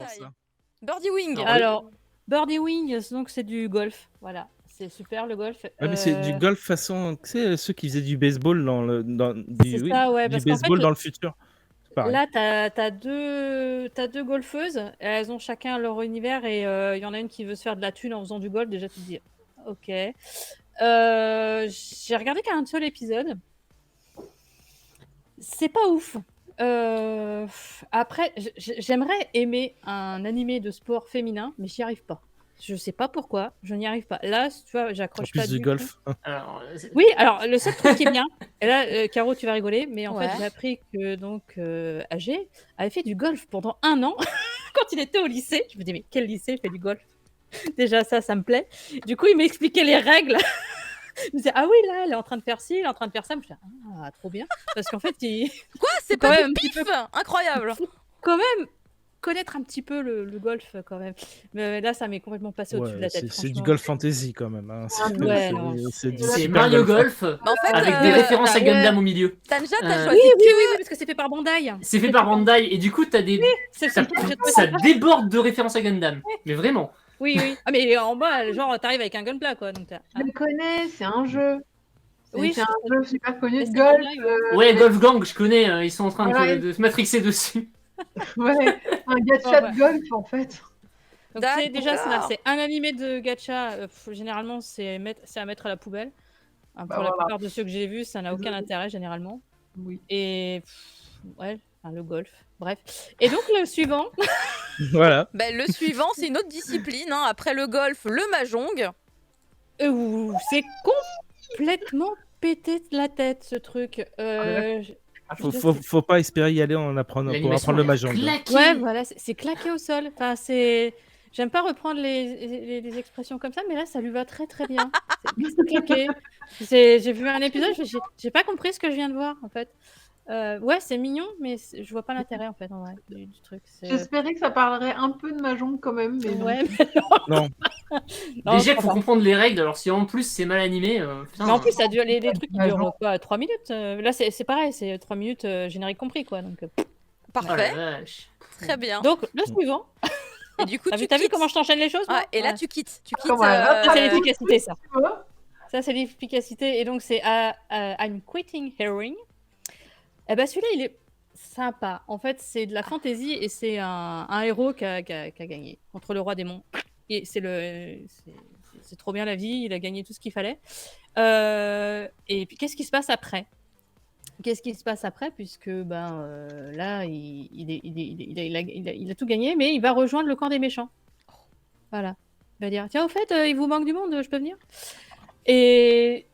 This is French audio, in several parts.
ça. Birdie Wing. Alors, Alors, Birdie Wing, donc c'est du golf. Voilà, c'est super le golf. Ouais, mais c'est du golf façon, tu sais, ceux qui faisaient du baseball C'est ça, ouais, du parce qu'en fait, baseball dans le futur. C'est pareil. là, t'as deux golfeuses. Elles ont chacun leur univers et il y en a une qui veut se faire de la thune en faisant du golf. Déjà, tu te dis, ok. J'ai regardé qu'un seul épisode. C'est pas ouf. Après, j'aimerais aimer un animé de sport féminin, mais j'y arrive pas. Je sais pas pourquoi, je n'y arrive pas. Là, tu vois, En j'accroche pas plus du du tout. golf. Alors, Oui, alors le seul truc qui est bien, et là, Caro, tu vas rigoler, mais en fait, Ouais. j'ai appris que donc AG avait fait du golf pendant 1 an quand il était au lycée. Je me dis, mais quel lycée fait du golf? Déjà, ça me plaît. Du coup, il m'expliquait les règles. Il me disait, ah oui, là, elle est en train de faire ci, elle est en train de faire ça. Je me disais, ah, trop bien. Parce qu'en fait, Quoi, c'est quand pas même du un petit pif. Incroyable. quand même connaître un petit peu le golf quand même. Mais là, ça m'est complètement passé au-dessus de Ouais, la tête. c'est du franchement. golf fantasy quand même. Hein. Ouais, non. C'est du c'est super Mario golf. Golf Mais en fait, avec des références à ouais. Gundam au milieu. Tanja, t'as Euh, choisi Oui, que... parce que c'est fait par Bandai. C'est fait par Bandai et du coup, t'as des... C'est le ça, seul truc que j'ai trouvé ça sympa. déborde de références à Gundam. Mais vraiment. Oui, oui. Ah, mais en bas, genre, t'arrives avec un gunpla, quoi. Donc, Je le connais, c'est un jeu. Oui, C'est un jeu super connu mais de c'est golf. Bandai, ouais. Ouais, Golf Gang, je connais. Ils sont en train Ouais. de se matrixer dessus. Ouais, un gacha Ouais. de golf en fait. Donc, tu sais, déjà, D'accord. c'est un animé de gacha. Généralement, c'est à mettre à la poubelle. Hein, Bah pour la voilà. plupart de ceux que j'ai vus, ça n'a aucun Désolée. intérêt, généralement. Oui. Et ouais, enfin, le golf. Bref. Et donc, le suivant. Voilà. Ben, le suivant, c'est une autre discipline. Hein. Après le golf, le mahjong. C'est complètement pété de la tête, ce truc. Faut pas espérer y aller pour apprendre le mahjong. Ouais, voilà, c'est claqué au sol. Enfin, j'aime pas reprendre les expressions comme ça, mais là, ça lui va très très bien. C'est claqué. J'ai vu un épisode, j'ai pas compris ce que je viens de voir, en fait. Ouais, c'est mignon, mais je vois pas l'intérêt, en fait, en vrai, du truc. J'espérais que ça parlerait un peu de Mahjong quand même, mais non. Ouais, mais Non. non, Déjà je qu'il crois faut pas. comprendre les règles, alors si en plus c'est mal animé, putain, Mais en plus, ça dure, les trucs qui Ouais, durent genre. quoi, 3 minutes. Là, c'est pareil, c'est 3 minutes générique compris, quoi. Donc, oh la Parfait. vache. Très bien. donc le suivant. Et du coup, T'as tu vu quittes. comment je t'enchaîne les choses, moi Ah, et là, Ouais. tu quittes. Tu quittes. Comment elle va Ça, c'est l'efficacité, ça. Tu vois Ça, c'est l'efficacité. Et donc, c'est I'm quitting hearing. Eh ben, celui-là, il est sympa. En fait, c'est de la fantasy et c'est un héros qui a gagné contre le roi démon. Et c'est trop bien la vie. Il a gagné tout ce qu'il fallait. Et puis, qu'est-ce qui se passe après? Puisque là, il a tout gagné, mais il va rejoindre le camp des méchants. Voilà. Il va dire, tiens, au fait, il vous manque du monde, je peux venir? Et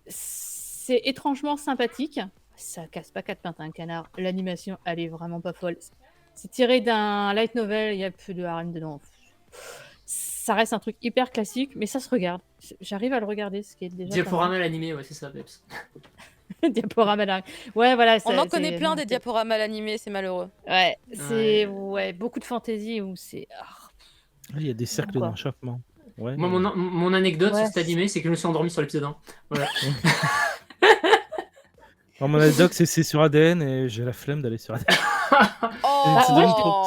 c'est étrangement sympathique. Ça casse pas 4 pattes à un canard. L'animation, elle est vraiment pas folle. C'est tiré d'un light novel, il y a peu de harem dedans. Ça reste un truc hyper classique, mais ça se regarde. J'arrive à le regarder, ce qui est déjà... Diaporama l'animé, ouais, c'est ça, Peps. Diaporama là. Ouais, voilà. On en connaît plein des diaporamas à l'animé, c'est malheureux. Ouais, c'est beaucoup de fantaisie où c'est... Il y a des cercles Quoi d'enchaînement. Ouais, Moi, mon anecdote Ouais, sur cet animé, c'est que je me suis endormi sur l'épisode 1. Voilà. Alors, mon anecdote, c'est sur ADN et j'ai la flemme d'aller sur ADN. Oh,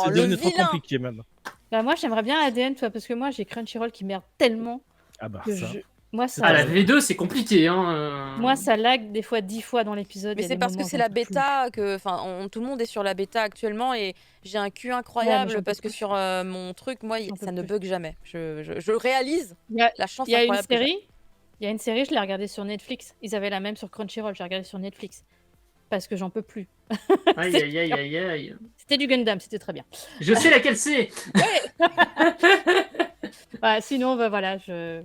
C'est le devenu trop vilain. compliqué maintenant. Bah, moi, j'aimerais bien ADN, toi, parce que moi, j'ai Crunchyroll qui merde tellement Ah bah que ça. moi, ça... Ah, la V2, c'est compliqué. Hein. Moi, ça lag des fois 10 fois dans l'épisode. Mais Il y a c'est des parce que moments, c'est j'en la peux plus. bêta que, enfin, tout le monde est sur la bêta actuellement et j'ai un cul Ouais, mais incroyable j'en peux parce que plus. sur mon truc, moi, J'en peux ça ne plus. bug jamais. Je réalise Il y a, la chance il y a une incroyable que j'ai. série. Il y a une série, je l'ai regardée sur Netflix. Ils avaient la même sur Crunchyroll. J'ai regardé sur Netflix parce que j'en peux plus. Aïe, aïe, aïe, aïe, aïe. C'était du Gundam, c'était très bien. Je sais laquelle c'est. Ouais, sinon, bah, voilà,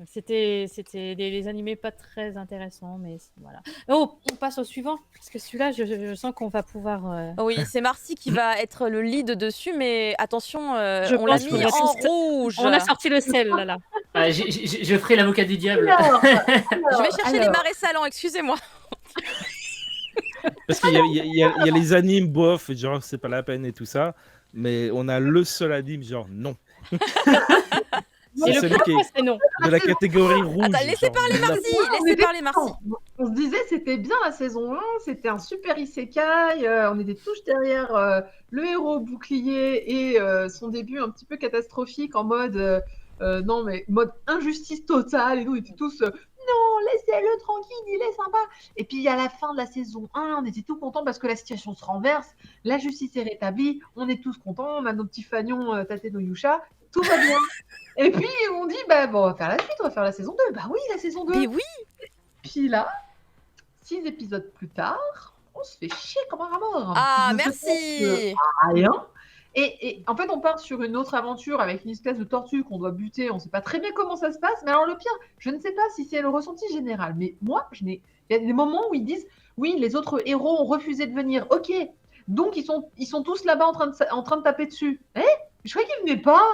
c'était des animés pas très intéressants, mais voilà. Oh, on passe au suivant parce que celui-là, je sens qu'on va pouvoir. Oui, c'est Marcy qui va être le lead dessus, mais attention, Je on l'a pense mis qu'on va en tous- rouge. On a sorti le sel là. Ah, je ferai l'avocat du diable. Je vais chercher les marais salants, excusez-moi. Parce qu'il y a les animes bof, genre c'est pas la peine et tout ça, mais on a le seul anime genre non. Et le celui qui pourquoi est c'est non. de la catégorie rouge. Attends, laissez genre, parler non. Marcy, laissez parler Marcy. On se disait c'était bien la saison 1, c'était un super isekai, on était tous derrière le héros bouclier et son début un petit peu catastrophique en mode non mais mode injustice totale et nous on était tous non laissez-le tranquille, il est sympa. Et puis à la fin de la saison 1, on était tout contents parce que la situation se renverse, la justice est rétablie, on est tous contents, on a nos petits fagnons Tate no Yusha, tout va bien. Et puis on dit bah bon on va faire la suite, on va faire la saison 2. Bah oui la saison 2. Mais oui, Puis là 6 épisodes plus tard, on se fait chier comme un rat mort. ah Il ne se passe merci. rien. Et en fait, on part sur une autre aventure avec une espèce de tortue qu'on doit buter. On ne sait pas très bien comment ça se passe. Mais alors, le pire, je ne sais pas si c'est le ressenti général. Mais moi, il y a des moments où ils disent oui, les autres héros ont refusé de venir. Ok. Donc, ils sont tous là-bas en train de taper dessus. Je croyais qu'ils ne venaient pas.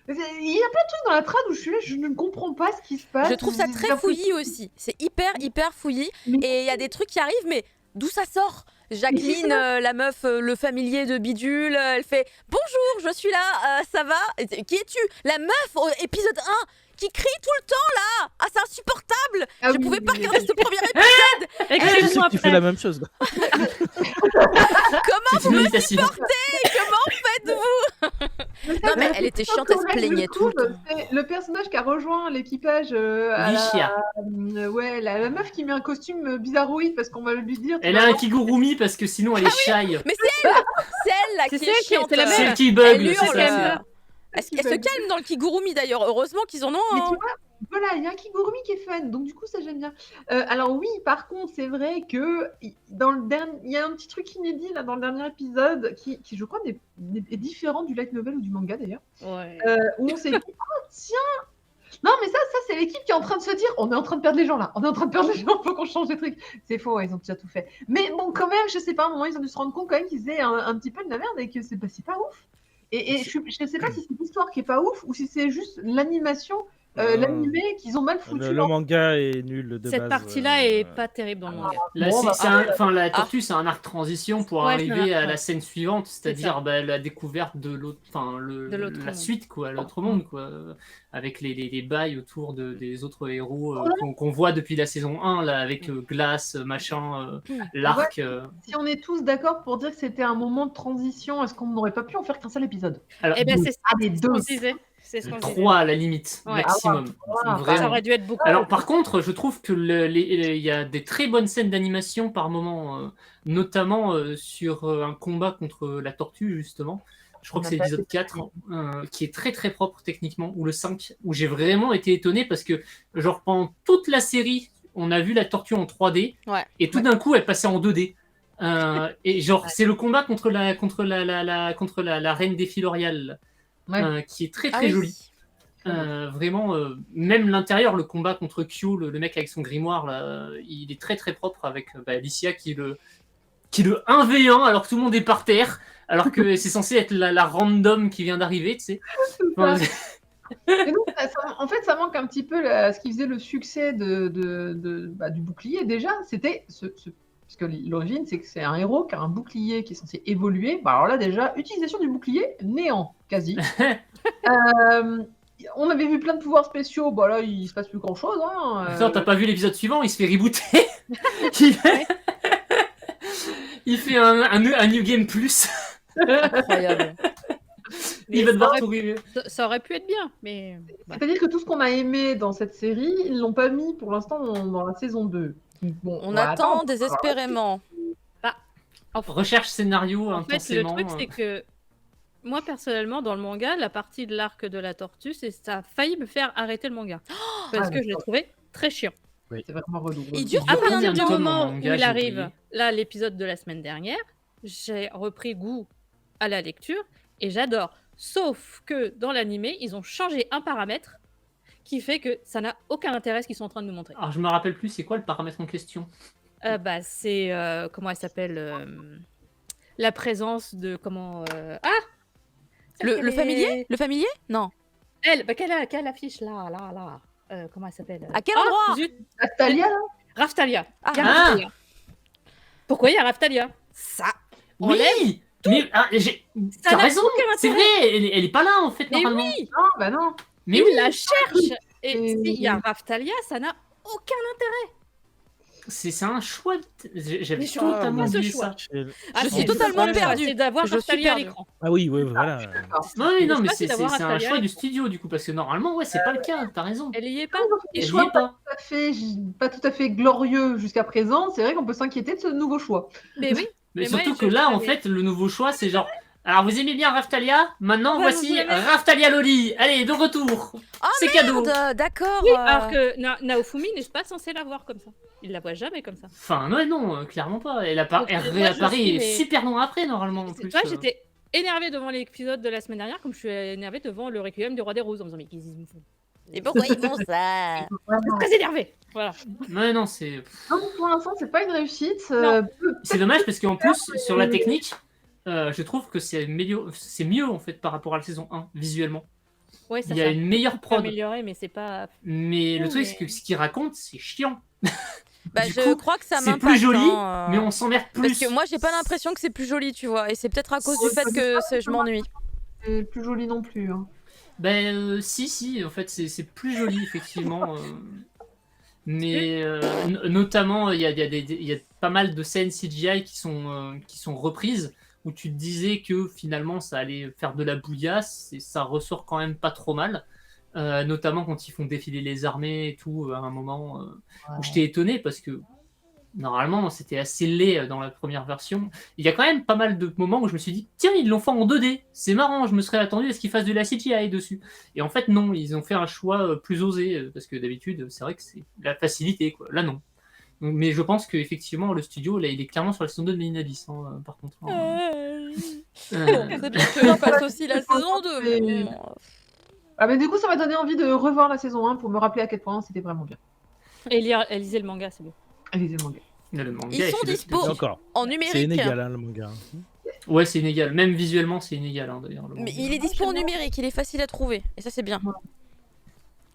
Il y a plein de trucs dans la trad où je suis là, je ne comprends pas ce qui se passe. Je trouve ça très fouillis aussi. C'est hyper fouillis. Mais- Et il y a des trucs qui arrivent, mais d'où ça sort? Jacqueline, la meuf, le familier de Bidule, elle fait « Bonjour, je suis là, ça va ?» Qui es-tu? La meuf au épisode 1 qui crie tout le temps là. Ah, c'est insupportable. Ah Je oui, pouvais pas oui, regarder oui. ce premier épisode. Je sais Écrivez-moi que tu fais après. la même chose. Comment C'est une méditation. Non, mais elle était chiante, elle se plaignait tout le temps. C'est le personnage qui a rejoint l'équipage. Lichia. Ouais, la meuf qui met un costume bizarroïde parce qu'on va lui dire. Elle a un kigurumi parce que sinon elle est shy. Mais c'est elle là C'est qui celle est qui- chiante. c'est la C'est même. elle qui bug, Elle c'est hurle. ça. Elle se calme dans le kigurumi d'ailleurs. Heureusement qu'ils en ont Mais un. tu vois, voilà, il y a un kigurumi qui est fun, donc du coup ça j'aime bien. Alors oui, par contre, c'est vrai que dans le dernier, il y a un petit truc inédit là dans le dernier épisode qui je crois est différent du light novel ou du manga d'ailleurs, Ouais. où on s'est dit oh tiens. Non, mais ça c'est l'équipe qui est en train de se dire on est en train de perdre les gens là, on est en train de perdre les gens, faut qu'on change les trucs. C'est faux, ils ont déjà tout fait. Mais bon, quand même, je sais pas, à un moment ils ont dû se rendre compte quand même qu'ils faisaient un petit peu de la merde et que c'est pas ouf. Et je sais pas si c'est l'histoire qui est pas ouf ou si c'est juste l'animation, l'animé qu'ils ont mal foutu. Le manga est nul de Cette base. partie-là est pas terrible dans le manga. Là, Bon, bah, enfin, la tortue, c'est un arc transition pour Ouais, c'est un arriver arc, à la ouais. scène suivante, c'est-à-dire la découverte de l'autre, enfin, De l'autre la monde. suite, quoi, l'autre monde, quoi, avec les bails autour des autres héros qu'on voit depuis la saison 1, là, avec Glace, machin, l'arc. Si on est tous d'accord pour dire que c'était un moment de transition, est-ce qu'on n'aurait pas pu en faire qu'un seul épisode? Alors, Eh ben, deux. c'est Ah, mais ce qu'on deux. se disait. C'est ce qu'on se disait. 3 à la limite, Ouais. maximum. Ah, Vraiment. Ça aurait dû être beaucoup. Alors par contre, je trouve que il y a des très bonnes scènes d'animation par moment, notamment sur un combat contre la tortue justement. Je crois On que a c'est pas l'épisode 4, qui est très très propre techniquement, ou le 5, où j'ai vraiment été étonné parce que genre pendant toute la série, on a vu la tortue en 3D, Ouais. et tout d'un coup elle passait en 2D. Et genre c'est le combat contre la reine des Filoriales, Ouais. qui est très Ah très oui. joli. Vraiment, même l'intérieur, le combat contre Q, le mec avec son grimoire, là, il est très très propre avec Alicia qui est le 1v1 alors que tout le monde est par terre, alors que c'est censé être la random qui vient d'arriver, tu sais. Enfin, Et donc, en fait, ça manque un petit peu ce qui faisait le succès du bouclier déjà. C'était parce que l'origine, c'est que c'est un héros qui a un bouclier qui est censé évoluer. Bah, alors là, déjà, utilisation du bouclier, néant, quasi. On avait vu plein de pouvoirs spéciaux. Bah là, il se passe plus grand-chose. Hein. Putain, t'as pas vu l'épisode suivant, il se fait rebooter. il fait un New Game Plus. Incroyable. Il va devoir ça tout revivre. Ça aurait pu être bien, mais. Ouais. C'est-à-dire que tout ce qu'on a aimé dans cette série, ils l'ont pas mis pour l'instant dans la saison 2. Bon, On va attend attendre. désespérément. Recherche scénario En fait, le intensément. truc, c'est que moi, personnellement, dans le manga, la partie de l'arc de la tortue, ça a failli me faire arrêter le manga. Parce Ah, que je l'ai trouvé très chiant. C'est vraiment relou. Il dure Il y a À combien partir de du tomes en moment manga, où il j'ai arrive, oublié. là, l'épisode de la semaine dernière, j'ai repris goût à la lecture et j'adore. Sauf que dans l'animé, ils ont changé un paramètre qui fait que ça n'a aucun intérêt ce qu'ils sont en train de nous montrer. Alors je me rappelle plus, c'est quoi le paramètre en question? C'est comment elle s'appelle la présence de comment Le familier? Le familier? Non. Elle, quelle affiche là comment elle s'appelle À quel endroit? Zut, Astalia, là Raftalia. Ah. Il y a Raftalia. Pourquoi il y a Raftalia Ça. Oui, mais t'as n'a raison, aucun c'est intérêt. vrai, elle est pas là en fait Mais normalement. oui, Non, bah non. Mais il oui, la cherche. Et Et- s'il y a Raftalia, ça n'a aucun intérêt. C'est un choix. J'avais Mais je comprends totalement pas ce oublié choix. ça. Ah, Je si, suis c'est totalement le choix, perdue. C'est d'avoir Je suis Rastalia à perdue. l'écran. Ah oui, ouais, voilà. D'accord. Oui, non, Le mais choix, c'est d'avoir c'est un Rastalia. choix du studio du coup, parce que normalement, ouais, c'est pas le cas. T'as raison. Elle y est pas. Les Elle y choix est pas. pas tout à fait glorieux jusqu'à présent, c'est vrai qu'on peut s'inquiéter de ce nouveau choix. Mais oui. Mais Mais moi, surtout je que là, en savais. fait, le nouveau choix, c'est genre. Alors, vous aimez bien Raftalia? Maintenant, On va voici vous la mettre. Raftalia Loli. Allez, de retour. Ah, C'est cadeau. D'accord. Oui, alors que Naofumi n'est pas censé la voir comme ça. Il la voit jamais comme ça. Enfin, ouais, non, clairement pas. Elle Donc, moi, je réapparaît suis, mais- super long après, normalement, en plus. Toi, j'étais énervée devant l'épisode de la semaine dernière, comme je suis énervée devant le Requiem du Roi des Roses, en me disant mais qu'est-ce qu'ils me font? Et pourquoi ils font ça? Vraiment. Très énervée. Voilà. Ouais, non, c'est. Non, pour l'instant, c'est pas une réussite. Non. C'est dommage parce qu'en plus, sur la technique, je trouve que c'est mieux en fait par rapport à la saison 1, visuellement. Ouais, ça Il y a s'est une meilleure prod. amélioré, mais c'est pas. Mais le Oui, truc, mais- c'est que ce qu'il raconte, c'est chiant. Bah, Du je coup, crois que ça c'est m'impacte. plus joli, hein, mais on s'emmerde plus. Parce que moi, j'ai pas l'impression que c'est plus joli, tu vois. Et c'est peut-être à cause du fait que je m'ennuie. C'est plus joli non plus. Hein. Ben, si, en fait, c'est plus joli, effectivement. Mais notamment, il y a pas mal de scènes CGI qui sont reprises, où tu te disais que finalement, ça allait faire de la bouillasse, et ça ressort quand même pas trop mal. Notamment quand ils font défiler les armées et tout, à un moment où j'étais étonné, parce que normalement, c'était assez laid dans la première version. Il y a quand même pas mal de moments où je me suis dit, tiens, ils l'ont fait en 2D, c'est marrant, je me serais attendu à ce qu'ils fassent de la CGI dessus. Et en fait, non, ils ont fait un choix plus osé, parce que d'habitude, c'est vrai que c'est la facilité, quoi. Là, non. Donc, mais je pense qu'effectivement, le studio, là, il est clairement sur la saison 2 de Mélinadis, hein, par contre. Bon, c'est bien que je passe aussi la saison 2. Mais bon. Ah, mais du coup, ça m'a donné envie de revoir la saison 1 pour me rappeler à quel point c'était vraiment bien. Et lisez le manga, c'est bon. Allez, le manga. Le manga Ils est sont chez dispo. Et encore, En c'est numérique. inégal, hein, le manga. Ouais, c'est inégal. Même visuellement, c'est inégal, hein, d'ailleurs. le Mais manga. il est dispo en numérique, il est facile à trouver. Et ça, c'est bien.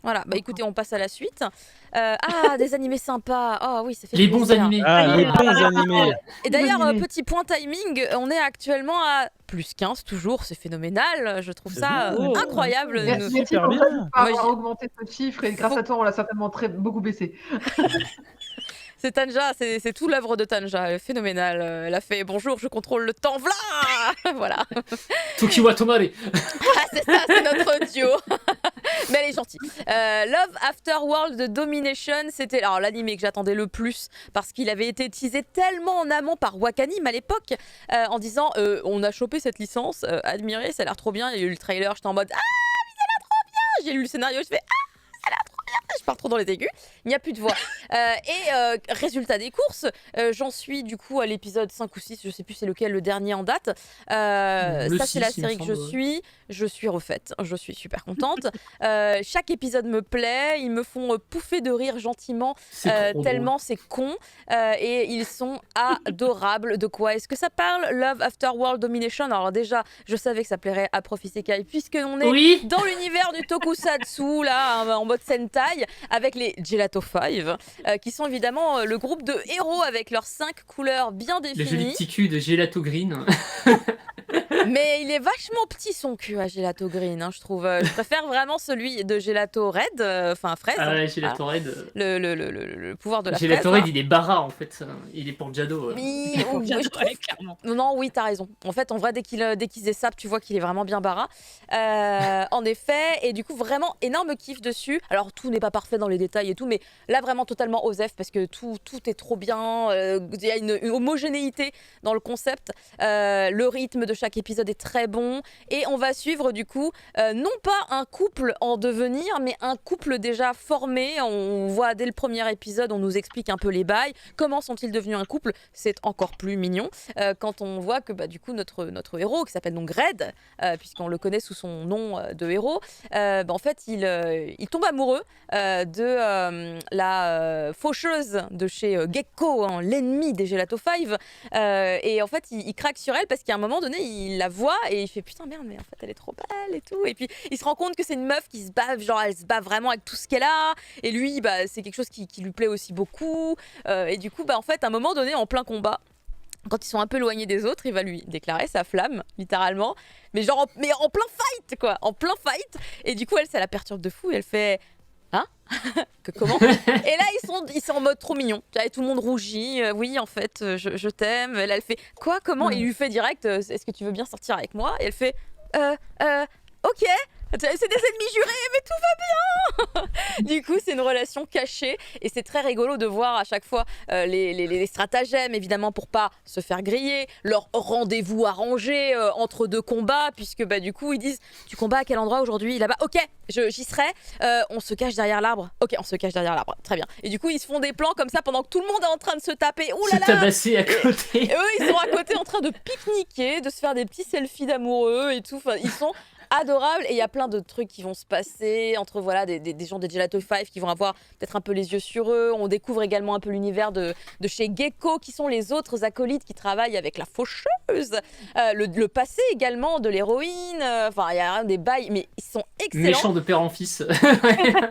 Voilà, bah écoutez, on passe à la suite. Des animés sympas. Ah oui, ça fait Les bons plaisir. animés. Ah, les bons animés. Et d'ailleurs, Bons animés. petit point timing, on est actuellement à plus 15 toujours, c'est phénoménal. Je trouve C'est ça bien. Oh. incroyable. Merci, super merci pour bien. ça de pas Moi, avoir j'ai- augmenté ce chiffre et grâce à toi, on l'a certainement beaucoup baissé. C'est Tanja, c'est tout l'œuvre de Tanja, phénoménal. Elle a fait bonjour, je contrôle le temps, voilà. Voilà. Tokiwa Tomare. Ah, c'est ça, c'est notre duo. Mais elle est gentille. Love After World de Domination, c'était alors l'animé que j'attendais le plus parce qu'il avait été teasé tellement en amont par Wakanim à l'époque en disant on a chopé cette licence, admiré, ça a l'air trop bien. Il y a eu le trailer, j'étais en mode ah mais ça a l'air trop bien. J'ai lu le scénario, je fais ah ça a l'air trop bien. Je pars trop dans les aigus. Il n'y a plus de voix. Résultat des courses, j'en suis du coup à l'épisode 5 ou 6, je sais plus c'est lequel le dernier en date. Le Ça c'est la 6, il me série que je semble, suis. Je suis refaite, je suis super contente. Chaque épisode me plaît, ils me font pouffer de rire gentiment, C'est trop tellement c'est con. Et ils sont adorables. De quoi est-ce que ça parle? Love After World Domination. Alors déjà, je savais que ça plairait à Prof Isekai, puisque on est drôle. Oui. dans l'univers du tokusatsu, là, en mode Sentai, avec les Gelato 5, qui sont évidemment le groupe de héros avec leurs 5 couleurs bien Le joli définies. petit cul de Gelato Green. Mais il est vachement petit son cul à Gelato Green, hein, je trouve. Je préfère vraiment celui de Gelato Red, enfin fraise. Ah ouais, hein. Gelato Red. Le pouvoir de la Gelato fraise. Red, il est bara en fait. Il est pour Jado. Mais, je trouve Ouais, clairement. Non, oui, t'as raison. En fait, en vrai, dès qu'il se zappe, tu vois qu'il est vraiment bien bara. En effet, et du coup, vraiment énorme kiff dessus. Alors, tout n'est pas parfait dans les détails et tout, mais là, vraiment totalement osef parce que tout est trop bien. Il y a une homogénéité dans le concept. Le rythme de chaque épisode est très bon. Et on va suivre, du coup, non pas un couple en devenir, mais un couple déjà formé. On voit dès le premier épisode, on nous explique un peu les bails. Comment sont-ils devenus un couple? C'est encore plus mignon quand on voit que du coup notre héros qui s'appelle donc Red, puisqu'on le connaît sous son nom de héros, en fait il tombe amoureux de la faucheuse de chez Gekko, hein, l'ennemi des Gelato 5, et en fait il craque sur elle parce qu'à un moment donné il la voit et il fait putain merde mais en fait elle est trop belle et tout, et puis il se rend compte que c'est une meuf qui se bat, genre elle se bat vraiment avec tout ce qu'elle a, et lui c'est quelque chose qui lui plaît aussi beaucoup, et du coup en fait à un moment donné en plein combat, quand ils sont un peu éloignés des autres, il va lui déclarer sa flamme, littéralement. Mais genre, mais en plein fight, quoi. En plein fight. Et du coup, elle, ça la perturbe de fou. Et elle fait... Hein? Que comment? Et là, ils c'est en mode trop mignon. Et tout le monde rougit. Oui, en fait, je t'aime. Elle fait quoi, comment? Il lui fait direct. Est-ce que tu veux bien sortir avec moi? Et elle fait ok. C'est des ennemis jurés, mais tout va bien. Du coup, c'est une relation cachée et c'est très rigolo de voir à chaque fois les stratagèmes, évidemment, pour pas se faire griller, leur rendez-vous arrangé entre deux combats, puisque bah, du coup, ils disent tu combats à quel endroit aujourd'hui? Là-bas, ok, j'y serai. On se cache derrière l'arbre. Ok, on se cache derrière l'arbre. Très bien. Et du coup, ils se font des plans comme ça pendant que tout le monde est en train de se taper. Ouh là là. Se tabasser à côté. Et eux, ils sont à côté en train de pique-niquer, de se faire des petits selfies d'amoureux et tout. Enfin, ils sont adorables et il y a plein de trucs qui vont se passer entre voilà des gens de Gelato 5 qui vont avoir peut-être un peu les yeux sur eux. On découvre également un peu l'univers de chez Gecko qui sont les autres acolytes qui travaillent avec la faucheuse. Le passé également de l'héroïne. Enfin, il y a des bails, mais ils sont excellents. Méchant de père en fils.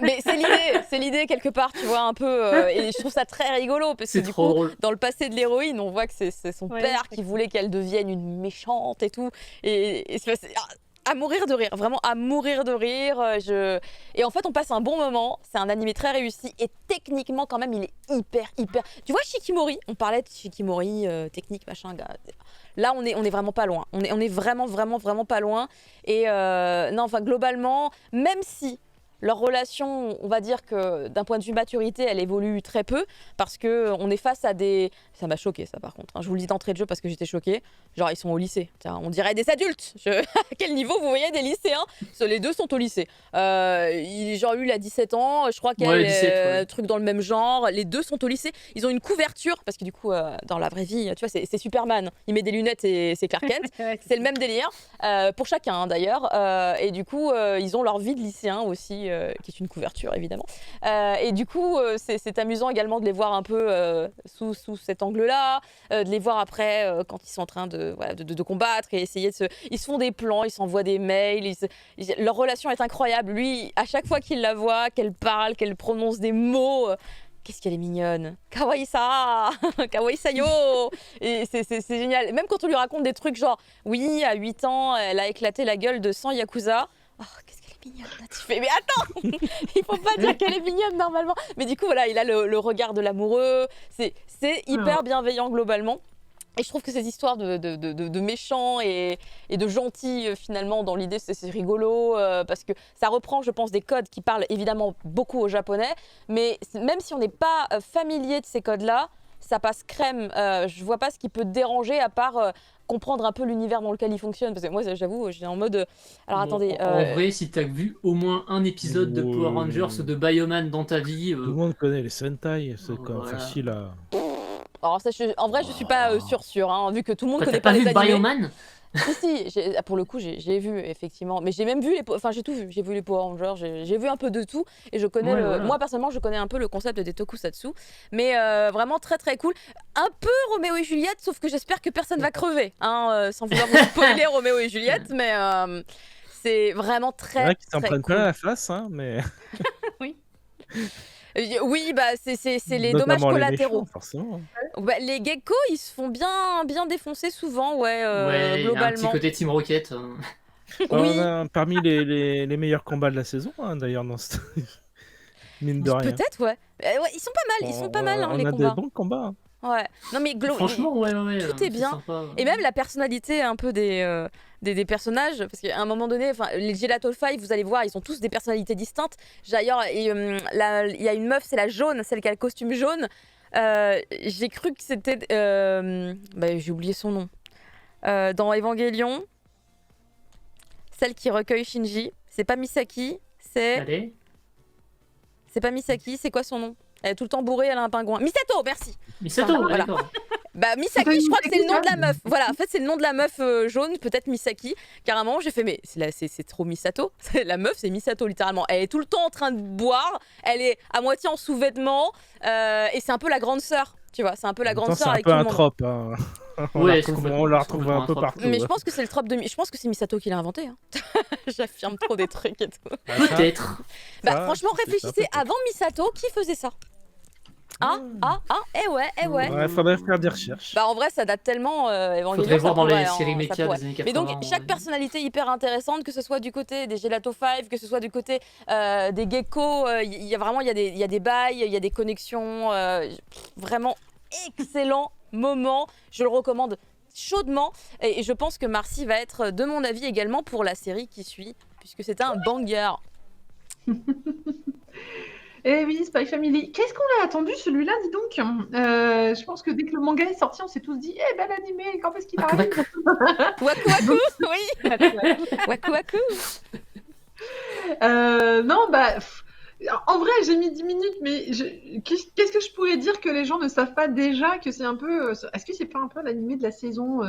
Mais c'est l'idée quelque part, tu vois, un peu. Et je trouve ça très rigolo parce que C'est du trop coup, drôle. dans le passé de l'héroïne, on voit que c'est son Ouais, père c'est qui voulait qu'elle devienne une méchante et tout. Et c'est à mourir de rire, vraiment à mourir de rire. Et en fait, on passe un bon moment. C'est un animé très réussi et techniquement, quand même, il est hyper. Tu vois, Shikimori, on parlait de Shikimori, technique, machin, gars. Là, on est vraiment pas loin. On est vraiment pas loin. Et non, enfin, globalement, même si leur relation, on va dire que d'un point de vue maturité, elle évolue très peu parce que on est face à des... Ça m'a choqué ça par contre, hein. Je vous le dis d'entrée de jeu parce que j'étais choquée. Genre ils sont au lycée, on dirait des adultes. À quel niveau vous voyez des lycéens? Les deux sont au lycée. Genre lui il a 17 ans, je crois qu'elle Ouais, 17, est ouais. truc dans le même genre. Les deux sont au lycée, ils ont une couverture parce que du coup dans la vraie vie, tu vois, c'est Superman. Il met des lunettes et c'est Clark Kent. Ouais, C'est le même délire, pour chacun hein, d'ailleurs. Et du coup, ils ont leur vie de lycéen aussi, qui est une couverture évidemment. Et du coup, c'est amusant également de les voir un peu sous cet angle-là, de les voir après quand ils sont en train de combattre et essayer de se... Ils se font des plans, ils s'envoient des mails. Leur relation est incroyable. Lui, à chaque fois qu'il la voit, qu'elle parle, qu'elle prononce des mots... Qu'est-ce qu'elle est mignonne. Kawaii-sa. Kawaii-sa-yo. Et c'est génial. Même quand on lui raconte des trucs genre, oui, à 8 ans, elle a éclaté la gueule de 100 Yakuza. Oh, qu'est-ce qu'elle est mignonne. Là, tu fais, mais attends, il faut pas dire qu'elle est mignonne normalement. Mais du coup, voilà, il a le regard de l'amoureux. C'est hyper bienveillant globalement. Et je trouve que ces histoires de méchants et de gentils, finalement, dans l'idée, c'est rigolo, parce que ça reprend, je pense, des codes qui parlent évidemment beaucoup au japonais, mais même si on n'est pas familier de ces codes-là, ça passe crème. Je vois pas ce qui peut déranger à part comprendre un peu l'univers dans lequel il fonctionne, parce que moi, j'avoue, j'ai en mode... Alors Bon, attendez... En vrai, si t'as vu au moins un épisode de Power Rangers ou de Bioman dans ta vie... Tout le monde connaît les Sentai, c'est quand même Voilà. facile à... Alors ça, en vrai, je suis pas sûre, hein, vu que tout le monde T'as connaît pas pas vu les animés. Bioman? Si, pour le coup, j'ai vu, effectivement. Mais j'ai même vu j'ai tout vu. J'ai vu les Power Rangers, j'ai vu un peu de tout. Et je connais, Ouais, voilà. moi, personnellement, je connais un peu le concept des tokusatsu. Mais vraiment très, très cool. Un peu Roméo et Juliette, sauf que j'espère que personne va crever. Hein, sans vouloir vous spoiler Roméo et Juliette. Mais c'est vraiment Il y en très, a qui s'en très prennent cool. pas à la face, hein, mais... Oui, bah, c'est les dommages Notamment les collatéraux. méchants, forcément. Bah, les geckos, ils se font bien défoncer souvent, ouais, Ouais, il y a un petit globalement. côté Team Rocket. Oui. On a parmi les meilleurs combats de la saison, hein, d'ailleurs, dans ce... Mine de rien. Peut-être, ouais. Ouais. Ils sont pas mal, hein, on les a combats. des bons combats. Hein. Ouais. Non, mais Franchement, ouais, tout est bien. sympa. Et même la personnalité un peu des personnages, parce qu'à un moment donné, les Gelato 5, vous allez voir, ils ont tous des personnalités distinctes. D'ailleurs, il y a une meuf, c'est la jaune, celle qui a le costume jaune. J'ai cru que c'était... j'ai oublié son nom. Dans Evangelion, celle qui recueille Shinji, c'est pas Misaki, Allez. c'est pas Misaki, c'est quoi son nom? Elle est tout le temps bourrée, elle a un pingouin. Misato, merci. Misato, Voilà. d'accord. Bah Misaki, je crois que c'est le nom de la meuf. Voilà, en fait c'est le nom de la meuf jaune, peut-être Misaki. Carrément, j'ai fait mais c'est trop Misato. La meuf c'est Misato littéralement. Elle est tout le temps en train de boire, elle est à moitié en sous-vêtements et c'est un peu la grande sœur. Tu vois, c'est un peu la grande sœur avec C'est tout un le peu monde. un trope. Hein. Ouais, on la retrouve un peu partout. Mais je pense que c'est le trope de... Je pense que c'est Misato qui l'a inventé. Hein. J'affirme trop des trucs et tout. Peut-être. Bah Ça, franchement, c'est ça, réfléchissez, peut-être. avant Misato, qui faisait ça? Eh ouais. Ouais, faudrait faire des recherches. Bah en vrai ça date tellement Evangelion, Faudrait voir ça dans les pourrait, séries ça médias pourrait. des années 80. Mais donc chaque personnalité hyper intéressante, que ce soit du côté des Gelato 5, que ce soit du côté des geckos, il y a vraiment il y a des bails, il y a des connexions, vraiment excellent moment, je le recommande chaudement et je pense que Marcy va être de mon avis également pour la série qui suit puisque c'était un banger. Eh oui, Spy Family. Qu'est-ce qu'on a attendu celui-là, dis donc. Je pense que dès que le manga est sorti, on s'est tous dit, eh ben l'animé, quand est-ce qu'il Waku arrive? Waku. Waku oui. Waku. Non, bah, en vrai, j'ai mis 10 minutes, mais qu'est-ce que je pourrais dire que les gens ne savent pas déjà que c'est un peu. Est-ce que c'est pas un peu l'animé de la saison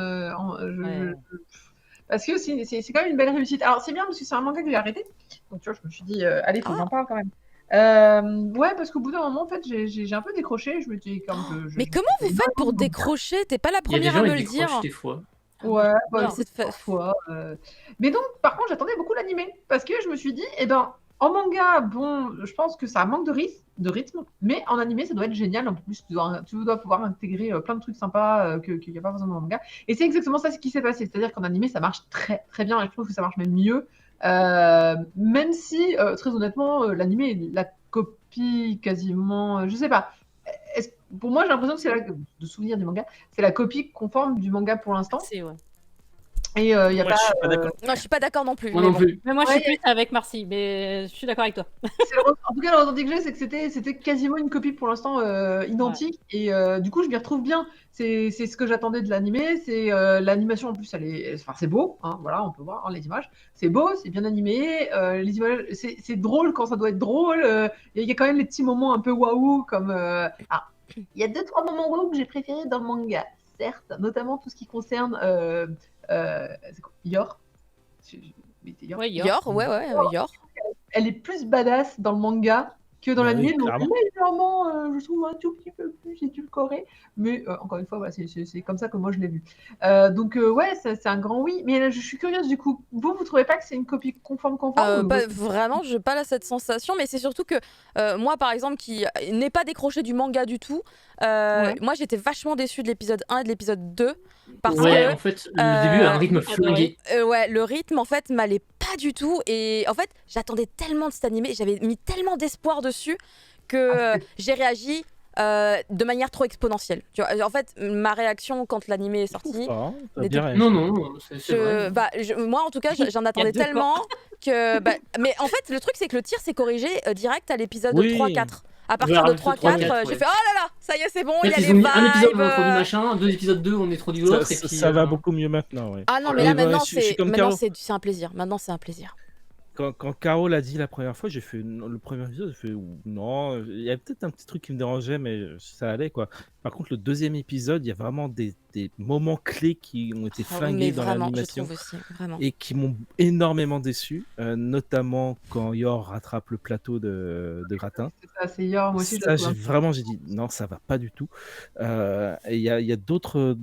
Parce que c'est quand même une belle réussite. Alors, c'est bien parce que c'est un manga que j'ai arrêté. Donc, tu vois, je me suis dit, allez, faut que j'en parle quand même. Ouais, parce qu'au bout d'un moment, en fait, j'ai un peu décroché. Je me dis, comme Mais comment vous faites pour décrocher? T'es pas la Il y a des première à gens me qui le dire. décrochent des fois. Ouais, bah, Non, c'est fait. parfois. Mais donc, par contre, j'attendais beaucoup l'animé parce que je me suis dit, eh ben, en manga, bon, je pense que ça manque de rythme, mais en animé, ça doit être génial. En plus, tu dois pouvoir intégrer plein de trucs sympas qu'il n'y a pas besoin dans le manga. Et c'est exactement ça ce qui s'est passé. C'est-à-dire qu'en animé, ça marche très très bien et je trouve que ça marche même mieux. Même si, très honnêtement, l'animé est la copie quasiment, je sais pas. Pour moi, j'ai l'impression que de souvenir du manga, c'est la copie conforme du manga pour l'instant. C'est ouais. Et il y a Moi, pas. je suis pas d'accord. Non, je suis pas d'accord non plus. Moi mais non bon. plus. Mais moi, je Ouais. suis plus avec Marcy, mais je suis d'accord avec toi. En tout cas, le ressenti que j'ai, c'est que c'était quasiment une copie pour l'instant identique. Et du coup, je m'y retrouve bien. C'est ce que j'attendais de l'animé. C'est l'animation en plus, c'est beau. Hein, voilà, on peut voir les images. C'est beau, c'est bien animé. Les images, c'est drôle quand ça doit être drôle. Il y a quand même les petits moments un peu waouh, comme. Il y a 2-3 moments waouh que j'ai préférés dans le manga, certes, notamment tout ce qui concerne c'est quoi, Yor. Yor. Ouais, Yor, ouais, Yor. Elle est plus badass dans le manga que dans Bah l'anime, oui, donc clairement. légèrement, je trouve un tout petit peu plus édulcoré, mais encore une fois, voilà, c'est comme ça que moi je l'ai vu. Donc ouais, c'est un grand oui, mais là, je suis curieuse du coup, vous trouvez pas que c'est une copie conforme ou- Pas, vraiment, je n'ai pas là cette sensation, mais c'est surtout que moi, par exemple, qui n'ai pas décroché du manga du tout, moi j'étais vachement déçue de l'épisode 1 et de l'épisode 2. Parce Ouais, que en fait, le début a un rythme flingué. ouais, le rythme en fait m'allait pas du tout. Et en fait, j'attendais tellement de cet animé, j'avais mis tellement d'espoir dessus que j'ai réagi de manière trop exponentielle. Tu vois, en fait, ma réaction quand l'animé est Je trouve sorti. pas, hein. T'as n'était- bien réagi. Non, c'est vrai. Moi en tout cas j'en attendais deux tellement que mais en fait le truc c'est que le tir s'est corrigé direct à l'épisode Oui. 3-4. À partir Vers de le 3-4 3-4, j'ai ouais. fait oh là là, ça y est c'est bon, En il y fait, a ils les ont mis un épisode vibes. où on introduit machin, deux épisodes 2 on introduit l'autre, et puis. Ça va beaucoup mieux maintenant, ouais. Ah non mais Et là bah, maintenant je suis comme maintenant Caro. c'est un plaisir. Maintenant c'est un plaisir. Quand Caro l'a dit la première fois, j'ai fait le premier épisode, j'ai fait non, il y a peut-être un petit truc qui me dérangeait, mais ça allait quoi. Par contre, le deuxième épisode, il y a vraiment des moments clés qui ont été Mais flingués dans vraiment, je l'animation trouve aussi vraiment. et qui m'ont énormément déçu, notamment quand Yor rattrape le plateau de gratin. C'est ça, c'est Yor, moi aussi je Ça, la trouve vraiment, j'ai dit non, ça va pas du tout. Et il y a d'autres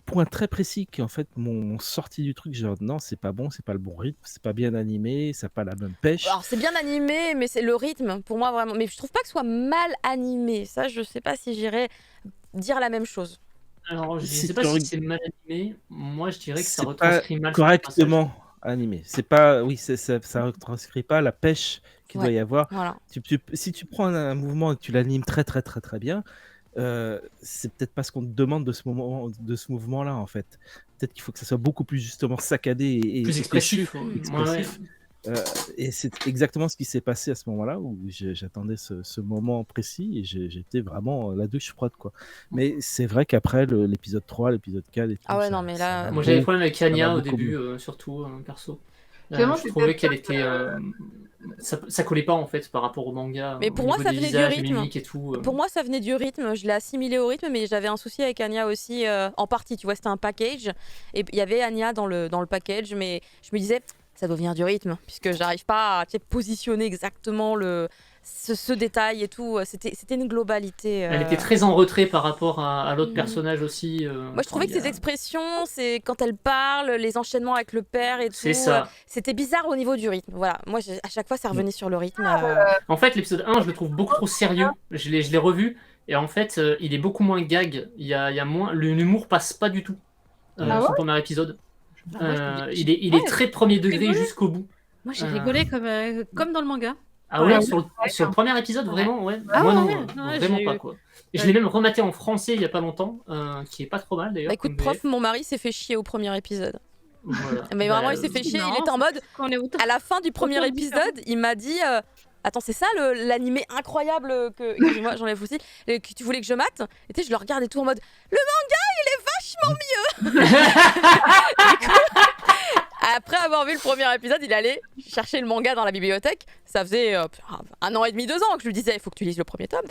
points très précis qui en fait m'ont sorti du truc. Genre non, c'est pas bon, c'est pas le bon rythme, c'est pas bien animé, ça n'a pas la même pêche. Alors c'est bien animé, mais c'est le rythme pour moi vraiment. Mais je trouve pas que ce soit mal animé. Ça, je sais pas si j'irais dire la même chose. Alors, je Si sais pas tu si reg- c'est mal animé. Moi, je dirais que ça C'est retranscrit mal. correctement animé. C'est pas, oui, ça retranscrit pas la pêche qu'il doit Ouais. y avoir. Voilà. Si tu prends un mouvement et que tu l'animes très très très très bien, c'est peut-être pas ce qu'on te demande de ce mouvement-là en fait. Peut-être qu'il faut que ça soit beaucoup plus justement saccadé et Plus expressif. expressif. Et c'est exactement ce qui s'est passé à ce moment-là où j'attendais ce moment précis et j'étais vraiment la douche froide quoi. Mais c'est vrai qu'après l'épisode 3, l'épisode 4 et tout, Ah ouais, ça- non, mais ça là, va Moi, j'avais des beaucoup- problèmes avec ça va Anya au beaucoup début, mieux. surtout, perso. Finalement, Je c'est trouvais peut-être qu'elle ça était. Ça collait pas en fait par rapport au manga. Mais pour au moi, niveau ça des venait du visages, rythme. mimiques et tout. Pour moi, ça venait du rythme. Je l'ai assimilé au rythme, mais j'avais un souci avec Anya aussi, en partie. Tu vois, c'était un package. Et il y avait Anya dans le package, mais je me disais, ça doit venir du rythme, puisque j'arrive pas à positionner exactement ce détail et tout. C'était une globalité. Elle était très en retrait par rapport à l'autre Mhm. personnage aussi. Moi, je trouvais que ses expressions, c'est quand elle parle, les enchaînements avec le père et tout. C'est ça. C'était bizarre au niveau du rythme. Voilà. Moi, à chaque fois, ça revenait sur le rythme. En fait, l'épisode 1, je le trouve beaucoup trop sérieux. Je l'ai revu. Et en fait, il est beaucoup moins gag. Il y a moins, l'humour passe pas du tout. Ah Son premier épisode. Ah, moi, Il est très premier degré rigolé. jusqu'au bout. Moi, j'ai rigolé comme dans le manga. Ah ouais, Ouais, sur le premier épisode, vraiment, ouais. Ah Moi ouais, non, ouais. Ouais, vraiment j'ai pas eu- quoi. Et je l'ai même rematé en français il y a pas longtemps, qui est pas trop mal d'ailleurs. Bah écoute, comme prof, VF. mon mari s'est fait chier au premier épisode. Voilà. Mais Bah, vraiment, il s'est fait chier. Non, Il était en mode, Quand on est autant. à la fin du premier Autant différent. épisode, il m'a dit attends, c'est ça l'animé incroyable que excuse-moi, j'enlève aussi, que tu voulais que je mate. Et tu sais, je le regarde et tout en mode le manga, il est vachement mieux. Du coup, après avoir vu le premier épisode, il allait chercher le manga dans la bibliothèque. Ça faisait 1 an et demi, 2 ans que je lui disais il faut que tu lises le premier tome.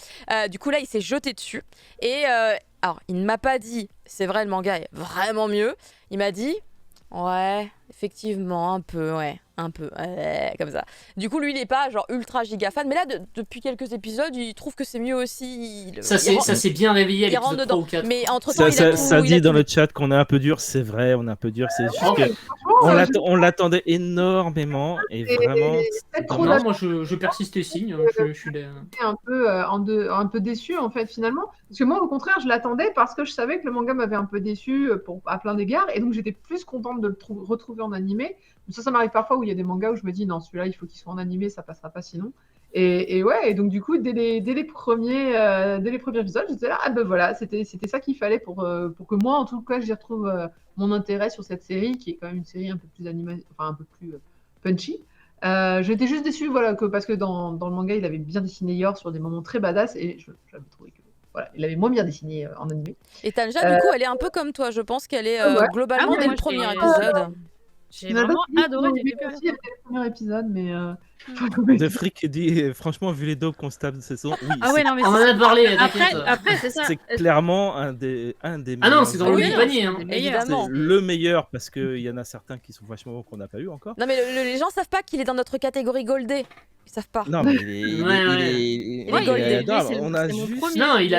Du coup, là, il s'est jeté dessus. Et alors, il ne m'a pas dit c'est vrai, le manga est vraiment mieux. Il m'a dit ouais, effectivement, un peu, comme ça. Du coup, lui, il n'est pas genre ultra giga fan, mais là, depuis quelques épisodes, il trouve que c'est mieux aussi. Ça s'est bien réveillé à il rentre l'épisode 3 dedans. ou 4. Mais entre-temps, Ça dit dans le chat qu'on est un peu dur, c'est vrai, on est un peu dur, c'est juste Oh, que Franchement, on l'attendait énormément et vraiment. peut-être trop Non, moi je persiste et signe. Je suis j'étais un peu, un peu déçue en fait finalement. Parce que moi au contraire je l'attendais parce que je savais que le manga m'avait un peu déçue à plein d'égards et donc j'étais plus contente de le retrouver en animé. Ça m'arrive parfois où il y a des mangas où je me dis non celui-là il faut qu'il soit en animé, ça passera pas sinon. Et ouais, et donc du coup dès les premiers épisodes j'étais là, ah ben voilà, c'était ça qu'il fallait pour que moi en tout cas j'y retrouve mon intérêt sur cette série qui est quand même une série un peu plus enfin un peu plus punchy. J'étais juste déçue voilà, parce que dans le manga, il avait bien dessiné Yor sur des moments très badass et j'avais trouvé que voilà, il avait moins bien dessiné en animé. Et Tanja, du coup, elle est un peu comme toi. Je pense qu'elle est Ouais. globalement Ah ouais, dès moi, le premier j'ai- épisode. J'ai vraiment adoré dès le début. aussi le premier épisode, mais De Frick dit, franchement, vu les dopes qu'on se tape de saison, oui, Ah ouais, non, mais On en a parlé, après, t'inquiète. c'est ça. c'est clairement un des Ah meilleurs. non, c'est dans le Oui, haut du non, panier. Hein. c'est des meilleurs. Évidemment. C'est le meilleur parce qu'il y en a certains qui sont vachement bons qu'on n'a pas eu encore. Non, mais les gens savent pas qu'il est dans notre catégorie Goldé. Ils savent pas. Non, mais Il est il goldé. est adorable. Lui, On a c'est mon juste. premier. Non, il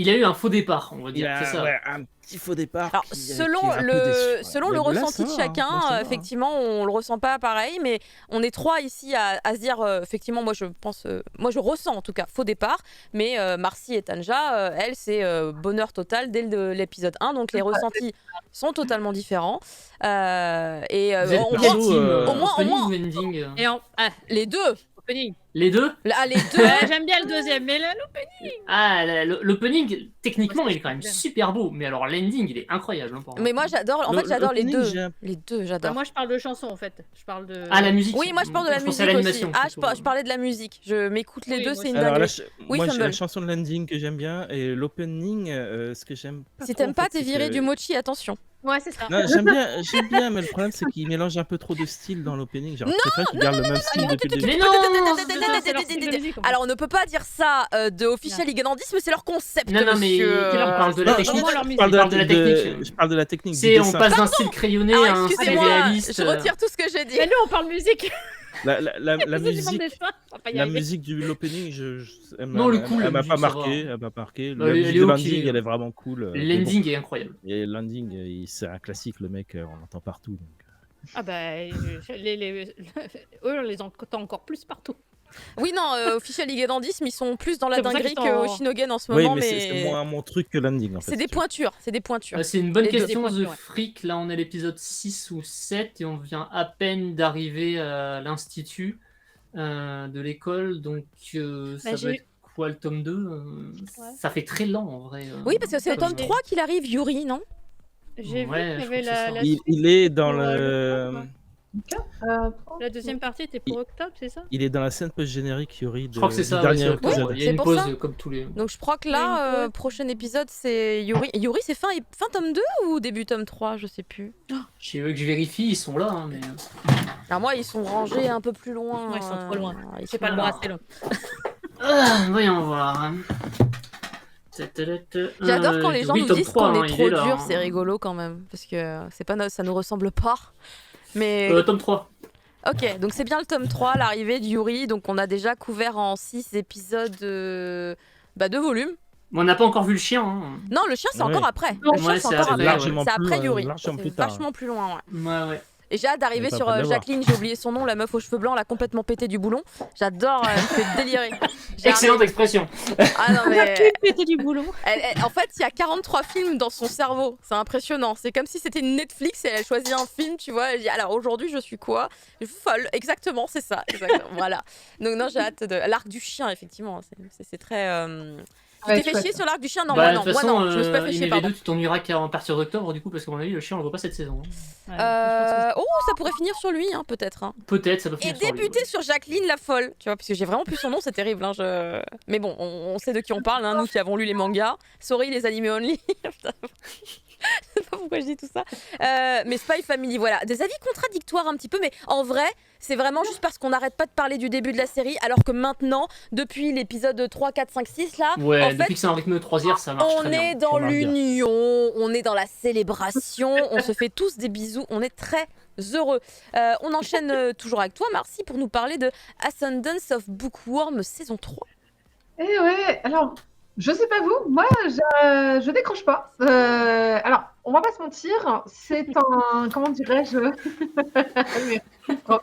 a eu un faux départ, on va Il dire. a C'est ça. ouais, un petit faux départ. Alors, qui selon est un peu déçu. selon Mais le là, ressenti ça de va, chacun, hein. Là, ça va, hein. effectivement, on le ressent pas pareil, mais on est 3 ici à se dire, effectivement, moi je pense, moi je ressens en tout cas faux départ, mais Marcy et Tanja, elles, c'est bonheur total dès l'épisode 1, donc les ressentis sont totalement différents. Vous êtes On quel voit team, au moins- opening ou ending Et les deux. opening. Les deux. Les deux. J'aime bien le deuxième, mais là, Ah, l'opening, techniquement, Ouais, il est quand même bien. super beau, mais alors l'ending, il est incroyable. Hein, pour moi. Mais moi j'adore, en fait j'adore les L'opening, deux. j'ai un- Les deux, j'adore. moi je parle de chansons en fait. Je parle de. Ah, la musique. Oui, moi je parle de la pensais à musique aussi. l'animation, Ah, plutôt. je parlais de la musique. Je m'écoute les Oui, deux, moi c'est une aussi. Alors là, dinguerie. moi, j'ai Fumble. la chanson de landing que j'aime bien et l'opening, ce que j'aime pas. Si trop, t'aimes en pas, fait, t'es c'est viré que- du mochi, attention. Ouais, c'est ça. Non, j'aime bien, mais le problème c'est qu'il mélange un peu trop de styles dans l'opening. J'aurais préféré qu'il garde le même style depuis le début. Mais non, C'est leur style de musique, en fait. Alors on ne peut pas dire ça de Official Ignorandisme, c'est leur concept, Non, non, mais monsieur. on parle de la Non, technique. Vraiment leur je musique. parle parle de la technique. Je parle de la technique. du C'est on dessin. passe d'un style crayonné Alors à un style excusez-moi, réaliste. je retire tout ce que j'ai dit. Mais nous on parle musique. La C'est du musique. dessin, on va pas y La arriver. musique du l'opening, Non, le coup, la elle m'a musique, pas ça marqué, va. elle m'a marqué. Bah, La elle musique est de ok. landing, elle est vraiment cool. mais bon. L'ending est incroyable. Et landing, c'est un classique, le mec, on l'entend partout. Donc. Ah bah, eux on les entend encore plus partout. Oui, non, Official Ignorandisme, ils sont plus dans la C'est pour ça dinguerie qu'ils que sont- Oshinogen en ce Oui, moment, mais mais c'est moins mon truc que landing en fait. c'est des si tu veux. pointures, c'est des pointures. C'est une bonne Les deux question, des The pointures, ouais. Freak. Là, on est à l'épisode 6 ou 7 et on vient à peine d'arriver à l'institut de l'école. Donc, ça j'ai- va être quoi le tome 2 Ouais. Ça fait très lent en vrai. Oui, parce que c'est au comme- tome 3 qu'il arrive, Yuri, non? J'ai vu Ouais, qu'il y je avait trouve que c'est ça. Il est dans pour, le. La deuxième partie était pour octobre, c'est ça? Il est dans la scène post-générique, Yuri, Je crois que c'est du ça. dernier ouais, c'est épisode. octobre. Il y C'est a une pour pause ça. comme tous les. Donc je crois que Ouais, là, ouais. prochain épisode, c'est Yuri. Yuri, c'est fin tome 2 ou début tome 3, je sais plus. Je veux que je vérifie, ils sont là. Hein, mais... Alors moi, ils sont rangés un peu plus loin. Ouais, ils sont trop loin. Ils C'est sont pas le là. bras, c'est long. Voyons voir. J'adore quand les gens oui, nous tome disent 3, qu'on hein, est il trop là, dur, hein. c'est rigolo quand même, parce que c'est pas ça nous ressemble pas. Mais Tome 3. ok, donc c'est bien le tome 3, l'arrivée de Yuri, donc on a déjà couvert en 6 épisodes 2 volumes. On n'a pas encore vu le chien. Hein. Non, le chien c'est Ouais. encore après. Non, Le chien ouais, c'est c'est encore après, après. largement C'est plus, après Yuri. largement C'est plus tard. vachement plus loin, ouais. Ouais, ouais. Et j'ai hâte d'arriver pas sur près de l'avoir. Jacqueline, j'ai oublié son nom, la meuf aux cheveux blancs, la complètement pétée du boulon. J'adore, elle me fait délirer. Excellente expression. Ah non mais... Péter du boulot. En fait, il y a 43 films dans son cerveau. C'est impressionnant. C'est comme si c'était une Netflix et elle a choisi un film, tu vois. Elle dit alors aujourd'hui, je suis quoi? Folle. Exactement, c'est ça. Exactement. Voilà. Donc non, j'ai hâte de l'arc du chien, effectivement. C'est très. Tu Ouais, t'es fait chouette. chier sur l'arc du chien? Non, Bah, moi de non. toute Moi façon, non. Je me suis pas fait chier. Pardon. IMV2, tu t'ennuieras qu'à partir d'octobre, du coup, parce qu'à mon avis, le chien, on le voit pas cette saison. Ouais, Oh, ça pourrait finir sur lui, hein, peut-être. Hein. Peut-être, ça peut Et finir sur lui, débuter ouais. sur Jacqueline la folle, tu vois, parce que j'ai vraiment plus son nom, c'est terrible. Hein, mais bon, on sait de qui on parle, hein, nous qui avons lu les mangas. Sorry les animés only. Putain. Je sais pas pourquoi je dis tout ça. Mais Spy Family, voilà. Des avis contradictoires un petit peu, mais en vrai, c'est vraiment juste parce qu'on n'arrête pas de parler du début de la série, alors que maintenant, depuis l'épisode 3, 4, 5, 6, là, Ouais, en depuis fait, que c'est un rythme de croisière, ça marche on très bien. est dans Ça marche bien. l'union, on est dans la célébration, on se fait tous des bisous, on est très heureux. On enchaîne toujours avec toi, Marcy, pour nous parler de Ascendance of Bookworm saison 3. Eh ouais, alors, je sais pas vous, moi, je décroche pas. Alors, on va pas se mentir, c'est un, comment dirais-je, Mais- bon.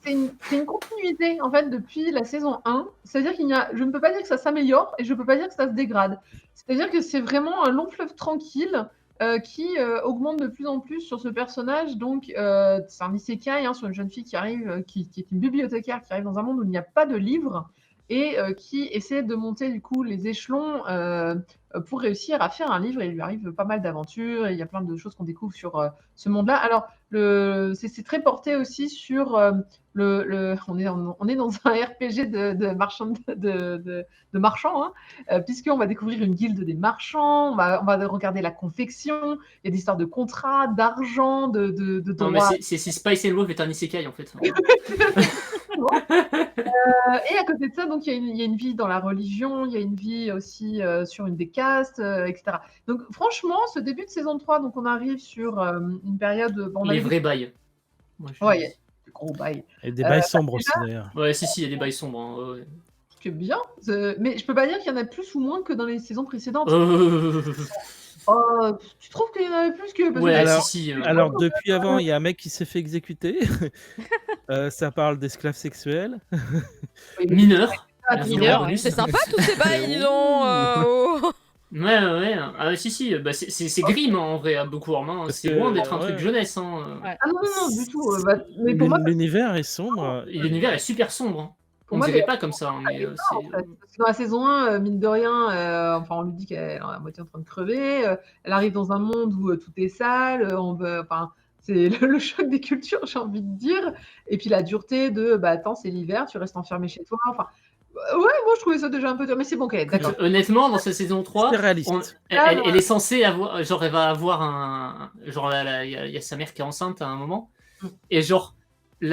C'est une continuité, en fait, depuis la saison 1. C'est-à-dire je ne peux pas dire que ça s'améliore et je peux pas dire que ça se dégrade. C'est-à-dire que c'est vraiment un long fleuve tranquille qui augmente de plus en plus sur ce personnage. Donc, c'est un isekai hein, sur une jeune fille qui arrive, qui est une bibliothécaire, qui arrive dans un monde où il n'y a pas de livres et qui essaie de monter du coup les échelons pour réussir à faire un livre. Et il lui arrive pas mal d'aventures et il y a plein de choses qu'on découvre sur ce monde-là. Alors, c'est très porté aussi sur on est dans un RPG de marchands, hein, puisqu'on va découvrir une guilde des marchands, on va regarder la confection, il y a des histoires de contrats, d'argent, de Non, mais droits. c'est Spice and Love est un isekai en fait. Et à côté de ça, donc il y a une vie dans la religion, il y a une vie aussi sur une des castes, etc. Donc franchement, ce début de saison 3, donc on arrive sur une période... Bon, on a Les eu vrais bails. Moi, je- Ouais, il y a des gros bails. Et des bails sombres aussi d'ailleurs. Ouais, si, il y a des bails sombres. Hein, ouais. Que bien. Mais je peux pas dire qu'il y en a plus ou moins que dans les saisons précédentes. Tu trouves qu'il y en avait plus que... parce que- Ouais, Alors- si. Alors depuis avant, il y a un mec qui s'est fait exécuter. Ça parle d'esclaves sexuels. Oui, mais- Mineur. Ah, Merci, mineur, bonus. C'est sympa tous ces bails, dis donc. Oh. Ouais. Ah, si. Bah, c'est Grimm hein, en vrai, à Bookworm. Hein. Parce C'est que, loin d'être un ouais. truc jeunesse. Hein. Ouais. Ah non, du tout. Mais pour moi, L'univers est sombre. Et l'univers est super sombre. Hein. Pour On moi, ne dirait c'est- pas comme ça. Hein, mais, en fait. Parce que dans la saison 1, mine de rien, enfin, on lui dit qu'elle est à moitié en train de crever. Elle arrive dans un monde où tout est sale. Enfin, c'est le choc des cultures, j'ai envie de dire. Et puis la dureté de, bah attends, c'est l'hiver, tu restes enfermé chez toi. Enfin, ouais, moi je trouvais ça déjà un peu dur. Mais c'est bon, ok, d'accord. Honnêtement, dans cette saison 3, C'est réaliste. elle est censée avoir. Genre, elle va avoir un. Genre, il y a sa mère qui est enceinte à un moment. Mm. Et genre, il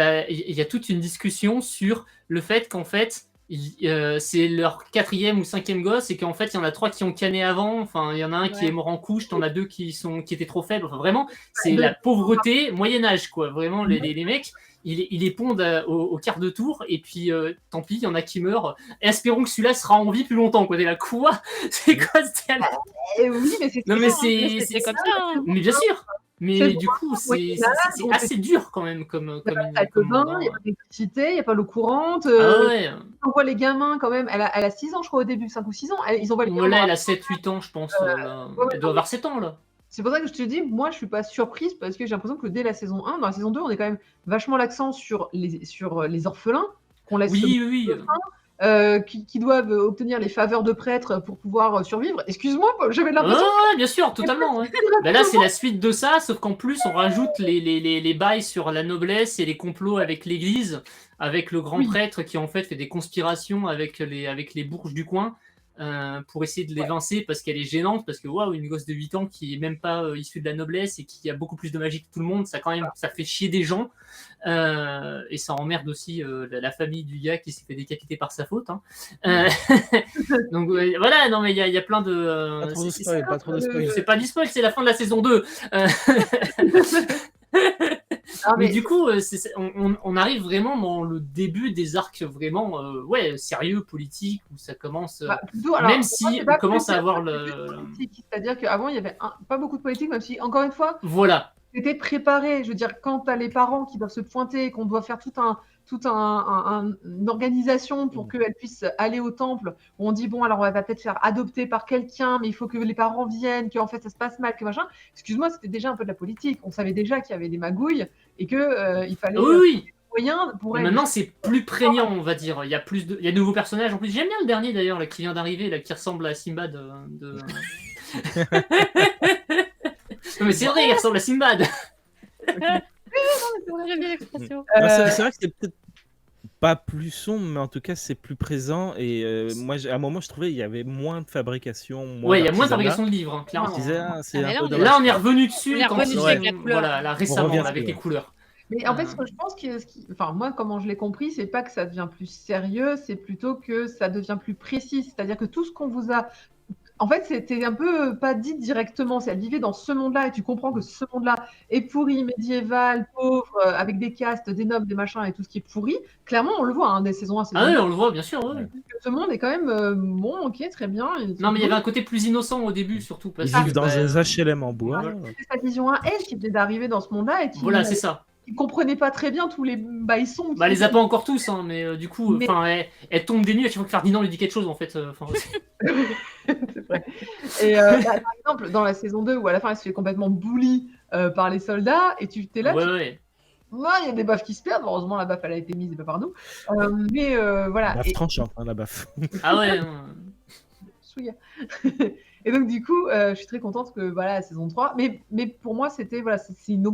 y a toute une discussion sur le fait qu'en fait, c'est leur 4e ou 5e gosse et qu'en fait, il y en a 3 qui ont canné avant. Enfin, il y en a un qui Ouais. est mort en couche, t'en as 2 qui étaient trop faibles. Enfin, vraiment, c'est Ouais. la pauvreté Moyen-Âge, quoi. Vraiment, les mecs. Il pondent au quart de tour et puis tant pis, il y en a qui meurent. Espérons que celui-là sera en vie plus longtemps. Quoi. T'es là, quoi? C'est quoi ce dialogue? Et oui, mais c'est Non mais Mais c'est comme ça. Hein. mais bien sûr. Mais C'est du coup, c'est Moyen-Âge, on assez dur quand même comme Il n'y a pas de salle de bain, il n'y a pas d'électricité, il n'y a pas l'eau courante. Ah ouais. On voit les gamins quand même. Elle a 6 ans, je crois, au début, 5 ou 6 ans. Ils envoient les gamins. Voilà, elle a 7-8 ans, je pense. Là. ouais, Elle doit avoir 7 ans là. C'est pour ça que je te dis, moi, je suis pas surprise parce que j'ai l'impression que dès la saison 1, dans la saison 2, on est quand même vachement l'accent sur les orphelins qu'on laisse Oui. qui doivent obtenir les faveurs de prêtres pour pouvoir survivre. Excuse-moi, j'avais l'impression. Ouais, bien sûr, totalement. Ouais. Ben là, c'est la suite de ça, sauf qu'en plus, on rajoute les bails sur la noblesse et les complots avec l'église, avec le grand Oui. prêtre qui en fait fait des conspirations avec les bourges du coin. Pour essayer de l'évincer parce qu'elle est gênante, parce que waouh, une gosse de 8 ans qui est même pas issue de la noblesse et qui a beaucoup plus de magie que tout le monde, ça quand même ça fait chier des gens et ça emmerde aussi la famille du gars qui s'est fait décapiter par sa faute. Hein. Donc voilà, non mais il y a plein de. Pas trop de spoil, pas trop de spoil. C'est pas du spoil, c'est la fin de la saison 2. Ah, Mais du coup, on arrive vraiment dans le début des arcs vraiment sérieux, politiques, où ça commence. Plutôt, alors, Même pour si moi, c'est on pas commence plus- à avoir c'est plus politique. C'est-à-dire qu'avant, il y avait pas beaucoup de politique, même si, encore une fois, Voilà. c'était préparé. Je veux dire, quand tu as les parents qui doivent se pointer, qu'on doit faire une organisation pour qu'elles puissent aller au temple, où on dit, bon, alors on va peut-être faire adopter par quelqu'un, mais il faut que les parents viennent, qu'en fait ça se passe mal, que machin. Excuse-moi, c'était déjà un peu de la politique. On savait déjà qu'il y avait des magouilles et qu'il fallait Oui. des moyens pour Mais elles. maintenant, c'est plus prégnant, on va dire. Il y a de nouveaux personnages. En plus, j'aime bien le dernier d'ailleurs, là, qui vient d'arriver, là, qui ressemble à Simbad. Non, mais c'est vrai, il ressemble à Simbad. J'aime bien l'expression. C'est vrai que c'est peut-être pas plus sombre, mais en tout cas, c'est plus présent. Et moi, à un moment, je trouvais qu'il y avait moins de fabrication. Ouais, il y a moins de d'artisanat. fabrication de livres, hein, Je clairement. disais, c'est Ah, mais un là, peu on est- dommage. Là, on est revenu dessus. On est quand revenu ils- dessus avec la couleur. Voilà, là, récemment, revient là, avec dessus, les couleurs. Mais en fait, ce que je pense, enfin, moi, comment je l'ai compris, c'est pas que ça devient plus sérieux, c'est plutôt que ça devient plus précis. C'est-à-dire que tout ce qu'on vous a. En fait, c'était un peu pas dit directement. Elle vivait dans ce monde-là et tu comprends que ce monde-là est pourri, médiéval, pauvre, avec des castes, des nobles, des machins et tout ce qui est pourri. Clairement, on le voit, hein, des saisons 1, saison Ah oui, 2. on le voit, bien sûr. Ouais. Ce monde est quand même bon, ok, très bien. Non, mais il y avait un côté plus innocent au début, surtout. Parce Ils que, vivent dans bah, des HLM en bois. C'est sa vision à elle qui venait d'arriver dans ce monde-là et qui Voilà, c'est ça. ne comprenait pas très bien tous les baissons. Bah, elle les a pas encore tous, hein, mais du coup, Mais- elle tombe des nues, à chaque fois que Ferdinand lui dit quelque chose, en fait. C'est vrai. Et par exemple, dans la saison 2, où à la fin elle se fait complètement bully par les soldats, et tu t'es là, ouais. moi, il y a des baffes qui se perdent. Heureusement, la baffe elle a été mise et pas par nous. Mais voilà. Baffe Et, tranchante, hein, la baffe. Ah ouais. Chouïa. Et donc, du coup, je suis très contente que voilà, la saison 3. Mais pour moi, c'était voilà, c'est une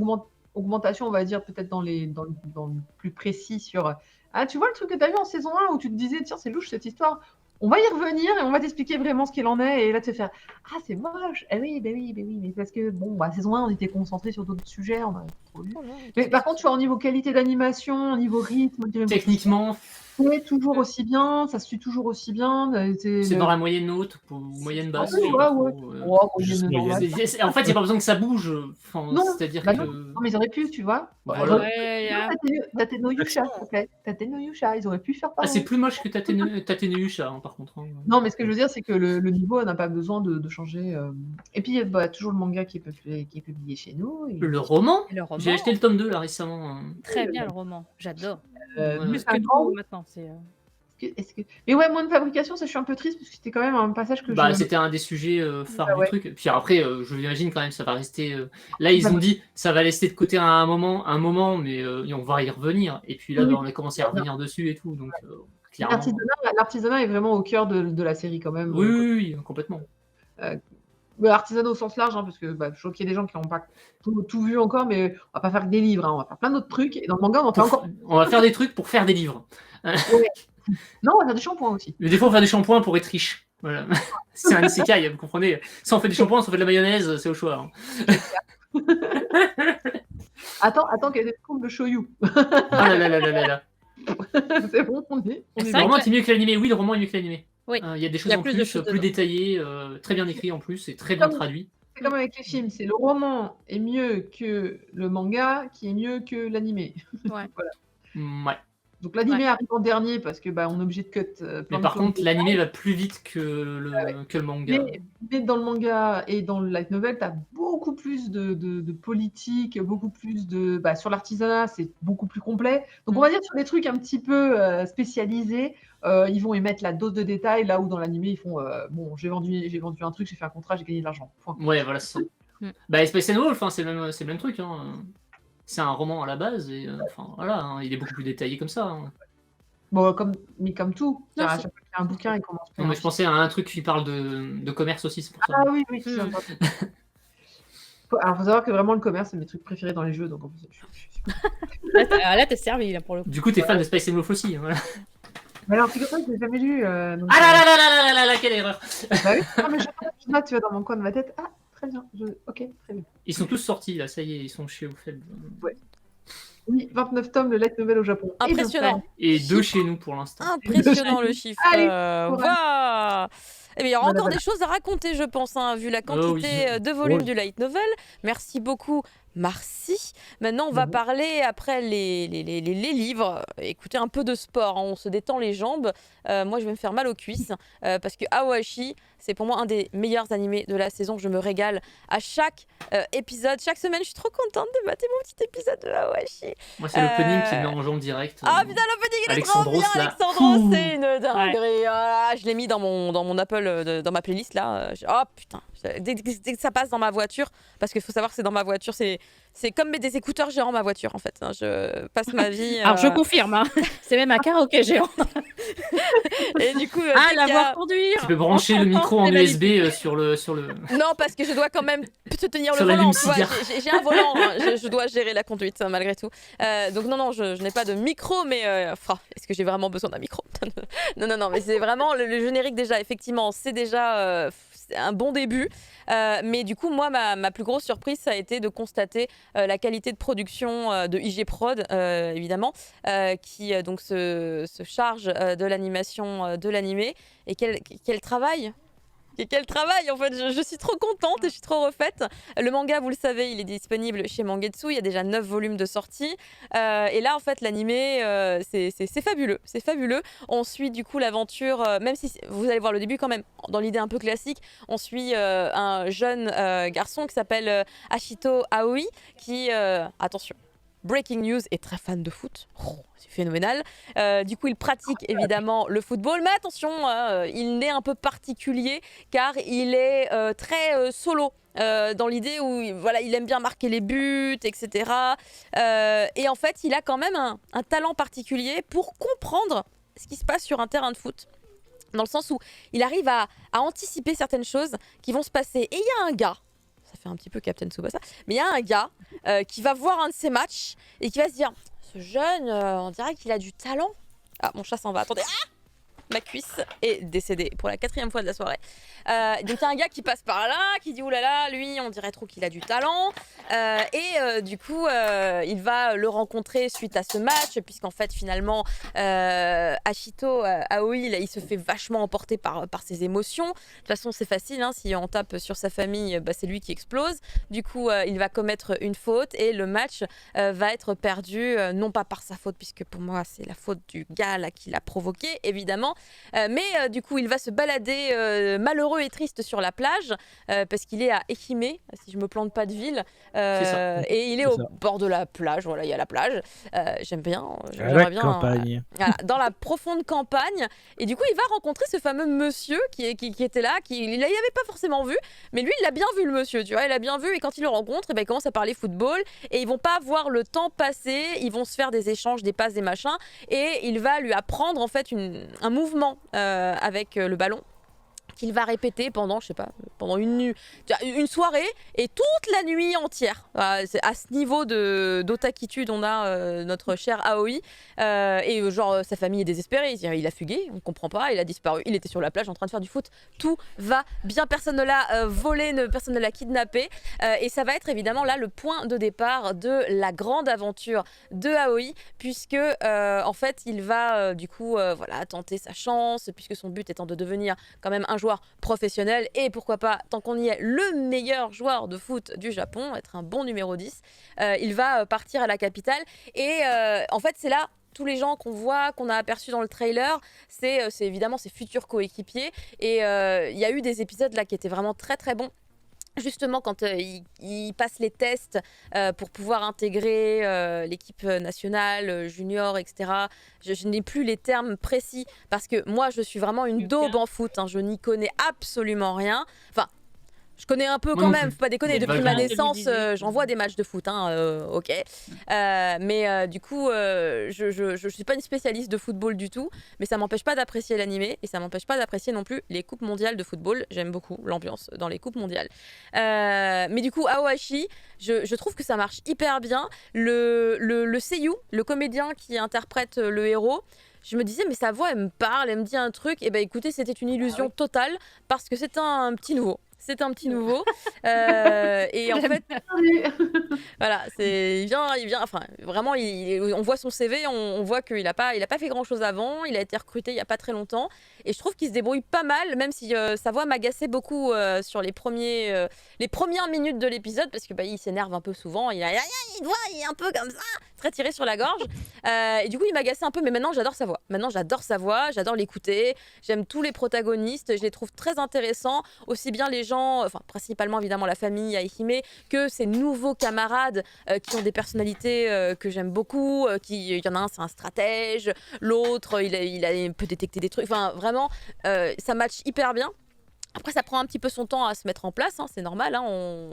augmentation, on va dire, peut-être dans le plus précis sur. Ah, tu vois le truc que tu as vu en saison 1 où tu te disais, tiens, c'est louche cette histoire. On va y revenir et on va t'expliquer vraiment ce qu'il en est. Et là, tu vas faire, ah, c'est moche. Eh oui, mais parce que, bon, bah, saison 1, on était concentré sur d'autres sujets. On a trop lu. Mais par contre, tu vois, au niveau qualité d'animation, au niveau rythme, au niveau Techniquement, c'est toujours aussi bien, ça se suit toujours aussi bien. c'est dans la moyenne haute ou moyenne basse. Ah oui, je sais pas ouais. trop, Oh, Juste moyenne, moyenne. normal. En fait, il n'y a pas besoin que ça bouge. Enfin, Non, c'est-à-dire bah que. non, mais ils auraient pu, tu vois. Voilà. Ouais, hein. Tatenoyusha, ok. Tatenoyusha, ils auraient pu faire Ah, pareil. c'est plus moche que Tatenuyusha, hein, par contre. Hein. Non, mais ce que je veux dire, c'est que le niveau n'a pas besoin de changer. Et puis, bah, toujours le manga qui est publié chez nous. Et... Le roman Et le roman, J'ai acheté le tome 2 là récemment. Hein. très bien le roman, j'adore. Ouais. Plus un que grand- tout maintenant. C'est Mais ouais, moins de fabrication, ça, je suis un peu triste parce que c'était quand même un passage que Bah, je. c'était un des sujets phares Bah ouais. du truc. Puis après, je l'imagine quand même, ça va rester. Là, ils ont dit, ça va laisser de côté un moment, mais on va y revenir. Et puis là, Oui. bah, on a commencé à revenir dessus et tout, donc clairement. L'artisanat est vraiment au cœur de la série quand même. Oui, complètement. Artisanat au sens large, hein, parce que je trouve qu'il y a des gens qui n'ont pas tout vu encore, mais on va pas faire que des livres, hein, on va faire plein d'autres trucs. Et dans le manga, on en fait encore. On va faire des trucs pour faire des livres. Non, on va faire des shampoings aussi. Mais des fois, on va faire des shampoings pour être riche. Voilà. C'est un isekai, vous comprenez. Soit on fait des shampoings, soit on fait de la mayonnaise, c'est au choix. Hein. Attends qu'elle ait compte de shoyu. Ah là. C'est bon, on est. C'est Le vrai roman que- est mieux que l'animé. Oui, le roman est mieux que l'animé. Oui. Il y a des choses Il y a en plus de plus, choses plus dedans. détaillées, très bien écrit en plus, et très bien Comme- traduit. C'est comme avec les films, c'est le roman est mieux que le manga, qui est mieux que l'animé. Ouais. Ouais. Donc l'animé Ouais. arrive en dernier parce que on est obligé de cut. Plein Mais de par choses. contre, l'animé va plus vite que le manga. Mais dans le manga et dans le light novel, tu as beaucoup plus de politique, beaucoup plus de. Sur l'artisanat, c'est beaucoup plus complet. Donc, on va dire sur des trucs un petit peu spécialisés, ils vont y mettre la dose de détail, là où dans l'animé, ils font bon, j'ai vendu un truc, j'ai fait un contrat, j'ai gagné de l'argent. Point. Ouais, voilà, c'est ça. Mm. Space and Wolf, c'est le même truc. Hein. C'est un roman à la base, et voilà, hein, il est beaucoup plus détaillé comme ça. Hein. Bon, comme tout. Non, À c'est- chaque fois qu'il y a un bouquin, il commence par Non, un mais je pensais à un truc qui parle de commerce aussi, c'est pour ça. Ah oui, c'est Mm. sympa. Alors, faut savoir que vraiment, le commerce, c'est mes trucs préférés dans les jeux. Donc, en plus, Là, t'es servi là, pour le coup. Du coup, t'es fan de Space and Wolf aussi. Hein, voilà. Mais alors, figure-toi que je l'ai jamais lu. Donc, Ah là, quelle erreur! Bah oui, non, mais je note, tu vois, dans mon coin de ma tête. Ah, très bien. Ok, très bien. Ils sont tous sortis là, ça y est, ils sont chez Oufel. Oui, 29 tomes, le light novel au Japon. Et Impressionnant. Et deux chez nous pour l'instant. Impressionnant le chiffre. Allez, Waouh. Eh bien, il y aura encore des choses à raconter, je pense, hein, vu la quantité oui. de volume Oui. du light novel. Merci beaucoup, Merci. Maintenant, on va parler après les livres. Écoutez, un peu de sport, hein. On se détend les jambes. Moi, je vais me faire mal aux cuisses parce que Aoashi, c'est pour moi un des meilleurs animés de la saison. Je me régale à chaque épisode. Chaque semaine, je suis trop contente de mater mon petit épisode de Aoashi. Moi, c'est l'opening qui me met en jambe direct. Ah putain, l'opening, il est trop Alexandros, bien, là. Alexandros, c'est une dinguerie. Ah, je l'ai mis dans mon Apple, dans ma playlist là. Oh putain, dès que ça passe dans ma voiture, parce qu'il faut savoir que c'est dans ma voiture, c'est comme mettre des écouteurs géants ma voiture en fait. Je passe ma vie. Alors je confirme, hein. C'est même un karaoké géant. Et du coup, la voir conduire. Tu peux brancher le micro en USB sur le. Non, parce que je dois quand même te tenir le Sur la volant. lime Tu vois, cigare. j'ai un volant, hein. Je dois gérer la conduite malgré tout. Donc non, je n'ai pas de micro, mais est-ce que j'ai vraiment besoin d'un micro? Non, mais c'est vraiment le générique déjà. Effectivement, c'est déjà c'est un bon début. Mais du coup, moi, ma plus grosse surprise, ça a été de constater la qualité de production de IG Prod, évidemment, qui donc se charge de l'animation de l'animé. Et quel travail! Et quel travail en fait, je suis trop contente et je suis trop refaite. Le manga, vous le savez, il est disponible chez Mangetsu, il y a déjà 9 volumes de sortie. Et là en fait l'animé, c'est fabuleux, c'est fabuleux. On suit du coup l'aventure, même si vous allez voir le début quand même, dans l'idée un peu classique, on suit un jeune garçon qui s'appelle Ashito Aoi, qui, attention, breaking news, est très fan de foot. Oh, c'est phénoménal. Du coup, il pratique évidemment le football, mais attention, il est un peu particulier car il est très solo. Dans l'idée où voilà, il aime bien marquer les buts, etc. Et en fait, il a quand même un talent particulier pour comprendre ce qui se passe sur un terrain de foot. Dans le sens où il arrive à anticiper certaines choses qui vont se passer. Et il y a un gars, ça fait un petit peu Captain Tsubasa, mais il y a un gars qui va voir un de ses matchs et qui va se dire, ce jeune, on dirait qu'il a du talent. Ah, mon chat s'en va, attendez. Ah, ma cuisse est décédée pour la 4e fois de la soirée. Donc il y a un gars qui passe par là, qui dit oulala, lui on dirait trop qu'il a du talent. Du coup il va le rencontrer suite à ce match, puisqu'en fait finalement Ashito Aoi il se fait vachement emporter par ses émotions. De toute façon c'est facile, hein, si on tape sur sa famille, c'est lui qui explose. Du coup il va commettre une faute et le match va être perdu, non pas par sa faute, puisque pour moi c'est la faute du gars là qui l'a provoqué évidemment, mais du coup il va se balader malheureux et triste sur la plage parce qu'il est à Ehime, si je me plante pas de ville, et il est au bord de la plage. Voilà, il y a la plage. J'aime bien. J'aimerais bien campagne. voilà, dans la profonde campagne. Et du coup, il va rencontrer ce fameux monsieur qui était là, il l'avait pas forcément vu, mais lui, il l'a bien vu le monsieur. Tu vois, il l'a bien vu. Et quand il le rencontre, il commence à parler football et ils vont pas voir le temps passer. Ils vont se faire des échanges, des passes, des machins, et il va lui apprendre en fait un mouvement avec le ballon, qu'il va répéter pendant, je sais pas, pendant une soirée et toute la nuit entière. C'est à ce niveau d'otakitude on a notre cher Aoi. Et genre, sa famille est désespérée. Il a fugué, on comprend pas, il a disparu. Il était sur la plage en train de faire du foot. Tout va bien, personne ne l'a volé, personne ne l'a kidnappé. Et ça va être évidemment là le point de départ de la grande aventure de Aoi, puisque en fait, il va du coup voilà, tenter sa chance, puisque son but étant de devenir quand même un joueur professionnel et pourquoi pas, tant qu'on y est, le meilleur joueur de foot du Japon, être un bon numéro 10. Il va partir à la capitale et en fait c'est là tous les gens qu'on voit, qu'on a aperçus dans le trailer, c'est évidemment ses futurs coéquipiers et il y a eu des épisodes là qui étaient vraiment très très bons. Justement, quand il passe les tests pour pouvoir intégrer l'équipe nationale, junior, etc. Je n'ai plus les termes précis parce que moi, je suis vraiment une daube en foot. Hein, je n'y connais absolument rien. Enfin, je connais un peu quand même, faut pas déconner. Depuis ma naissance, j'en vois des matchs de foot, hein, ok. Mais du coup, je suis pas une spécialiste de football du tout, mais ça m'empêche pas d'apprécier l'animé et ça m'empêche pas d'apprécier non plus les coupes mondiales de football. J'aime beaucoup l'ambiance dans les coupes mondiales. Mais du coup, Aoashi, je trouve que ça marche hyper bien. Le seiyuu, le comédien qui interprète le héros, je me disais mais sa voix elle me parle, elle me dit un truc, et ben écoutez c'était une illusion totale parce que c'est un petit nouveau. C'est un petit nouveau. Et en fait, voilà, il vient, enfin, vraiment, on voit son CV, on voit qu'il n'a pas fait grand-chose avant, il a été recruté il n'y a pas très longtemps, et je trouve qu'il se débrouille pas mal, même si sa voix m'agaçait beaucoup sur les premières minutes de l'épisode, parce que il s'énerve un peu souvent, il est un peu comme ça, très tiré sur la gorge, et du coup il m'agaçait un peu, mais maintenant j'adore sa voix. Maintenant j'adore sa voix, j'adore l'écouter, j'aime tous les protagonistes, je les trouve très intéressants, aussi bien les gens, enfin principalement évidemment la famille Aihime, que ses nouveaux camarades qui ont des personnalités que j'aime beaucoup, il y en a un c'est un stratège, l'autre il peut détecter des trucs, enfin vraiment ça match hyper bien. Après, ça prend un petit peu son temps à se mettre en place, hein, c'est normal. Hein,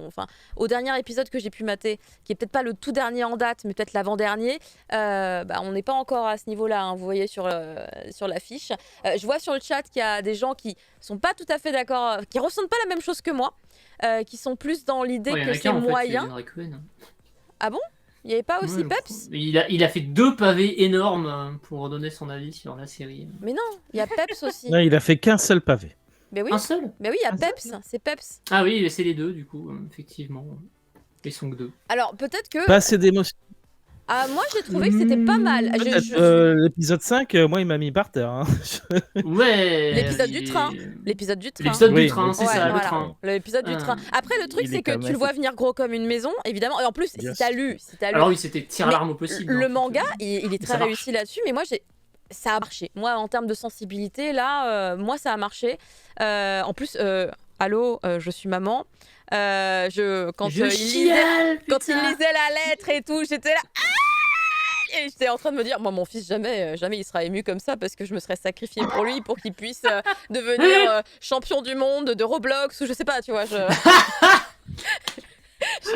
enfin, au dernier épisode que j'ai pu mater, qui est peut-être pas le tout dernier en date, mais peut-être l'avant-dernier, on n'est pas encore à ce niveau-là, hein, vous voyez sur l'affiche. Je vois sur le chat qu'il y a des gens qui sont pas tout à fait d'accord, qui ressentent pas la même chose que moi, qui sont plus dans l'idée que c'est moyen. Ah bon? Il n'y avait pas aussi Peps? Il a fait 2 pavés énormes pour donner son avis sur la série. Mais non, il y a Peps aussi. Non, il a fait qu'un seul pavé. Mais oui. Un seul? Mais oui, il y a Peps, c'est Peps. Ah oui, c'est les 2 du coup, effectivement. Ils sont que 2. Alors peut-être que... Pas assez d'émotion. Ah, moi j'ai trouvé que c'était pas mal. L'épisode 5, moi il m'a mis par terre. Hein. Ouais. L'épisode du train. L'épisode du train. L'épisode du train, c'est ça, voilà. le train. L'épisode du train. Après, le truc, c'est que tu le vois venir gros comme une maison, évidemment. Et en plus, si t'as lu. Alors oui, c'était tir à l'arme au possible. Le manga, il est très réussi là-dessus, mais moi ça a marché. Moi, en termes de sensibilité, là, moi ça a marché. En plus, allô, je suis maman. Quand il lisait la lettre et tout, j'étais là. Et j'étais en train de me dire, moi mon fils jamais il sera ému comme ça parce que je me serais sacrifiée pour lui pour qu'il puisse devenir champion du monde de Roblox ou je sais pas, tu vois. Je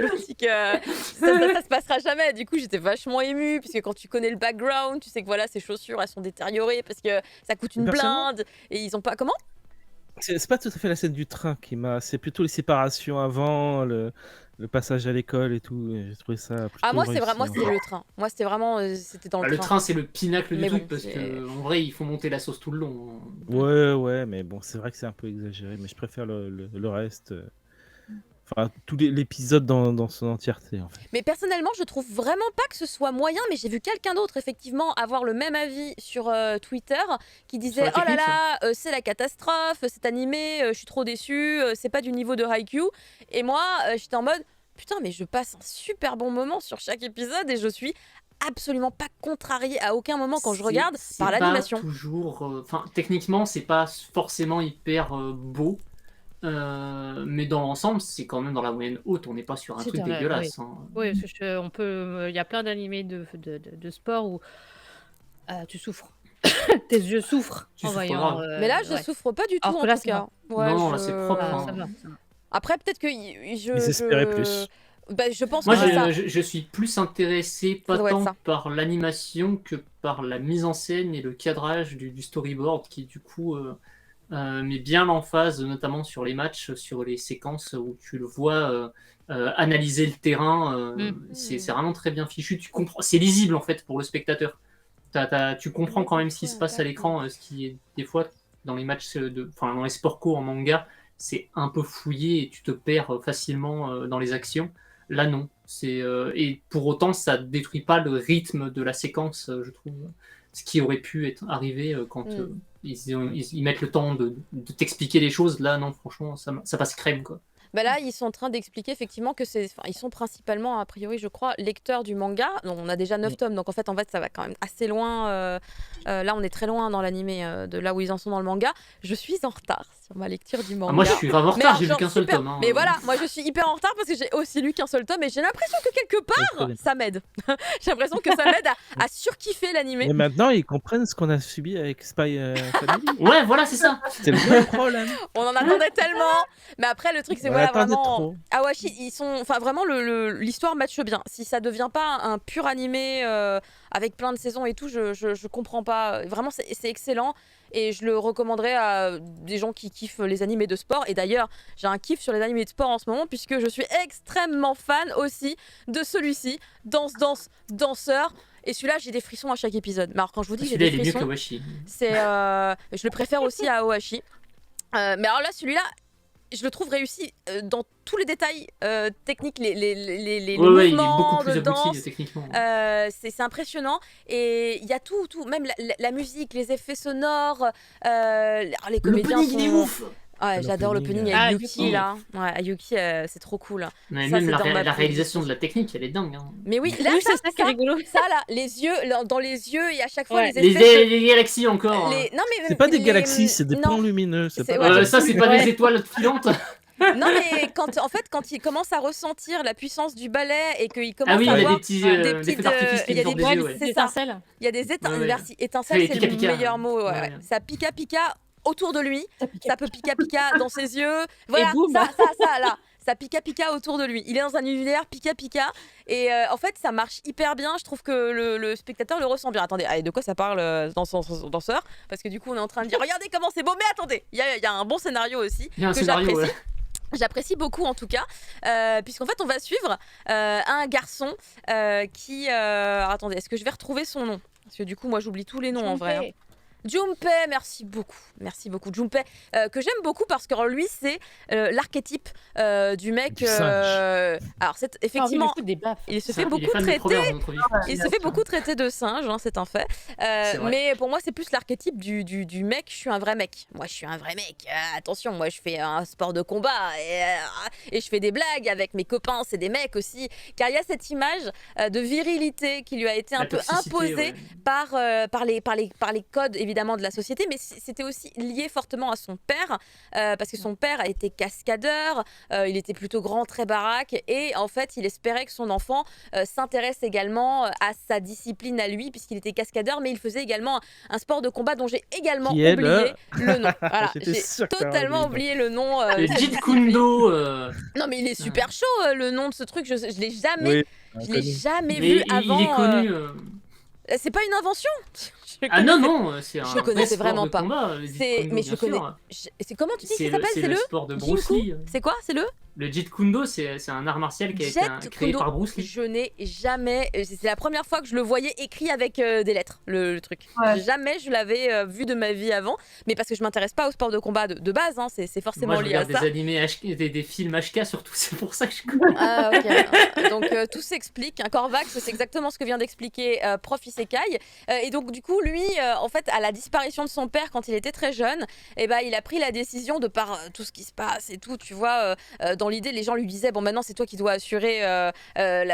me dis que ça se passera jamais. Du coup, j'étais vachement émue puisque quand tu connais le background, tu sais que voilà, ses chaussures elles sont détériorées parce que ça coûte une blinde et ils ont pas comment. C'est pas tout à fait la scène du train qui m'a. C'est plutôt les séparations avant, le passage à l'école et tout. J'ai trouvé ça plutôt. Ah, moi, réussi, c'était le train. Moi, c'était vraiment. C'était dans le train. Le train, c'est le pinacle du truc bon, parce qu'en vrai, il faut monter la sauce tout le long. Ouais, mais bon, c'est vrai que c'est un peu exagéré, mais je préfère le reste. Enfin, tout l'épisode dans son entièreté, en fait. Mais personnellement, je trouve vraiment pas que ce soit moyen, mais j'ai vu quelqu'un d'autre, effectivement, avoir le même avis sur Twitter, qui disait « Oh là là, c'est la catastrophe, cet animé, je suis trop déçu, c'est pas du niveau de Haikyuu. » Et moi, j'étais en mode « Putain, mais je passe un super bon moment sur chaque épisode et je suis absolument pas contrariée à aucun moment quand je regarde par l'animation. » Toujours... techniquement, c'est pas forcément hyper beau. Mais dans l'ensemble, c'est quand même dans la moyenne haute. On n'est pas sur un truc dégueulasse. Oui, parce que on peut. Il y a plein d'animés de sport où tu souffres. Tes yeux souffrent en voyant. Mais là, je souffre pas du tout en tout cas. Non, là, c'est propre. Ça va. Après, peut-être que je. Ils espéraient plus. Je pense Moi, que je suis plus intéressé pas tant par l'animation que par la mise en scène et le cadrage du storyboard qui, du coup. Mais bien l'emphase, notamment sur les matchs, sur les séquences où tu le vois analyser le terrain. C'est vraiment très bien fichu. Tu comprends, c'est lisible en fait pour le spectateur. Tu comprends quand même ce qui se passe à l'écran, ce qui est des fois dans les matchs, dans les sport co en manga, c'est un peu fouillé et tu te perds facilement dans les actions. Là non. Et pour autant, ça détruit pas le rythme de la séquence, je trouve. Ce qui aurait pu arriver quand ils mettent le temps de t'expliquer les choses. Là, non, franchement, ça passe crème, quoi. Bah là, ils sont en train d'expliquer effectivement que ils sont principalement, a priori, je crois, lecteurs du manga. Donc, on a déjà 9 tomes, donc en fait, ça va quand même assez loin. Là, on est très loin dans l'animé de là où ils en sont dans le manga. Je suis en retard sur ma lecture du manga. Moi, je suis grave en retard, j'ai lu qu'un seul tome. Mais voilà, moi, je suis hyper en retard parce que j'ai aussi lu qu'un seul tome et j'ai l'impression que quelque part, ça m'aide. J'ai l'impression que ça m'aide à surkiffer l'animé. Mais maintenant, ils comprennent ce qu'on a subi avec Spy Family. Ouais, voilà, c'est ça. C'est le même problème. On en attendait tellement. Mais après, le truc, c'est voilà, vraiment. Awashi, ils sont. Enfin, vraiment, l'histoire matche bien. Si ça devient pas un pur animé avec plein de saisons et tout, je comprends pas. Vraiment, c'est excellent. Et je le recommanderais à des gens qui kiffent les animés de sport. Et d'ailleurs, j'ai un kiff sur les animés de sport en ce moment, puisque je suis extrêmement fan aussi de celui-ci, Danse, Danseur. Et celui-là, j'ai des frissons à chaque épisode. Mais alors, quand je vous dis que j'ai Celui-là, des il est mieux frissons, qu'Awashi. c'est, je le préfère aussi à Ohashi. Mais alors là, celui-là, je le trouve réussi dans tous les détails techniques, les Ouais, il est mouvements beaucoup plus de danse. abouti techniquement. C'est impressionnant et il y a tout, même la musique, les effets sonores, les comédiens L'opening, il est sont... ouf. Ouais, j'adore l'opening Ah, avec Yuki Yuki. là. Ouais, Yuki, c'est trop cool. Mais Ça, même c'est la, dans ma la playlist. réalisation de la technique, elle est dingue. Hein. Mais oui, là, Oui, c'est ça qui est rigolo. ça là, les yeux, dans les yeux et à chaque fois Ouais. les effets. Les galaxies encore. Non mais C'est pas des les- galaxies, c'est des non. ponts lumineux. C'est C'est- pas ouais. Ça, c'est pas Ouais. des étoiles filantes. Non mais quand il commence à ressentir la puissance du ballet et qu'il commence Ah oui, il y à a voir des petits des des petites, feux d'artifice qui il y a sortent des des boîtes, yeux. Ouais. c'est ça. étincelles. Il y a des Ouais, ouais. merci, étincelles, C'est c'est le pica-pica. meilleur mot. Ouais, Ouais. ouais. Ça pica autour de lui. Ça peut pica dans ses yeux. Voilà, boum. ça là. Ça pica autour de lui. Il est dans un univers pica. Et en fait, ça marche hyper bien. Je trouve que le spectateur le ressent bien. Attendez, allez, de quoi ça parle dans son danseur? Parce que du coup, on est en train de dire regardez comment c'est beau. Mais attendez, il y a un bon scénario aussi. Il y a un que scénario. j'apprécie. Ouais. J'apprécie beaucoup en tout cas, puisqu'en fait on va suivre un garçon qui... alors, attendez, est-ce que je vais retrouver son nom? Parce que du coup moi j'oublie tous les noms en vrai. hein. Junpei, merci beaucoup. Junpei, que j'aime beaucoup parce que lui c'est l'archétype du mec. Du singe. Alors c'est Effectivement. effectivement, Des baffes. il se Ça, fait il est beaucoup fan des traiter. proverbes dans notre vie. Il se fait beaucoup traiter de singe, hein, c'est un fait. C'est vrai. Mais pour moi, c'est plus l'archétype du mec. Je suis un vrai mec. Moi, je suis un vrai mec. Attention, moi, je fais un sport de combat et je fais des blagues avec mes copains. C'est des mecs aussi. Car il y a cette image de virilité qui lui a été un La peu toxicité, imposée ouais. par les codes évidemment de la société, mais c'était aussi lié fortement à son père, parce que son père a été cascadeur, il était plutôt grand, très baraque, et en fait il espérait que son enfant s'intéresse également à sa discipline à lui, puisqu'il était cascadeur, mais il faisait également un sport de combat dont j'ai également Qui est oublié le nom. Voilà, J'étais j'ai sûr que t'aurais totalement oublié. oublié le nom. Le Jeet Kundo. Non mais il est super chaud le nom de ce truc, je l'ai jamais, Oui, je l'ai jamais Mais vu il avant. est connu. C'est pas une invention. Je Ah non, connaissais- non, c'est un je vrai connaissais sport vraiment de pas. combat, le Jeet C'est Kundo, mais bien je connais. sûr. C'est comment tu dis qu'il C'est s'appelle? c'est C'est le le sport de Bruce Jinku. Lee. C'est quoi? C'est le Le Jeet Kundo, c'est un art martial qui a été Jet créé Kundo. par Bruce Lee. Je n'ai jamais. C'est la première fois que je le voyais écrit avec des lettres, le truc. Ouais. Jamais je l'avais vu de ma vie avant. Mais parce que je m'intéresse pas au sport de combat de base, hein, c'est forcément Moi, je lié à regarde ça. des animés des films HK surtout, c'est pour ça que je connais. Ah, ok. Donc tout s'explique. Un Corvax, c'est exactement ce que vient d'expliquer Prof Isekai. Et donc du coup, lui, en fait, à la disparition de son père quand il était très jeune, il a pris la décision de par tout ce qui se passe et tout, tu vois, dans l'idée, les gens lui disaient bon maintenant c'est toi qui dois assurer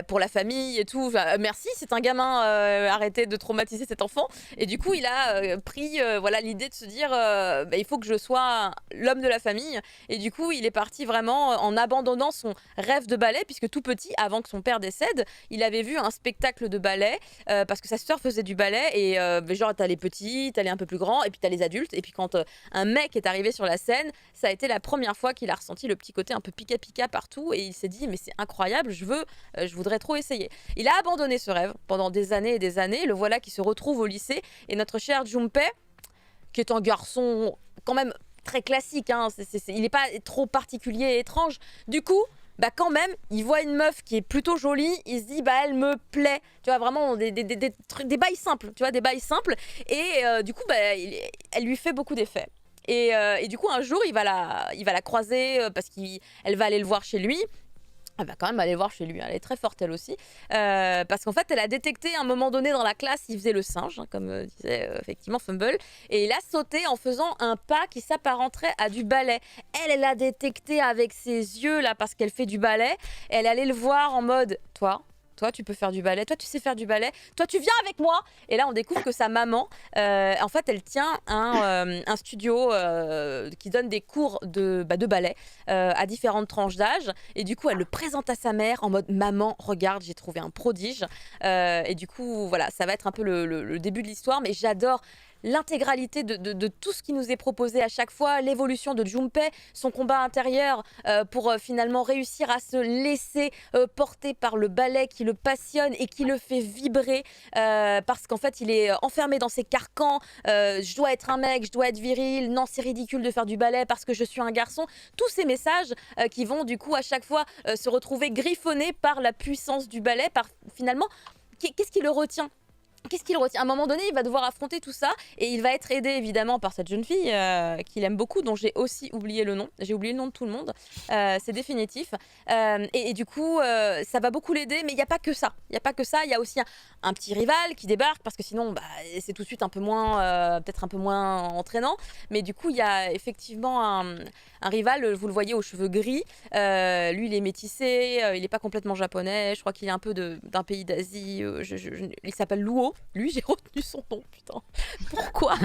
pour la famille et tout. Enfin, merci, c'est un gamin, arrêtez de traumatiser cet enfant. Et du coup, il a pris voilà l'idée de se dire il faut que je sois l'homme de la famille. Et du coup, il est parti vraiment en abandonnant son rêve de ballet, puisque tout petit, avant que son père décède, il avait vu un spectacle de ballet, parce que sa sœur faisait du ballet, et genre t'as les petits, t'as les un peu plus grands, et puis t'as les adultes, et puis quand un mec est arrivé sur la scène, ça a été la première fois qu'il a ressenti le petit côté un peu pica partout, et il s'est dit mais c'est incroyable, je voudrais trop essayer. Il a abandonné ce rêve pendant des années et des années, le voilà qui se retrouve au lycée, et notre cher Junpei, qui est un garçon quand même très classique, hein, il n'est pas trop particulier et étrange. Du coup, quand même, il voit une meuf qui est plutôt jolie, il se dit elle me plaît. Tu vois, vraiment des trucs, des bails simples, tu vois, des bails simples. Et du coup, elle lui fait beaucoup d'effets. Et du coup, un jour, il va la croiser parce qu'elle va aller le voir chez lui. Elle va quand même aller voir chez lui, elle est très forte elle aussi, parce qu'en fait elle a détecté à un moment donné dans la classe, il faisait le singe, hein, comme disait effectivement Fumble, et il a sauté en faisant un pas qui s'apparenterait à du ballet. Elle l'a détecté avec ses yeux là parce qu'elle fait du ballet, et elle allait le voir en mode « Toi, tu peux faire du ballet. Toi, tu sais faire du ballet. Toi, tu viens avec moi. » Et là, on découvre que sa maman, en fait, elle tient un studio qui donne des cours de ballet à différentes tranches d'âge. Et du coup, elle le présente à sa mère en mode « Maman, regarde, j'ai trouvé un prodige. » Et du coup, voilà, ça va être un peu le début de l'histoire. Mais j'adore l'intégralité de tout ce qui nous est proposé à chaque fois, l'évolution de Junpei, son combat intérieur pour finalement réussir à se laisser porter par le ballet qui le passionne et qui le fait vibrer parce qu'en fait il est enfermé dans ses carcans, je dois être un mec, je dois être viril, non c'est ridicule de faire du ballet parce que je suis un garçon, tous ces messages qui vont du coup à chaque fois se retrouver griffonnés par la puissance du ballet, par finalement qu'est-ce qui le retient qu'est-ce qu'il retient? À un moment donné, il va devoir affronter tout ça et il va être aidé évidemment par cette jeune fille qu'il aime beaucoup, dont j'ai aussi oublié le nom. J'ai oublié le nom de tout le monde. C'est définitif. Et du coup, ça va beaucoup l'aider, mais il n'y a pas que ça. Il n'y a pas que ça. Il y a aussi un petit rival qui débarque parce que sinon, bah, c'est tout de suite un peu moins, peut-être un peu moins entraînant. Mais du coup, il y a effectivement un rival. Vous le voyez aux cheveux gris. Lui, il est métissé. Il n'est pas complètement japonais. Je crois qu'il est un peu d'un pays d'Asie. Il s'appelle Luo. Lui, j'ai retenu son nom, putain. Pourquoi?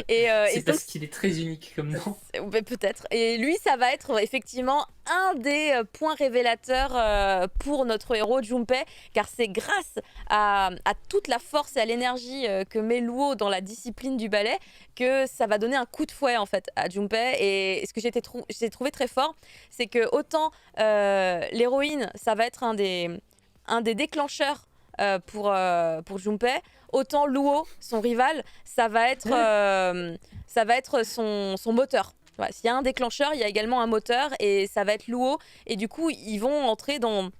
C'est parce qu'il est très unique comme nom. Peut-être. Et lui, ça va être effectivement un des points révélateurs pour notre héros Junpei, car c'est grâce à toute la force et à l'énergie que met Luo dans la discipline du ballet que ça va donner un coup de fouet en fait à Junpei. Et ce que j'ai trouvé très fort, c'est que autant l'héroïne, ça va être un des déclencheurs pour Junpei, autant Luo, son rival, ça va être son moteur. Voilà, s'il y a un déclencheur, il y a également un moteur et ça va être Luo. Et du coup, ils vont entrer dans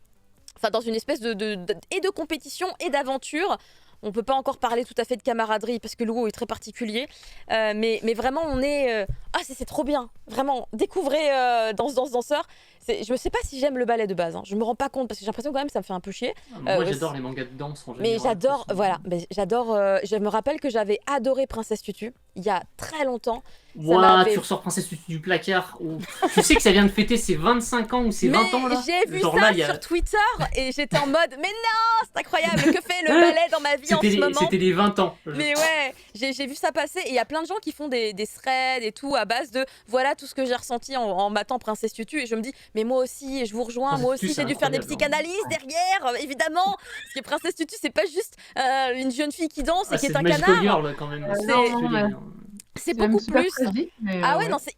une espèce de compétition et d'aventure. On peut pas encore parler tout à fait de camaraderie parce que Luo est très particulier. Mais vraiment, on est... c'est trop bien. Vraiment, découvrez Danseur. Je ne sais pas si j'aime le ballet de base. Hein. Je me rends pas compte parce que j'ai l'impression quand même que ça me fait un peu chier. Moi, j'adore les mangas de danse en général. Mais j'adore, voilà. Mais j'adore. Je me rappelle que j'avais adoré Princesse Tutu il y a très longtemps. Ouah, tu ressors Princesse Tutu du placard. Tu sais que ça vient de fêter ses 25 ans ou ses 20 ans là. J'ai vu ça sur Twitter et j'étais en mode mais non, c'est incroyable, que fait le ballet dans ma vie en ce moment. C'était les 20 ans. Mais ouais, j'ai vu ça passer et il y a plein de gens qui font des threads et tout à base de voilà tout ce que j'ai ressenti en matant Princesse Tutu et je me dis mais moi aussi je vous rejoins, moi aussi j'ai dû faire des psychanalyses derrière évidemment parce que Princesse Tutu c'est pas juste une jeune fille qui danse et qui est un canard. Girl, quand même. C'est beaucoup plus. Tragique, mais ouais, non, c'est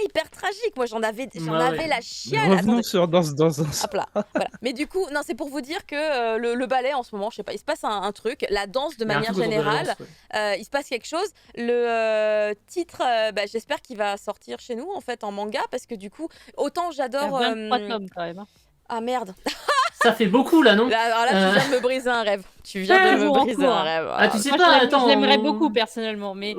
hyper tragique. Moi, j'en avais la chiale. Revenons sur Danse. Hop là, voilà. Mais du coup, non, c'est pour vous dire que le ballet en ce moment, je sais pas, il se passe un truc. La danse de manière générale, il se passe quelque chose. Le titre, j'espère qu'il va sortir chez nous en fait en manga parce que du coup, autant j'adore. 23 tomes quand même. Ah merde. Ça fait beaucoup là, non? Alors là, tu viens de me briser un rêve. Tu viens de me briser un rêve. Ah, tu sais Moi, pas, je l'aimerais beaucoup personnellement, mais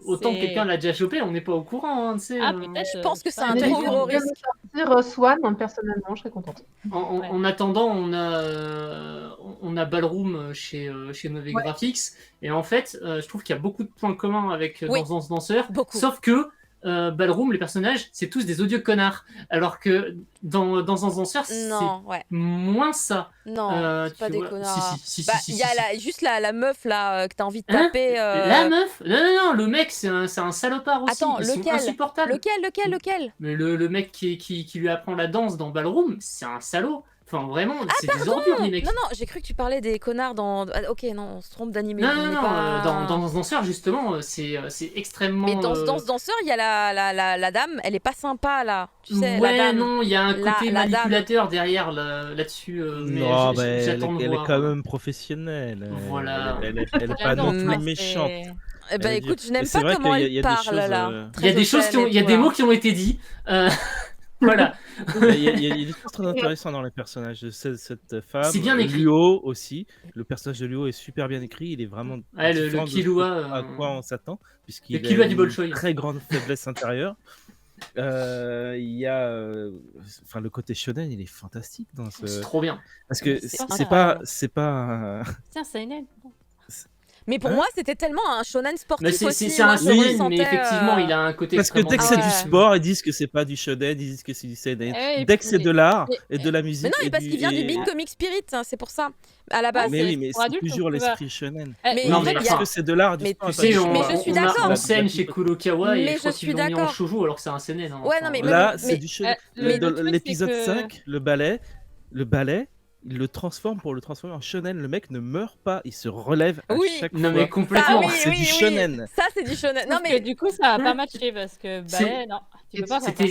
autant que quelqu'un l'a déjà chopé, on n'est pas au courant, hein, tu sais. peut-être. Je pense que c'est un un trop gros risque. sortir Swan, personnellement, je serais contente. En attendant, on a Ballroom chez Nové Graphics, et en fait, je trouve qu'il y a beaucoup de points communs avec Danseur, sauf que Ballroom, les personnages, c'est tous des odieux connards. Alors que dans Danseur, c'est moins ça. Non, c'est pas des connards. Si, il y a juste la meuf là que t'as envie de taper. La meuf? Non, le mec, c'est un salopard aussi. Attends, Ils sont insupportables. Lequel? Mais le mec qui lui apprend la danse dans Ballroom, c'est un salaud. Enfin, vraiment, c'est des ordures, les mecs. Non, j'ai cru que tu parlais des connards dans... ok, non, on se trompe d'animé. Non, dans Danseur, justement, c'est extrêmement... Mais dans Danseur, il y a la dame, elle est pas sympa, là. Tu sais, ouais, la dame. Non, il y a un côté manipulateur derrière, là-dessus. Non, mais elle est quand même professionnelle. Voilà. Elle est pas non plus méchante. Écoute, je n'aime pas comment elle parle, là. Il y a des choses il y a des mots qui ont été dits. Voilà. Il y a des choses très intéressantes dans les personnages de cette femme. C'est bien écrit. Luo aussi. Le personnage de Luo est super bien écrit. Il est vraiment le Killua, à quoi on s'attend, puisqu'il a une très grande faiblesse intérieure. Il y a le côté shonen, il est fantastique dans ce. C'est trop bien. Parce que c'est pas Tiens, c'est une aide. Mais pour moi, c'était tellement un shonen sportif aussi. C'est un shonen, mais effectivement, il a un côté. Parce que dès que c'est du sport, ils disent que c'est pas du shonen, ils disent que c'est du seinen. Dès que c'est de l'art et de la musique. Mais non, parce qu'il vient du Big Comic Spirit, c'est pour ça. À la base. Mais oui, mais c'est toujours l'esprit shonen. Non, mais parce que c'est de l'art. Mais tu sais, je suis d'accord. On scène chez Kurokawa et je crois qu'ils l'ont mis en shoujo alors que c'est un seinen. Ouais, non, mais là, c'est du shonen. L'épisode 5, le ballet. Il le transforme pour le transformer en shonen. Le mec ne meurt pas, il se relève à chaque fois. Non mais complètement. C'est du shonen. Ça c'est du shonen. Non mais du coup ça a pas matché parce que non.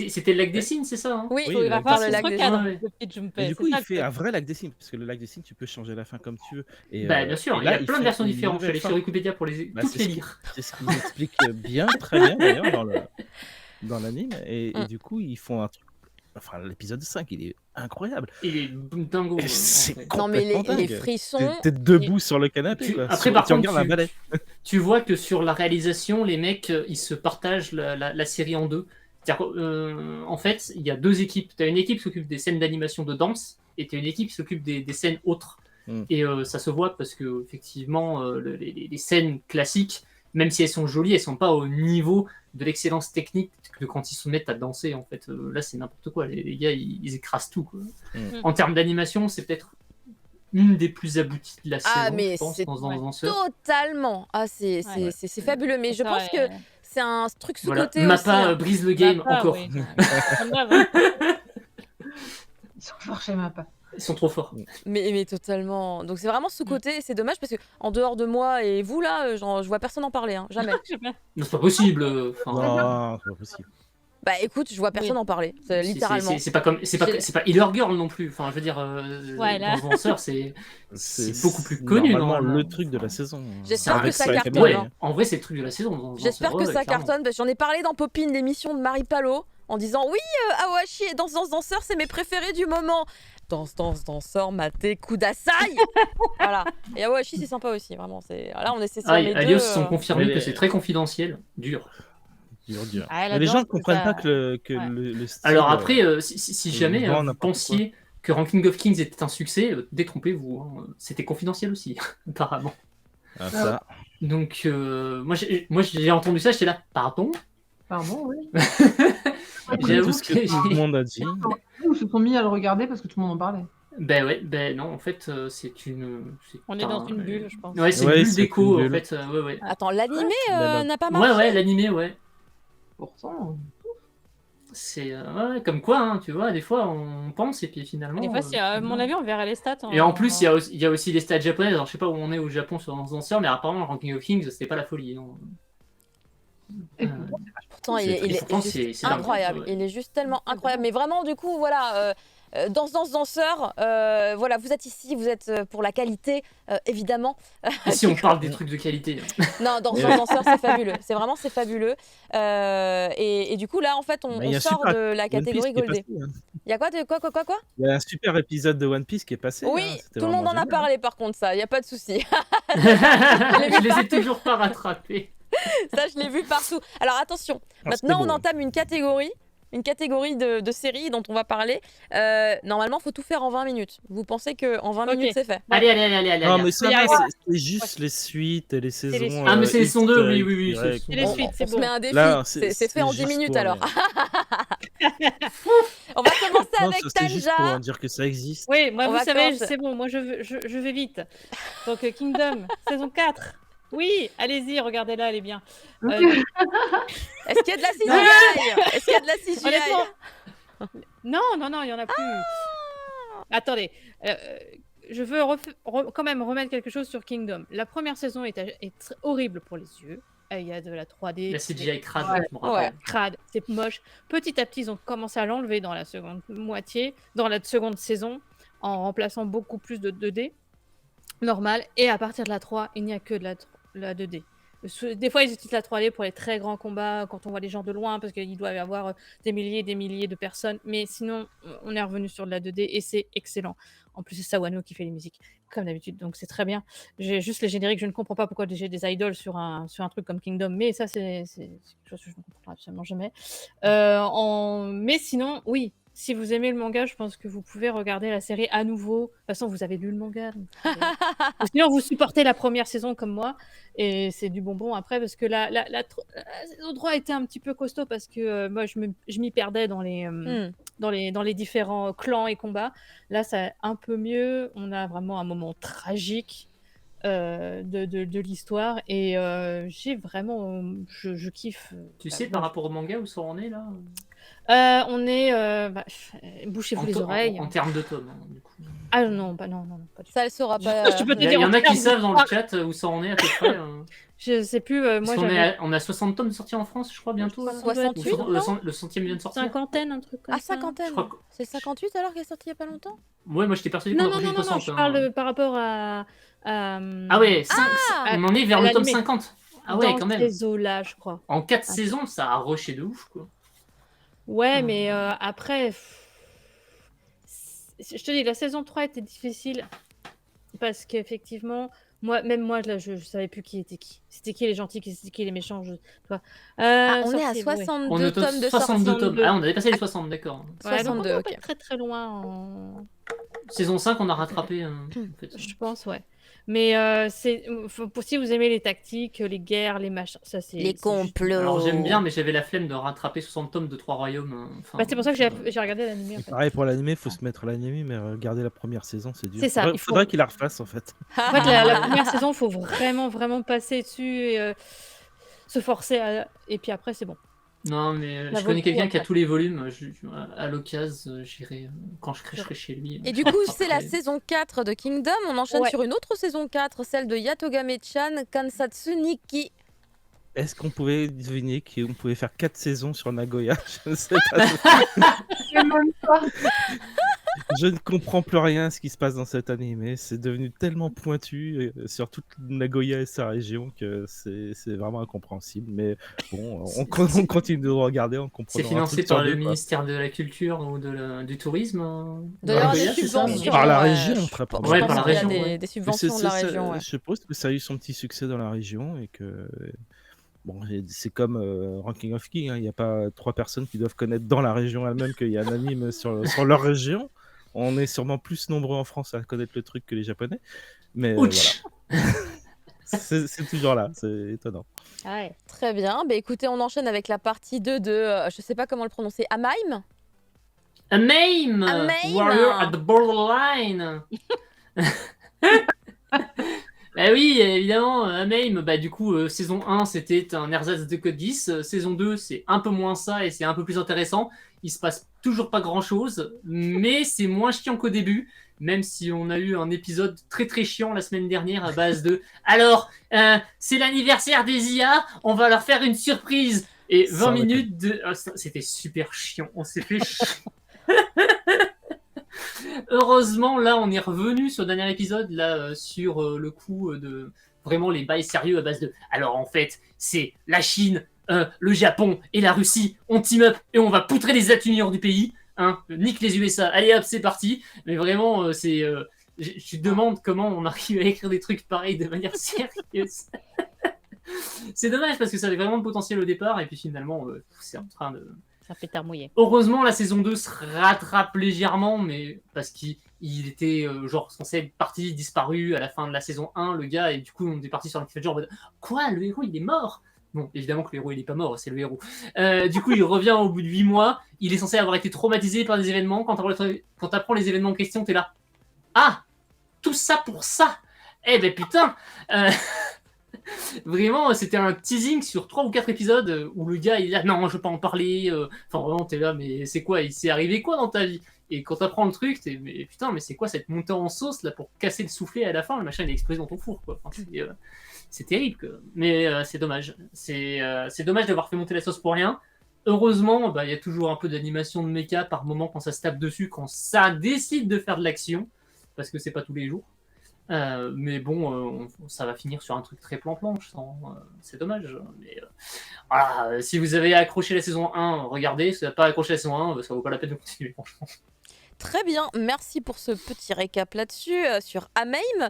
C'était le lac des signes, c'est ça hein? Oui, il va faire le lac des signes. Du coup, il fait un vrai lac des signes parce que le lac des signes, tu peux changer la fin comme tu veux. Et bien sûr, il y a plein de versions différentes. Je suis allé sur Wikipédia pour toutes les lire. C'est ce qu'ils expliquent très bien d'ailleurs dans l'anime. Et du coup, ils font un truc Enfin, l'épisode 5, il est incroyable. Il est dingo. Et c'est en fait. Non, mais complètement les dingue. frissons. T'es debout sur le canapé, Tu- quoi. après, par tu contre, regardes un balai. tu vois que sur la réalisation, les mecs, ils se partagent la série en deux. C'est-à-dire, en fait, il y a deux équipes. Tu as une équipe qui s'occupe des scènes d'animation de danse et tu as une équipe qui s'occupe des scènes autres. Mm. Et ça se voit parce que, effectivement, les scènes classiques, même si elles sont jolies, elles sont pas au niveau de l'excellence technique que quand ils se mettent à danser. En fait, là, c'est n'importe quoi. Les gars, ils écrasent tout, quoi. Mm. En termes d'animation, c'est peut-être une des plus abouties de la saison, Ah, mais je pense, c'est dans ouais. Danseur. Totalement. Ah, c'est Ouais. c'est fabuleux. Mais je Ça, pense que c'est un truc Voilà, sous-côté aussi. Mappa hein. brise le game Mappa, encore. oui. Comme d'hab, hein. Ils sont forts chez Mappa. Ils sont trop forts. Mais totalement. Donc c'est vraiment sous-côté et c'est dommage parce que en dehors de moi et vous là, je vois personne en parler. Hein. Jamais. Je sais pas. Non, c'est pas possible. Enfin, Non, c'est pas possible. Bah écoute, je vois personne Oui. en parler. c'est- Littéralement. c'est pas comme, c'est pas Healer Girl non plus. Enfin, je veux dire, Ouais, là. dans Danseur, c'est beaucoup plus connu. Normalement, normalement. le truc de la saison. J'espère Avec que ça Spike cartonne, Family, Ouais, hein. en vrai, c'est le truc de la saison. dans J'espère Danseur, que ça clairement. cartonne parce que j'en ai parlé dans Popine, l'émission de Marie Palot, en disant oui, Awashi et Danse Danseur, c'est mes préférés du moment. Danseur, maté, Kudasai. Voilà. Et Awashi, c'est sympa aussi, vraiment. Là, on essaie sur Ah, les Alios deux. sont confirmés Mais- que c'est très confidentiel, dur. Dur. Ah, elle Mais les gens adore ne comprennent ça. pas que Ouais. le style, Alors après, si jamais vend vous n'importe pensiez que Ranking of Kings était un succès, détrompez-vous. Hein. C'était confidentiel aussi, apparemment. ça. Donc, moi j'ai entendu ça, j'étais là, pardon. Pardon, oui. Après J'avoue tout ce que que tout le monde a dit. Ils se sont mis à le regarder parce que tout le monde en parlait. Ben ouais, ben non, en fait, c'est une. On est dans une bulle, je pense. Ouais, c'est Ouais, une bulle c'est d'écho, une en bulle. fait. Ouais, ouais. Attends, l'animé Bah, n'a pas marché. Ouais, l'animé, ouais. Pourtant, C'est. Ouais, comme quoi, hein, tu vois, des fois on pense et puis finalement. Des fois, si, à mon non. avis, on verra les stats. Et en plus, il y a aussi les stats japonaises. Alors, je sais pas où on est au Japon sur Danseur, mais apparemment, le Ranking of Kings, c'était pas la folie. Hein. Et Pourtant, il est pourtant, juste c'est dingue, incroyable. ouais. Il est juste tellement incroyable. Mais vraiment, du coup, voilà. Danseur, voilà, vous êtes ici, vous êtes pour la qualité, évidemment. Ici, on parle des trucs de qualité. Hein. Non, Danseur, c'est fabuleux. C'est fabuleux. Et du coup, là, en fait, Bah, on il y a sort super de la One Piece catégorie qui est Goldé. passé, hein. Il y a quoi Il y a un super épisode de One Piece qui est passé. Oui, hein. C'était tout le monde en vraiment a génial. parlé, par contre, ça. Il n'y a pas de souci. Je les ai toujours pas rattrapés. Ça, je l'ai vu partout. Alors, attention. Ah, c'était Maintenant, on beau. entame une catégorie de séries dont on va parler. Normalement, il faut tout faire en 20 minutes. Vous pensez qu'en 20 Ok. minutes, c'est fait? Allez. Non, mais ça, y va, arriver. c'est juste les suites et les saisons. les suites. Ah, mais c'est les saisons 2, oui, historiques, c'est les directs. C'est les Bon, suites, On c'est se bon. met un défi. Là, C'est fait en 10 juste minutes, pour alors. les- On va commencer Non, avec ça, c'était juste pour Tanja. dire que ça existe. Oui, moi, On vous va savez, commencer. c'est bon, moi, je vais vite. Donc, Kingdom, saison 4. Oui, allez-y, regardez-la, elle est bien. Est-ce qu'il y a de la CGI? Est-ce qu'il y a de la CGI? Honnêtement, non, il y en a plus. Attendez, je veux quand même remettre quelque chose sur Kingdom. La première saison est horrible pour les yeux. Il y a de la 3D. La CGI crade, Ouais. je me rappelle. Crade, c'est moche. Petit à petit, ils ont commencé à l'enlever dans la seconde moitié, dans la seconde saison, en remplaçant beaucoup plus de 2D normal. Et à partir de la 3, il n'y a que de la 2D. Des fois, ils utilisent la 3D pour les très grands combats, quand on voit les gens de loin, parce qu'il doit y avoir des milliers et des milliers de personnes. Mais sinon, on est revenu sur de la 2D et c'est excellent. En plus, c'est Sawano qui fait les musiques, comme d'habitude, donc c'est très bien. J'ai juste les génériques, je ne comprends pas pourquoi j'ai des idoles sur un truc comme Kingdom, mais ça, c'est quelque chose que je ne comprends absolument jamais. Mais sinon, oui, si vous aimez le manga, je pense que vous pouvez regarder la série à nouveau. De toute façon, vous avez lu le manga. Donc Ou sinon, vous supportez la première saison comme moi. Et c'est du bonbon après, parce que la saison 3 était un petit peu costaud, parce que moi, je m'y perdais dans les différents clans et combats. Là, c'est un peu mieux. On a vraiment un moment tragique de l'histoire. Et j'ai vraiment... Je kiffe. Tu sais, par rapport au manga, où ça en est là On est... bouchez-vous les oreilles. En termes de tomes, hein, du coup. Ah non, pas du tout. Ça le saura pas. Je peux te Il dire y en en a qui termes savent dans de- le chat où ça en est à peu près. Je sais plus, moi Parce qu'on j'avais on a 60 tomes sortis en France, je crois, bientôt. là. 68, Ou non le centième vient de sortir. cinquantaine, un truc comme Ah, ça. cinquantaine. Je crois que- C'est 58 alors qu'elle est sortie il y a pas longtemps? Ouais, moi j'étais persuadé qu'on Non, aurait non, fait non, 60. je hein. parle par rapport à... Ah ouais, on en est vers à le tome l'animé. 50. Ah ouais, dans quand même. ces eaux-là, je crois. En 4 saisons, ça a rushé de ouf, quoi. Ouais, mais après, je te dis, la saison 3 était difficile parce qu'effectivement, même moi, là, je savais plus qui était qui. C'était qui les gentils, c'était qui les méchants. Toi. On est à sorcier, ouais. 62 On est au tomes de 62 tomes. 62. Ah, on avait passé les 60, d'accord. Ouais, donc on 62, doit ok. pas être très très loin en... Saison 5, on a rattrapé. En fait. Je pense, ouais. Mais si vous aimez les tactiques, les guerres, les machins, ça c'est... Les c'est juste- complots. Alors j'aime bien, mais j'avais la flemme de rattraper 60 tomes de 3 royaumes. Enfin, Bah, c'est pour ça que j'ai regardé l'anime. En fait. Pareil pour l'animé, faut se mettre à l'animé, mais regarder la première saison, c'est dur. C'est ça, il faut- Faudrait qu'il la refasse en fait. En fait, la première saison, il faut vraiment passer dessus et se forcer. Et puis après, c'est bon. Non, mais Ça je vaut connais le coup, quelqu'un qui a après. tous les volumes. À l'occasion, j'irai quand je serai chez lui. Et je du coup, c'est la rattraperai. saison 4 de Kingdom. On enchaîne Ouais. sur une autre saison 4, celle de Yatogame-chan Kansatsu Nikki. Est-ce qu'on pouvait deviner qu'on pouvait faire 4 saisons sur Nagoya? Je ne sais pas. Je sais même pas. Je ne comprends plus rien à ce qui se passe dans cet animé. C'est devenu tellement pointu sur toute Nagoya et sa région que c'est vraiment incompréhensible. Mais bon, on continue de le regarder, on comprend. C'est financé par le ministère de la Culture ou du Tourisme. Doit y avoir Nagoya, des c'est ça subventions. Par la ouais, région, je très pense- probablement. je pense Ouais, par la qu'il y a région, ouais. des subventions de la région. Ouais. Je suppose que ça a eu son petit succès dans la région et que. Bon, c'est comme Ranking of King, hein. Il n'y a pas 3 personnes qui doivent connaître dans la région elle-même qu'il y a un anime sur leur région. On est sûrement plus nombreux en France à connaître le truc que les Japonais. Mais Ouch. voilà. C'est toujours là, c'est étonnant. Ouais. Très bien. Bah, écoutez, on enchaîne avec la partie 2 de, je sais pas comment le prononcer, Amaim. A Mame, A Mame. Warrior at the Borderline. Bah oui, évidemment, A Mame, bah du coup, saison 1, c'était un ersatz de Code 10. Saison 2, c'est un peu moins ça et c'est un peu plus intéressant. Il se passe toujours pas grand-chose, mais c'est moins chiant qu'au début, même si on a eu un épisode très très chiant la semaine dernière à base de « Alors, c'est l'anniversaire des IA, on va leur faire une surprise !» Et 20 Sans minutes de... Ah, c'était super chiant, on s'est fait chier. Heureusement, là, on est revenu sur le dernier épisode, là, sur le coup de vraiment les bails sérieux à base de. Alors, en fait, c'est la Chine, le Japon et la Russie, on team up et on va poutrer les États-Unis du pays. Hein, nique les USA. Allez hop, c'est parti. Mais vraiment, c'est. Je te demande comment on arrive à écrire des trucs pareils de manière sérieuse. C'est dommage parce que ça avait vraiment le potentiel au départ et puis finalement, c'est en train de. C'est un pétard mouillé. Heureusement, la saison 2 se rattrape légèrement, mais parce qu'il était genre censé être parti, disparu à la fin de la saison 1, le gars, et du coup, on est parti sur un petit genre en mode quoi, le héros, il est mort? Bon, évidemment que le héros, il est pas mort, c'est le héros. Du coup, il revient au bout de 8 mois, il est censé avoir été traumatisé par des événements. Quand t'apprends les événements en question, t'es là. Ah, tout ça pour ça? Eh ben putain Vraiment, c'était un teasing sur 3 ou 4 épisodes où le gars il est là, non, je veux pas en parler. Enfin, vraiment, t'es là, mais c'est quoi? Il s'est arrivé quoi dans ta vie? Et quand t'apprends le truc, t'es, mais putain, mais c'est quoi cette montée en sauce là pour casser le soufflet à la fin? Le machin il explose dans ton four, quoi. Enfin, c'est terrible, quoi. Mais c'est dommage. C'est dommage d'avoir fait monter la sauce pour rien. Heureusement, bah, y a toujours un peu d'animation de méca par moment quand ça se tape dessus, quand ça décide de faire de l'action, parce que c'est pas tous les jours. Mais bon, ça va finir sur un truc très plan-plan, je sens. C'est dommage. Mais voilà, si vous avez accroché la saison 1, regardez. Si vous n'avez pas accroché la saison 1, ça vaut pas la peine de continuer, franchement. Très bien, merci pour ce petit récap là-dessus sur Amaim.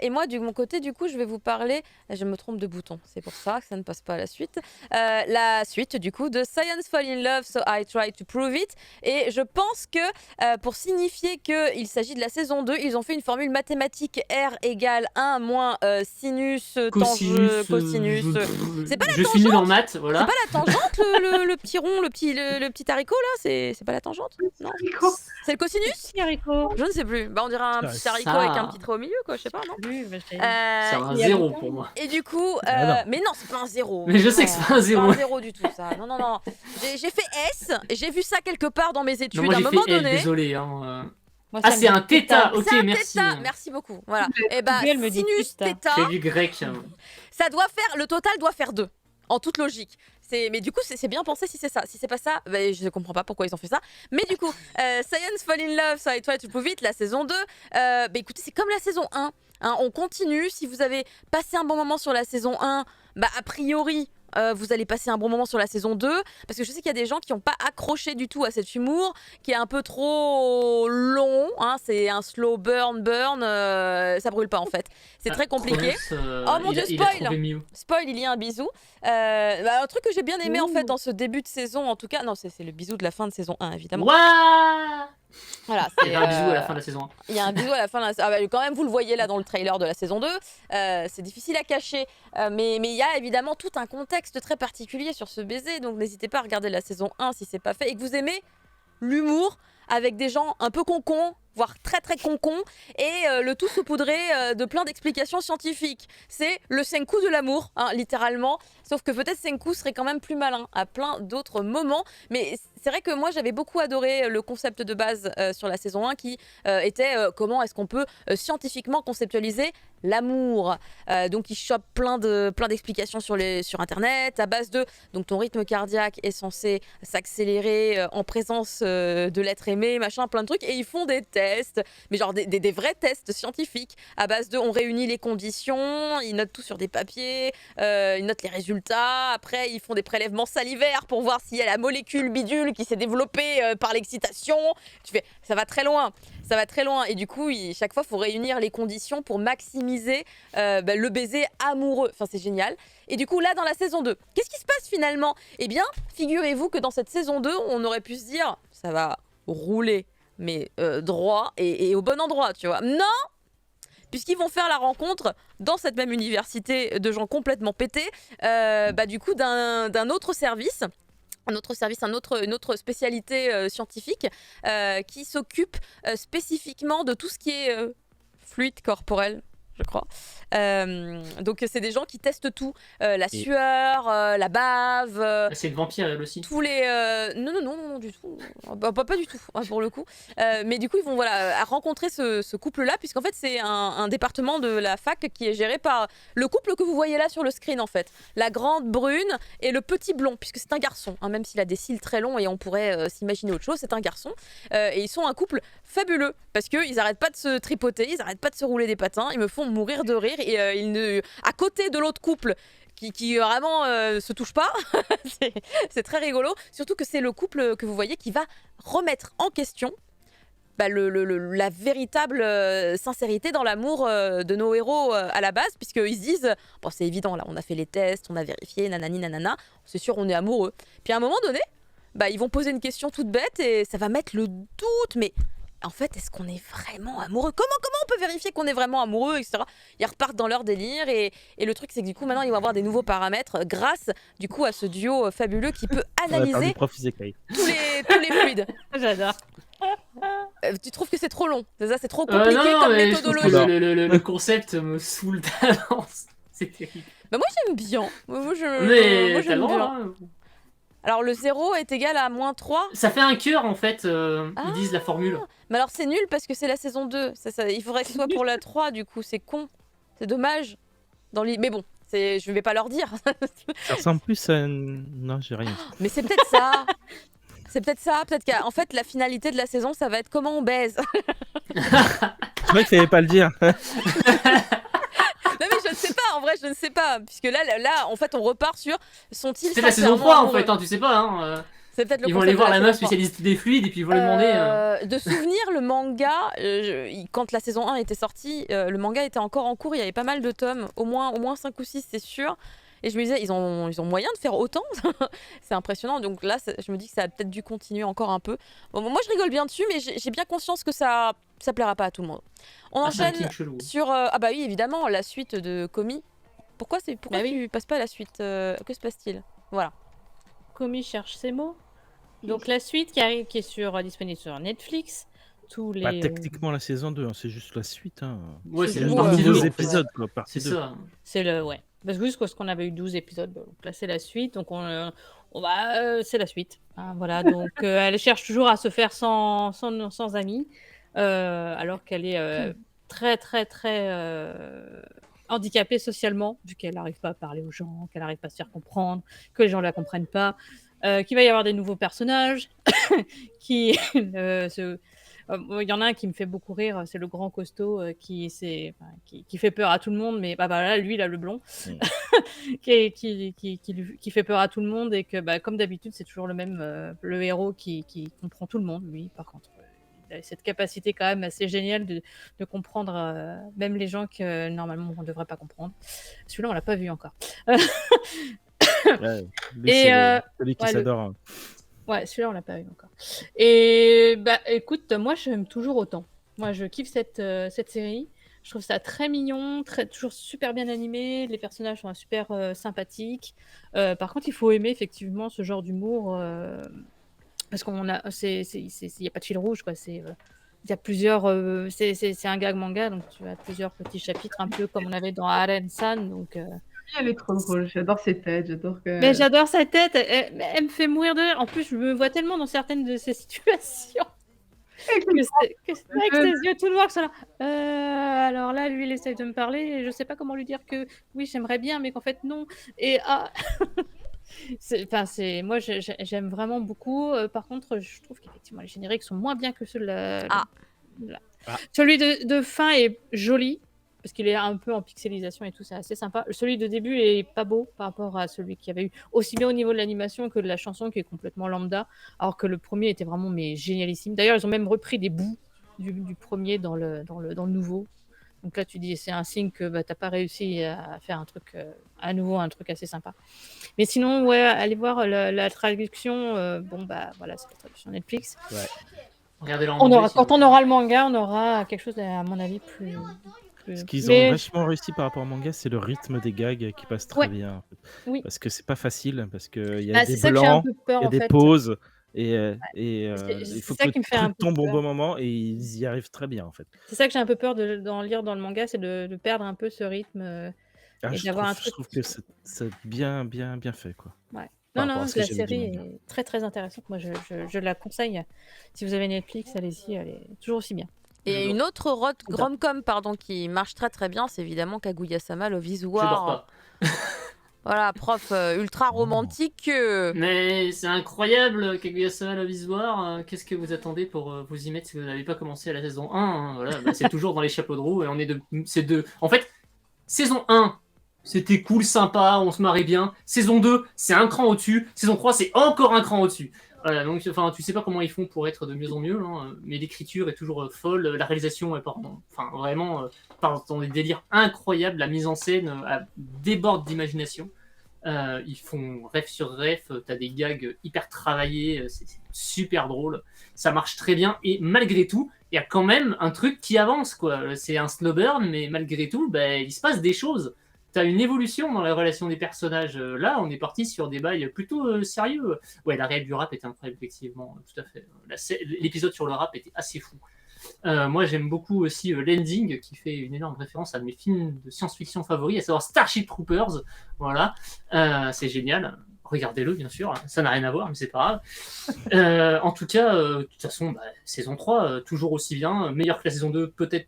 Et moi, de mon côté, du coup, je vais vous parler. Je me trompe de bouton, c'est pour ça que ça ne passe pas à la suite. La suite, du coup, de Science Fall in Love, so I try to prove it. Et je pense que pour signifier qu'il s'agit de la saison 2, ils ont fait une formule mathématique R égale 1 moins sinus, Cosinus, cosinus. C'est pas la je suis nul en maths, voilà. C'est pas la tangente, le petit rond, le petit haricot là? C'est pas la tangente? Non. C'est le cosinus? Haricot. Je ne sais plus. Bah, on dirait un petit haricot Ça. avec un petit trait au milieu, quoi. Je sais pas, non? C'est un et, 0 pour moi. et du coup, Ah non. mais non, c'est pas un 0. Mais je sais que c'est pas un C'est 0. pas un 0 du tout, ça. Non, non, non. J'ai fait S. J'ai vu ça quelque part dans mes études Non, moi à un j'ai moment fait L, donné. désolé. Hein. Moi, Ah, ça me c'est dit un θ, ok, C'est un merci. θ. Merci beaucoup. Voilà. Et bah, Google me dit sinus θ. θ, J'ai du grec. ça doit faire. Le total doit faire 2. En toute logique. Mais du coup, c'est bien pensé si c'est ça. Si c'est pas ça, bah, je comprends pas pourquoi ils ont fait ça. Mais du coup, Science Fall in Love, so I try to prove it, la saison 2. Bah, écoutez, c'est comme la saison 1. Hein, on continue. Si vous avez passé un bon moment sur la saison 1, bah, a priori, vous allez passer un bon moment sur la saison 2, parce que je sais qu'il y a des gens qui n'ont pas accroché du tout à cet humour, qui est un peu trop long, hein, c'est un slow burn, ça brûle pas en fait. C'est très compliqué. Oh mon Dieu, il a spoil trouvé mieux. Spoil, il y a un bisou. Un truc que j'ai bien aimé en fait dans ce début de saison, en tout cas, non, c'est le bisou de la fin de saison 1, évidemment. Waouh. Voilà, Il y a un bisou à la fin de la saison 1. il y a un bisou à la fin de la saison. Ah bah, quand même, vous le voyez là dans le trailer de la saison 2. C'est difficile à cacher. Mais il y a évidemment tout un contexte très particulier sur ce baiser. Donc n'hésitez pas à regarder la saison 1 si c'est pas fait. Et que vous aimez l'humour avec des gens un peu concons, voire très très concons. Et le tout saupoudré de plein d'explications scientifiques. C'est le Senku de l'amour, hein, littéralement. Sauf que peut-être Senku serait quand même plus malin à plein d'autres moments. Mais c'est vrai que moi j'avais beaucoup adoré le concept de base sur la saison 1 qui était comment est-ce qu'on peut scientifiquement conceptualiser l'amour. Donc il chope plein d'explications sur internet à base de donc ton rythme cardiaque est censé s'accélérer en présence de l'être aimé, machin, plein de trucs, et ils font des tests, mais genre des vrais tests scientifiques à base de on réunit les conditions, ils notent tout sur des papiers, ils notent les résultats, après ils font des prélèvements salivaires pour voir s'il y a la molécule bidule qui s'est développée par l'excitation. Tu fais ça va très loin. Ça va très loin et du coup, chaque fois, il faut réunir les conditions pour maximiser le baiser amoureux. Enfin, c'est génial. Et du coup, là, dans la saison 2, qu'est-ce qui se passe finalement? Eh bien, figurez-vous que dans cette saison 2, on aurait pu se dire, ça va rouler, mais droit et au bon endroit, tu vois. Non! Puisqu'ils vont faire la rencontre dans cette même université de gens complètement pétés, du coup, d'un autre service. Une autre spécialité scientifique qui s'occupe spécifiquement de tout ce qui est fluide corporel, je crois. Donc c'est des gens qui testent tout, la sueur, la bave. C'est le vampire elle aussi. Tous les non du tout, pas du tout hein, pour le coup. Mais du coup ils vont à rencontrer ce couple-là puisqu'en fait c'est un département de la fac qui est géré par le couple que vous voyez là sur le screen en fait, la grande brune et le petit blond puisque c'est un garçon, hein, même s'il a des cils très longs et on pourrait s'imaginer autre chose, c'est un garçon et ils sont un couple fabuleux parce que ils arrêtent pas de se tripoter, ils arrêtent pas de se rouler des patins, ils me font mourir de rire et à côté de l'autre couple qui vraiment se touche pas. c'est très rigolo. Surtout que c'est le couple que vous voyez qui va remettre en question la véritable sincérité dans l'amour de nos héros à la base, puisqu'ils se disent bon, c'est évident, là, on a fait les tests, on a vérifié, nanani, nanana, c'est sûr, on est amoureux. Puis à un moment donné, ils vont poser une question toute bête et ça va mettre le doute, mais en fait, est-ce qu'on est vraiment amoureux? Comment on peut vérifier qu'on est vraiment amoureux, etc. Ils repartent dans leur délire et le truc, c'est que du coup, maintenant, ils vont avoir des nouveaux paramètres grâce, du coup, à ce duo fabuleux qui peut analyser tous les fluides. J'adore. Tu trouves que c'est trop long? C'est trop compliqué non, comme mais je trouve méthodologie. que le concept me saoule d'avance. C'est terrible. Moi, j'aime bien. Moi, Mais j'aime bien. Alors, le 0 est égal à -3. Ça fait un cœur, en fait, ils disent la formule. Mais alors, c'est nul parce que c'est la saison 2. Il faudrait que ce soit pour la 3, du coup. C'est con. C'est dommage. Mais bon, je vais pas leur dire. Ça ressemble plus à... Non, j'ai rien. Mais c'est peut-être ça. C'est peut-être ça. Peut-être qu'en fait, la finalité de la saison, ça va être comment on baise. Je croyais qu'il fallait pas le dire. Non mais je ne sais pas, en vrai je ne sais pas, puisque là en fait on repart sur sont-ils c'est la saison 3 en fait, hein, tu sais pas hein. C'est peut-être le ils vont aller voir la meuf 3. spécialiste des fluides et puis ils vont lui demander De souvenir, le manga, quand la saison 1 était sortie, le manga était encore en cours, il y avait pas mal de tomes, au moins 5 ou 6 c'est sûr. Et je me disais, ils ont moyen de faire autant. C'est impressionnant. Donc là, je me dis que ça a peut-être dû continuer encore un peu. Bon, moi, je rigole bien dessus, mais j'ai bien conscience que ça plaira pas à tout le monde. On enchaîne sur... ah bah oui, évidemment, la suite de Komi. Pourquoi tu passes pas à la suite Que se passe-t-il? Voilà. Komi cherche ses mots. Donc la suite qui est disponible sur Netflix. Techniquement la saison 2, hein, c'est juste la suite. Hein. Ouais, c'est juste la partie 2 épisodes, quoi, c'est ça. C'est ouais. Parce qu'on avait eu 12 épisodes, donc là c'est la suite, donc c'est la suite. Hein, voilà, donc elle cherche toujours à se faire sans amis, alors qu'elle est très très très handicapée socialement, vu qu'elle n'arrive pas à parler aux gens, qu'elle n'arrive pas à se faire comprendre, que les gens ne la comprennent pas. qu'il va y avoir des nouveaux personnages, qui il y en a un qui me fait beaucoup rire, c'est le grand costaud qui fait peur à tout le monde, mais là, lui, là, le blond, qui fait peur à tout le monde et que, comme d'habitude, c'est toujours le héros qui comprend tout le monde, lui, par contre. Il a cette capacité quand même assez géniale de comprendre même les gens que normalement on ne devrait pas comprendre. Celui-là, on l'a pas vu encore. Ouais, lui, Et c'est celui qui ouais, s'adore. Hein. ouais, celui-là, on l'a pas vu encore. Et écoute, moi, j'aime toujours autant. Moi, je kiffe cette série. Je trouve ça très mignon, toujours super bien animé. Les personnages sont super sympathiques. Par contre, il faut aimer effectivement ce genre d'humour parce qu'il n'y a pas de fil rouge, quoi. Il y a plusieurs. C'est un gag manga, donc tu as plusieurs petits chapitres, un peu comme on avait dans Aren-san. Donc, Elle est trop drôle, j'adore ses têtes, j'adore que... mais j'adore sa tête, elle me fait mourir de rire. En plus, je me vois tellement dans certaines de ces situations que c'est avec ses yeux tout noirs, que ça là. Alors là, lui, il essaye de me parler et je sais pas comment lui dire que oui, j'aimerais bien, mais qu'en fait, non. Et moi, j'aime vraiment beaucoup. Par contre, je trouve qu'effectivement, les génériques sont moins bien que ceux celui de fin est joli. Parce qu'il est un peu en pixelisation et tout, c'est assez sympa. Celui de début est pas beau par rapport à celui qu'il y avait eu, aussi bien au niveau de l'animation que de la chanson qui est complètement lambda, alors que le premier était vraiment génialissime. D'ailleurs, ils ont même repris des bouts du premier dans le nouveau. Donc là, tu dis, c'est un signe que t'as pas réussi à faire un truc à nouveau, un truc assez sympa. Mais sinon, ouais, allez voir la traduction. Voilà, c'est la traduction Netflix. Ouais. Regardez-le en anglais, Quand on aura le manga, on aura quelque chose, à mon avis, plus... Ce qu'ils ont vachement réussi par rapport au manga, c'est le rythme des gags qui passe très bien. En fait. Oui. Parce que c'est pas facile, parce qu'il y a des c'est ça que j'ai un blancs, peu peur, il y a en des fait. pauses, et C'est il faut ça que qui le me fait un truc peu tombe au peur. bon moment, et ils y arrivent très bien, en fait. C'est ça que j'ai un peu peur d'en lire dans le manga, c'est de perdre un peu ce rythme et d'avoir un truc. Je trouve que c'est bien fait, quoi. Ouais. Par Non, rapport à ce que la j'aime du série manga. est très très intéressante. Moi, je la conseille. Si vous avez Netflix, allez-y, elle est toujours aussi bien. Et une autre rom-com qui marche très très bien, c'est évidemment Kaguya-sama Love is Je dors War. pas. Voilà, prof ultra romantique. Mais c'est incroyable, Kaguya-sama Love is War. Qu'est-ce que vous attendez pour vous y mettre si vous n'avez pas commencé à la saison 1 hein, voilà, c'est toujours dans les chapeaux de roue. Et En fait, saison 1, c'était cool, sympa, on se marrait bien. Saison 2, c'est un cran au-dessus. Saison 3, c'est encore un cran au-dessus. Voilà, donc tu sais pas comment ils font pour être de mieux en mieux, hein, mais l'écriture est toujours folle, la réalisation est vraiment part dans des délires incroyables, la mise en scène déborde d'imagination. Ils font rêve sur rêve, t'as des gags hyper travaillés, c'est super drôle, ça marche très bien, et malgré tout, il y a quand même un truc qui avance, quoi. C'est un slow burn, mais malgré tout, il se passe des choses. T'as une évolution dans la relation des personnages. Là, on est parti sur des bails plutôt sérieux. Ouais, la réelle du rap était incroyable, effectivement, tout à fait. L'épisode sur le rap était assez fou. Moi, j'aime beaucoup aussi l'ending, qui fait une énorme référence à mes films de science-fiction favoris, à savoir Starship Troopers. Voilà, c'est génial. Regardez-le, bien sûr. Ça n'a rien à voir, mais c'est pas grave. En tout cas, de toute façon, saison 3, toujours aussi bien. Meilleure que la saison 2, peut-être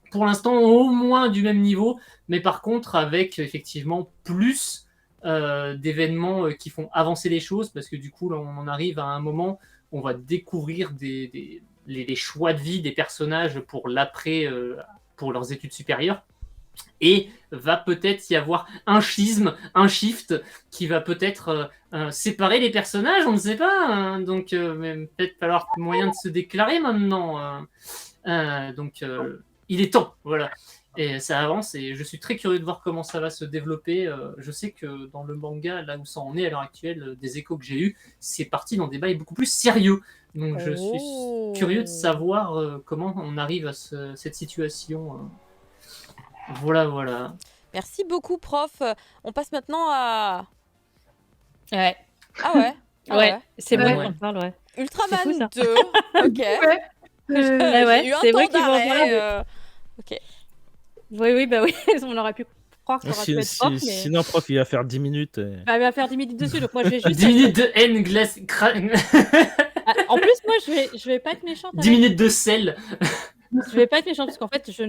pour l'instant au moins du même niveau, mais par contre avec effectivement plus d'événements qui font avancer les choses, parce que du coup, là, on en arrive à un moment où on va découvrir les choix de vie des personnages pour l'après, pour leurs études supérieures. Et va peut-être y avoir un schisme, un shift qui va peut-être séparer les personnages, on ne sait pas. Hein, donc, peut-être falloir moyen de se déclarer maintenant. Donc, il est temps, voilà. Et ça avance, et je suis très curieux de voir comment ça va se développer. Je sais que dans le manga, là où ça en est à l'heure actuelle, des échos que j'ai eus, c'est parti dans des bails beaucoup plus sérieux. Donc, je suis curieux de savoir comment on arrive à cette situation. Voilà. Merci beaucoup, prof. On passe maintenant à... Ouais. Ah ouais. Ouais, c'est moi Ouais. qui en parle, ouais. Ultraman C'est fou, ça. 2. Ok. Ouais, J'ai eu un c'est vrai temps qu'ils vont en d'arrêt. parler. Ok. Oui, on aurait pu croire que ça aurait pu être prof, mais... Sinon, prof, il va faire 10 minutes. il va faire 10 minutes dessus, donc moi je vais juste... 10 minutes de haine glace. En plus, moi je vais pas être méchante. 10 minutes de sel. Je vais pas être méchante parce qu'en fait, je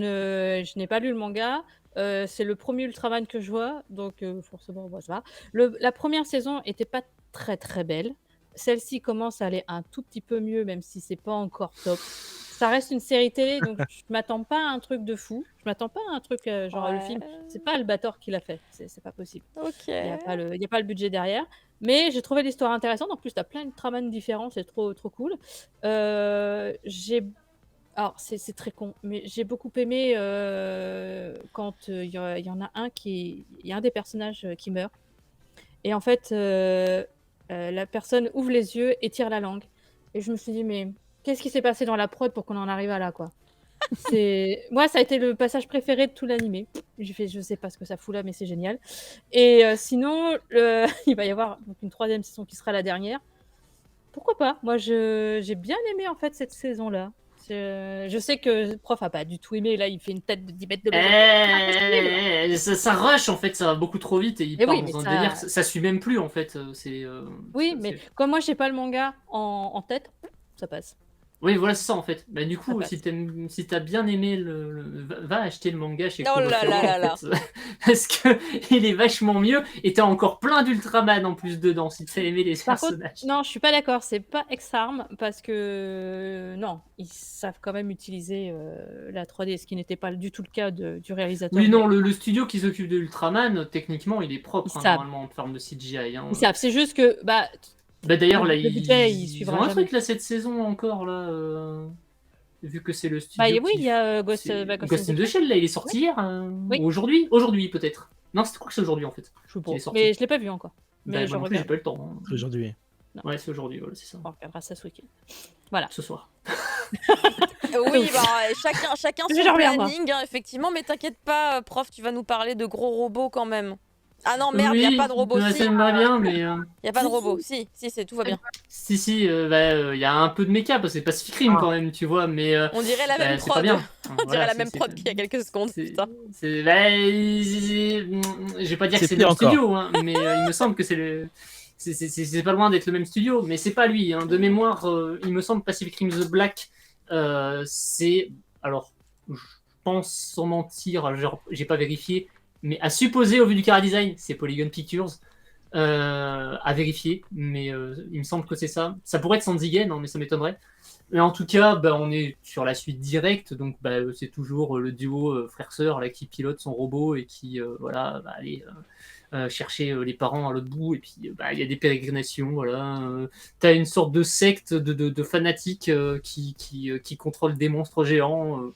n'ai pas lu le manga. C'est le premier Ultraman que je vois, donc forcément, ça va. La première saison était pas très très belle. Celle-ci commence à aller un tout petit peu mieux, même si c'est pas encore top. Ça reste une série télé, donc je m'attends pas à un truc de fou. Je m'attends pas à un truc, genre le film. C'est pas Albator qui l'a fait, c'est pas possible. Ok. Il y a pas le budget derrière. Mais j'ai trouvé l'histoire intéressante. En plus, tu as plein de Ultraman différents, c'est trop cool. Alors, c'est très con, mais j'ai beaucoup aimé quand il y en a un il y a un des personnages qui meurt. Et en fait, la personne ouvre les yeux et tire la langue. Et je me suis dit, mais qu'est-ce qui s'est passé dans la prod pour qu'on en arrive à là, quoi? Moi, ça a été le passage préféré de tout l'animé. J'ai fait, je sais pas ce que ça fout là, mais c'est génial. Et sinon, il va y avoir donc une 3e saison qui sera la dernière. Pourquoi pas? Moi, j'ai bien aimé en fait cette saison-là. Je sais que Prof a pas du tout aimé. Là, il fait une tête de 10 mètres de long. Ça rush en fait, ça va beaucoup trop vite et il Mais part oui, mais dans un ça- délire, ça suit même plus en fait. Oui, c'est- mais c'est- comme moi, j'ai pas le manga en tête, ça passe. Oui, voilà, c'est ça en fait. Bah, du coup, passe. si t'as bien aimé va acheter le manga chez Oh là Kuroshiwo, là en là là. fait. Parce que il est vachement mieux et t'as encore plein d'Ultraman en plus dedans si t'as aimé les Par contre, personnages. non, je suis pas d'accord. C'est pas X-Arm parce que non, ils savent quand même utiliser la 3D, ce qui n'était pas du tout le cas du réalisateur. Oui, non, le studio qui s'occupe de Ultraman, techniquement, il est propre Ils hein, savent. normalement en termes de CGI. Hein. Ils savent. C'est juste que Bah d'ailleurs, là, le budget, il ils suivra ont un jamais. truc là cette saison encore là. Vu que c'est le studio. Bah oui, il y a Ghost Ghost in the Shell, là, il est sorti hier Oui. ou aujourd'hui. Aujourd'hui peut-être. Non, je crois que c'est aujourd'hui en fait. Je qu'il est sais pas. sorti. Mais je l'ai pas vu encore. Bah, Mais moi je non plus, j'ai regarde. pas eu le temps. hein. Aujourd'hui. Ouais, c'est aujourd'hui, voilà, c'est ça. On regardera ça ce week-end. Voilà. Ce soir. Oui, bah, chacun Je son reviens, moi. planning, hein, effectivement, mais t'inquiète pas, prof, tu vas nous parler de gros robots quand même. Ah non, merde, oui, y a pas de robots, bah, si. ça aimerait bien, mais. Y a pas de robots, si, c'est tout va bien. Si, il y a un peu de méca, parce que c'est Pacific Rim quand même, tu vois, mais. On dirait la même c'est pas prod. bien. On dirait la même prod qu'il y a quelques secondes. C'est, putain. je vais pas dire que C'est c'est le même pire encore. studio, hein, mais il me semble que c'est le. C'est pas loin d'être le même studio, mais c'est pas lui. Hein. De mémoire, il me semble Pacific Rim The Black, c'est. Alors, je pense sans mentir, genre, j'ai pas vérifié, mais à supposer au vu du chara design, c'est Polygon Pictures. À vérifier, mais il me semble que c'est ça. Ça pourrait être Sanzigen, hein, mais ça m'étonnerait. Mais en tout cas, bah, on est sur la suite directe, donc bah, c'est toujours le duo frère-sœur là qui pilote son robot et qui voilà, va aller chercher les parents à l'autre bout. Et puis bah, il y a des pérégrinations, voilà. T'as une sorte de secte de fanatiques qui contrôlent des monstres géants. Je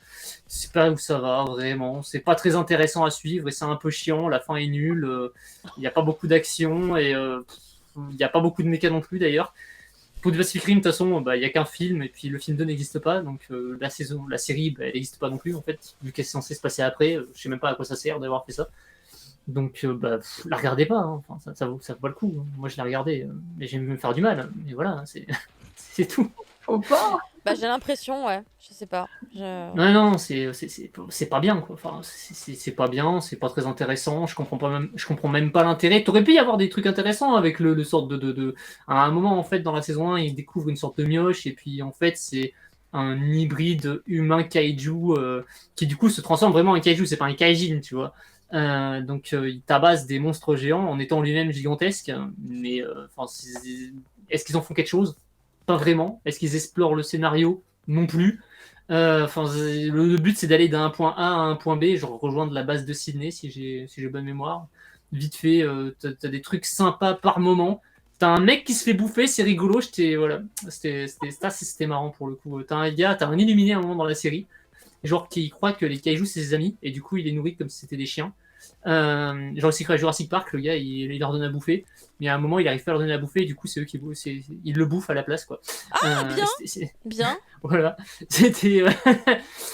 sais pas où ça va vraiment. C'est pas très intéressant à suivre et c'est un peu chiant. La fin est nulle. Il n'y a pas beaucoup d'action et il n'y a pas beaucoup de méca non plus d'ailleurs. Pour Pacific Rim, de toute façon, il n'y a qu'un film, et puis le film 2 n'existe pas, donc la série, elle n'existe pas non plus, en fait, vu qu'elle est censée se passer après, je sais même pas à quoi ça sert d'avoir fait ça. Donc, la regardez pas, hein. Enfin, ça vaut pas le coup. Hein. Moi, je l'ai regardé, mais j'ai me faire du mal, mais voilà, hein, c'est tout. Faut pas. Bah, j'ai l'impression, ouais, je sais pas. Non, c'est pas bien, quoi. Enfin, c'est pas bien, c'est pas très intéressant. Je comprends même pas l'intérêt. T'aurais pu y avoir des trucs intéressants avec le sort de. À un moment, en fait, dans la saison 1, il découvre une sorte de mioche, et puis en fait, c'est un hybride humain kaiju qui du coup se transforme vraiment en kaiju. C'est pas un kaijin, tu vois. Donc, il tabasse des monstres géants en étant lui-même gigantesque. Mais est-ce qu'ils en font quelque chose? Pas vraiment. Est-ce qu'ils explorent le scénario? Non plus. Le but c'est d'aller d'un point A à un point B, genre rejoindre la base de Sydney si j'ai bonne mémoire. Vite fait, t'as des trucs sympas par moment. T'as un mec qui se fait bouffer, c'est rigolo. C'était marrant pour le coup. T'as un illuminé à un moment dans la série, genre qui croit que les kaijus c'est ses amis et du coup il les nourrit comme si c'était des chiens. Genre c'est Jurassic Park, le gars il leur donne à bouffer, mais à un moment il arrive pas à leur donner à bouffer et du coup c'est eux qui ils le bouffent à la place quoi. Ah, bien, bien. Voilà, c'était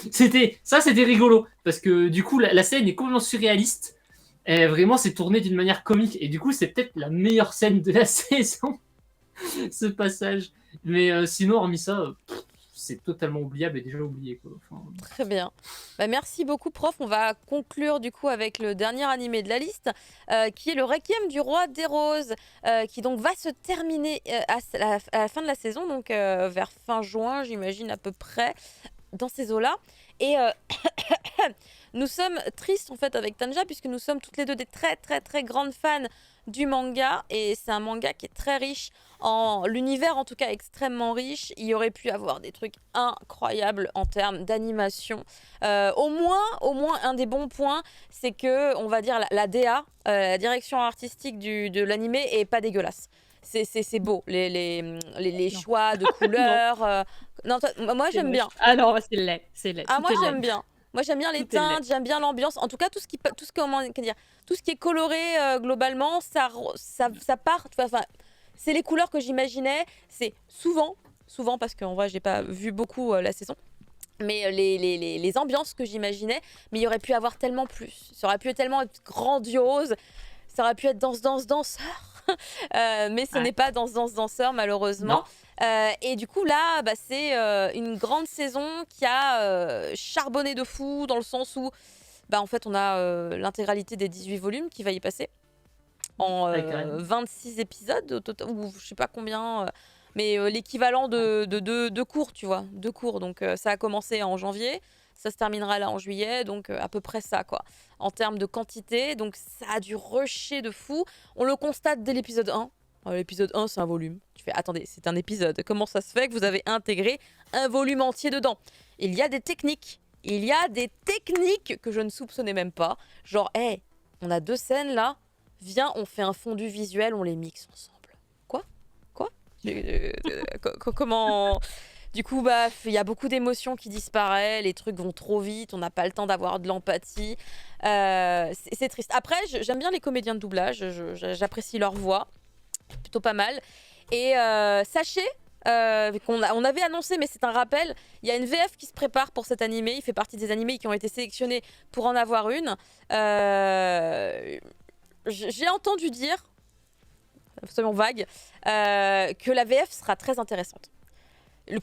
c'était rigolo parce que du coup la scène est complètement surréaliste. Et vraiment c'est tourné d'une manière comique et du coup c'est peut-être la meilleure scène de la saison ce passage. Mais sinon hormis ça c'est totalement oubliable et déjà oublié quoi. Enfin... Très bien. Bah, merci beaucoup prof. On va conclure du coup avec le dernier animé de la liste qui est le Requiem du Roi des Roses qui donc va se terminer à la fin de la saison, donc vers fin juin j'imagine à peu près dans ces eaux-là. Et nous sommes tristes en fait avec Tanja puisque nous sommes toutes les deux des très très très grandes fans du manga et c'est un manga qui est très riche l'univers en tout cas extrêmement riche. Il y aurait pu avoir des trucs incroyables en termes d'animation. Au moins un des bons points, c'est que on va dire la DA, la direction artistique de l'animé est pas dégueulasse. C'est beau, les Non. choix de couleurs. Non, moi j'aime bien. Ah non, c'est laid. Ah, Tout moi est laid. j'aime bien. Moi j'aime bien les Tout est laid. teintes, j'aime bien l'ambiance. En tout cas, tout ce qui est coloré globalement, ça part. Enfin, c'est les couleurs que j'imaginais. C'est souvent parce qu'en vrai, j'ai pas vu beaucoup la saison. Mais les ambiances que j'imaginais, mais il y aurait pu avoir tellement plus. Ça aurait pu tellement être grandiose. Ça aurait pu être danseur. Mais ce n'est pas danseur malheureusement. Et du coup là, c'est une grande saison qui a charbonné de fou dans le sens où en fait on a l'intégralité des 18 volumes qui va y passer en 26 épisodes au total, ou je sais pas combien, mais l'équivalent de cours, tu vois, de cours. Donc ça a commencé en janvier, ça se terminera là en juillet, donc à peu près ça quoi, en termes de quantité. Donc ça a dû rusher de fou. On le constate dès l'épisode 1. L'épisode 1, c'est un volume. Tu fais, attendez, c'est un épisode. Comment ça se fait que vous avez intégré un volume entier dedans? Il y a des techniques. Que je ne soupçonnais même pas. Genre, on a 2 scènes là. Viens, on fait un fondu visuel, on les mixe ensemble. Quoi Comment... Du coup, il y a beaucoup d'émotions qui disparaissent, les trucs vont trop vite, on n'a pas le temps d'avoir de l'empathie. C'est triste. Après, j'aime bien les comédiens de doublage, j'apprécie leur voix, plutôt pas mal. Et sachez on avait annoncé, mais c'est un rappel, il y a une VF qui se prépare pour cet animé, il fait partie des animés qui ont été sélectionnés pour en avoir une. J'ai entendu dire, absolument vague, que la VF sera très intéressante.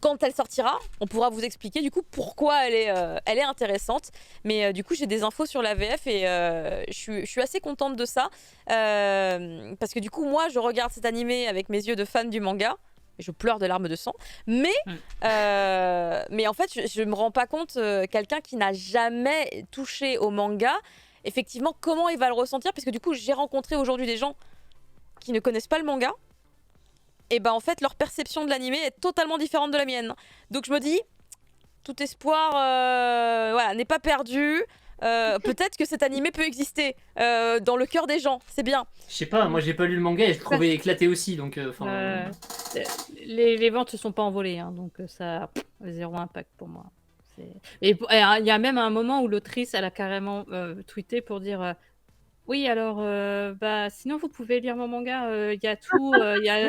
Quand elle sortira, on pourra vous expliquer du coup pourquoi elle est intéressante. Mais du coup, j'ai des infos sur la VF et je suis assez contente de ça. Parce que du coup, moi, je regarde cet animé avec mes yeux de fan du manga. Et je pleure de larmes de sang. Mais en fait, je me rends pas compte, quelqu'un qui n'a jamais touché au manga, effectivement, comment il va le ressentir. Parce que du coup, j'ai rencontré aujourd'hui des gens qui ne connaissent pas le manga. Et en fait, leur perception de l'animé est totalement différente de la mienne. Donc je me dis, tout espoir n'est pas perdu. Peut-être que cet animé peut exister dans le cœur des gens. C'est bien. Je sais pas, moi j'ai pas lu le manga et je le trouvais éclaté aussi. Donc, les ventes se sont pas envolées, hein, donc ça a zéro impact pour moi. Et il y a même un moment où l'autrice elle a carrément tweeté pour dire oui, alors, sinon vous pouvez lire mon manga, il y a tout, il y a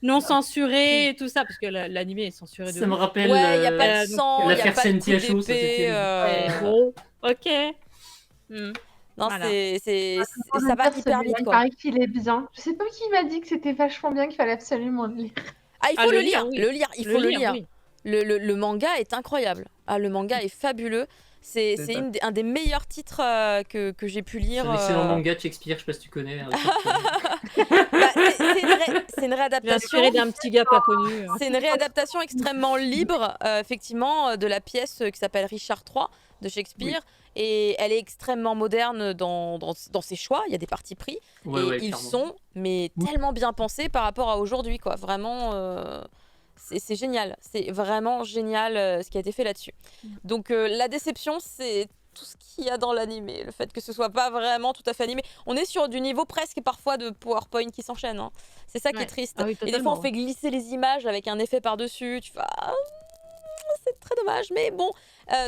non censuré et tout ça, parce que l'animé est censuré de ça me ouf. rappelle Ouais, il n'y a pas de sang, il n'y a l'affaire pas de coup Sentia Show, ça, d'épée. c'était- Bon, ok. Non, Voilà. ça va hyper vite, Il quoi. paraît qu'il est bien. Je sais pas qui m'a dit que c'était vachement bien, qu'il fallait absolument le lire. Ah, il faut le lire, oui. il faut le lire. Oui. Le manga est incroyable. Ah, le manga est fabuleux. C'est un des meilleurs titres que j'ai pu C'est lire. un excellent manga de Shakespeare, je sais pas si tu connais. C'est une réadaptation. Inspiré d'un petit gars pas connu. C'est une réadaptation extrêmement libre, effectivement, de la pièce qui s'appelle Richard III de Shakespeare. Oui. Et elle est extrêmement moderne dans ses choix. Il y a des partis pris. Ouais, ils clairement. sont tellement bien pensés par rapport à aujourd'hui, quoi. Vraiment, c'est génial. C'est vraiment génial ce qui a été fait là-dessus. Donc la déception, c'est tout ce qu'il y a dans l'animé. Le fait que ce soit pas vraiment tout à fait animé. On est sur du niveau presque parfois de PowerPoint qui s'enchaîne. Hein. C'est ça qui est triste. Ah oui, et des fois, on fait glisser les images avec un effet par-dessus. Tu fais... c'est très dommage, mais bon,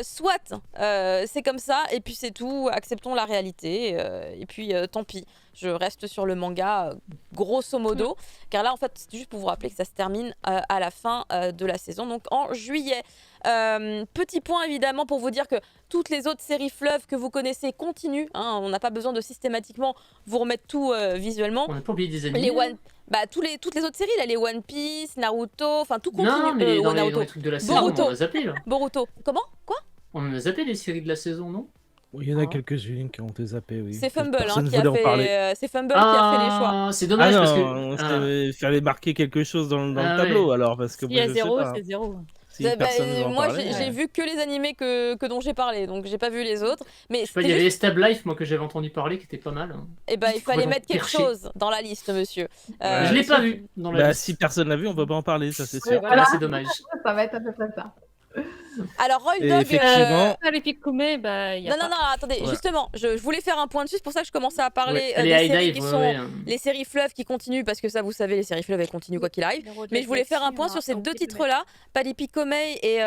soit, c'est comme ça, et puis c'est tout, acceptons la réalité, et puis tant pis, je reste sur le manga, grosso modo, car là, en fait, c'est juste pour vous rappeler que ça se termine à la fin de la saison, donc en juillet. Petit point, évidemment, pour vous dire que toutes les autres séries fleuves que vous connaissez continuent, hein, on n'a pas besoin de systématiquement vous remettre tout visuellement. On n'a pas oublié des animés. Toutes les autres séries, là, les One Piece, Naruto, enfin tout continue. Non, mais dans les trucs de la saison, Boruto. on en a zappé, là. Boruto. Comment? Quoi? On en a zappé les séries de la saison, non? Il y en a quelques-unes qui ont été zappées, oui. C'est Fumble, Personne qui a voulait en parler. fait, c'est Fumble qui a fait les choix. C'est dommage parce que... il fallait marquer quelque chose dans le tableau, alors, parce que S'il y a je sais 0, pas. c'est 0. Si personne ne veut en moi, parler, j'ai vu que les animés que dont j'ai parlé, donc j'ai pas vu les autres. Mais Je sais pas, il y avait Estab Life, moi, que j'avais entendu parler, qui était pas mal. il fallait Complètement mettre quelque perché. chose dans la liste, monsieur. Je l'ai pas vu dans la Bah, liste. si personne l'a vu, on va pas en parler, ça c'est Oui, sûr. voilà. C'est dommage. Ça va être à peu près ça. Alors, Royal Et Dog. effectivement, Ah, les Picomé, bah, y a Non, pas. non, non, attendez, Ouais. justement, je voulais faire un point dessus, c'est pour ça que je commençais à parler Ouais, des les High séries Dive, qui ouais, sont ouais. les séries fleuves qui continuent, parce que ça, vous savez, les séries fleuves, elles continuent quoi qu'il arrive. Mais je voulais faire un point sur ces deux titres-là, Paddy Picomay et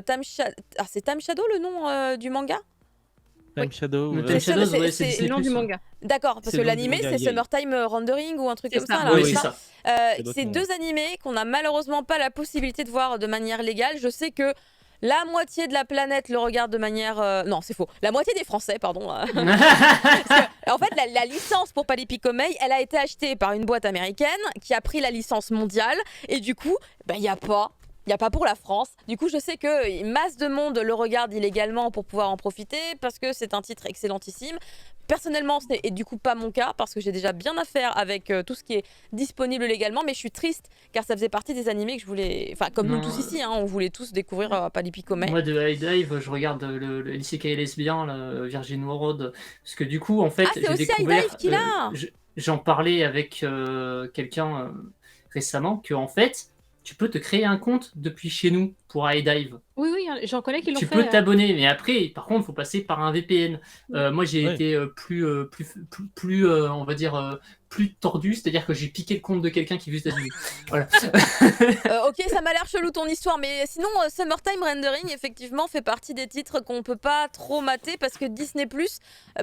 Tam Shadow. Ah, c'est Tam Shadow le nom du manga? Time Shadow. Le C'est Time ça, Shadows, c'est- ouais, c'est c'est C'est le nom du Disney+, manga. D'accord, parce C'est que le nom du l'animé, manga, c'est il y a- Summertime Rendering ou un truc C'est comme ça. ça, là, Oui, c'est c'est ça. ça. C'est l'autre C'est nom. deux animés qu'on a malheureusement pas la possibilité de voir de manière légale. Je sais que la moitié de la planète le regarde de manière... Non, c'est faux. La moitié des Français, pardon. En fait, la licence pour Paddy Picomay, elle a été achetée par une boîte américaine qui a pris la licence mondiale. Et du coup, il n'y a pas... Il n'y a pas pour la France. Du coup, je sais que masse de monde le regarde illégalement pour pouvoir en profiter parce que c'est un titre excellentissime. Personnellement, ce n'est du coup pas mon cas parce que j'ai déjà bien à faire avec tout ce qui est disponible légalement. Mais je suis triste car ça faisait partie des animés que je voulais. Enfin, comme nous Non, tous ici, hein, on voulait tous découvrir Paddy Picomay. Moi, de High Dive, je regarde le isekai lesbien, le Virgin World, parce que du coup, en fait, Ah, c'est j'ai aussi High découvert... Dive qu'il a J'en parlais avec quelqu'un récemment, que en fait, tu peux te créer un compte depuis chez nous pour High Dive. Oui, oui, j'en connais qui l'ont Tu fait. peux t'abonner, mais après, par contre, il faut passer par un VPN. Moi, j'ai Ouais. été plus on va dire, plus tordu, c'est-à-dire que j'ai piqué le compte de quelqu'un qui vit aux États-Unis. Voilà. Ok, ça m'a l'air chelou ton histoire, mais sinon Summertime Rendering effectivement fait partie des titres qu'on peut pas trop mater parce que Disney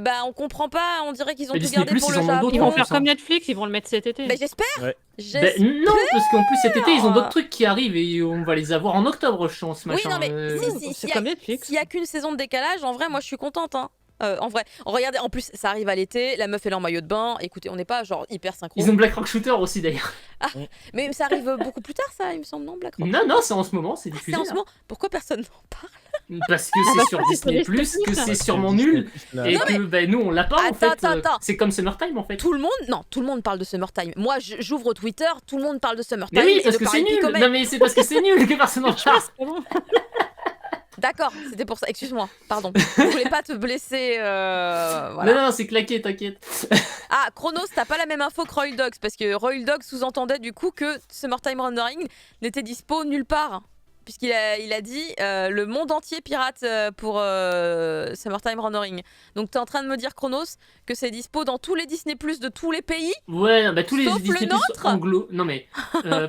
bah on comprend pas, on dirait qu'ils ont Mais tout Disney+, gardé pour ils le en ont Japon. d'autres, Ils vont en faire plus, comme hein. Netflix, ils vont le mettre cet été. Mais j'espère. Ouais. J'espère. Non, parce qu'en plus cet été, ils ont d'autres trucs qui arrivent et on va les avoir en octobre, je pense. Oui, Machin. non, mais C'est s'il comme y a- Netflix. s'il y a qu'une saison de décalage, en vrai, moi je suis contente. Hein. En vrai, regardez, en plus ça arrive à l'été, la meuf elle est en maillot de bain. Écoutez, on n'est pas genre hyper synchro. Ils ont Black Rock Shooter aussi d'ailleurs. Mais ça arrive beaucoup plus tard, ça, il me semble, non, Black Rock. Non, c'est en ce moment, c'est Ah, diffusé. c'est en ce moment. Pourquoi personne n'en parle? Parce que bah, c'est sur c'est sur Disney+, Disney+, que là. c'est Parce sûrement que nul. Disney+, là, Et Non, que bah, nous on l'a pas en fait. Attends. C'est comme Summertime en fait. Tout le monde parle de Summertime. Moi, j'ouvre Twitter, tout le monde parle de Summertime. Mais oui, et parce de que c'est Paddy nul. Picomay. Non mais c'est parce que c'est nul que personne n'en parle. C'est bon. D'accord, c'était pour ça. Excuse-moi, pardon. Je voulais pas te blesser. Voilà. Non, c'est claqué, t'inquiète. Ah, Chronos, t'as pas la même info que Royal Dogs parce que Royal Dogs sous-entendait du coup que Summertime Rendering n'était dispo nulle part. Puisqu'il a dit le monde entier pirate pour Summertime Rendering. Donc t'es en train de me dire, Chronos, que c'est dispo dans tous les Disney Plus de tous les pays? Ouais, bah tous les Sauf le Disney+ nôtre. anglo. Non mais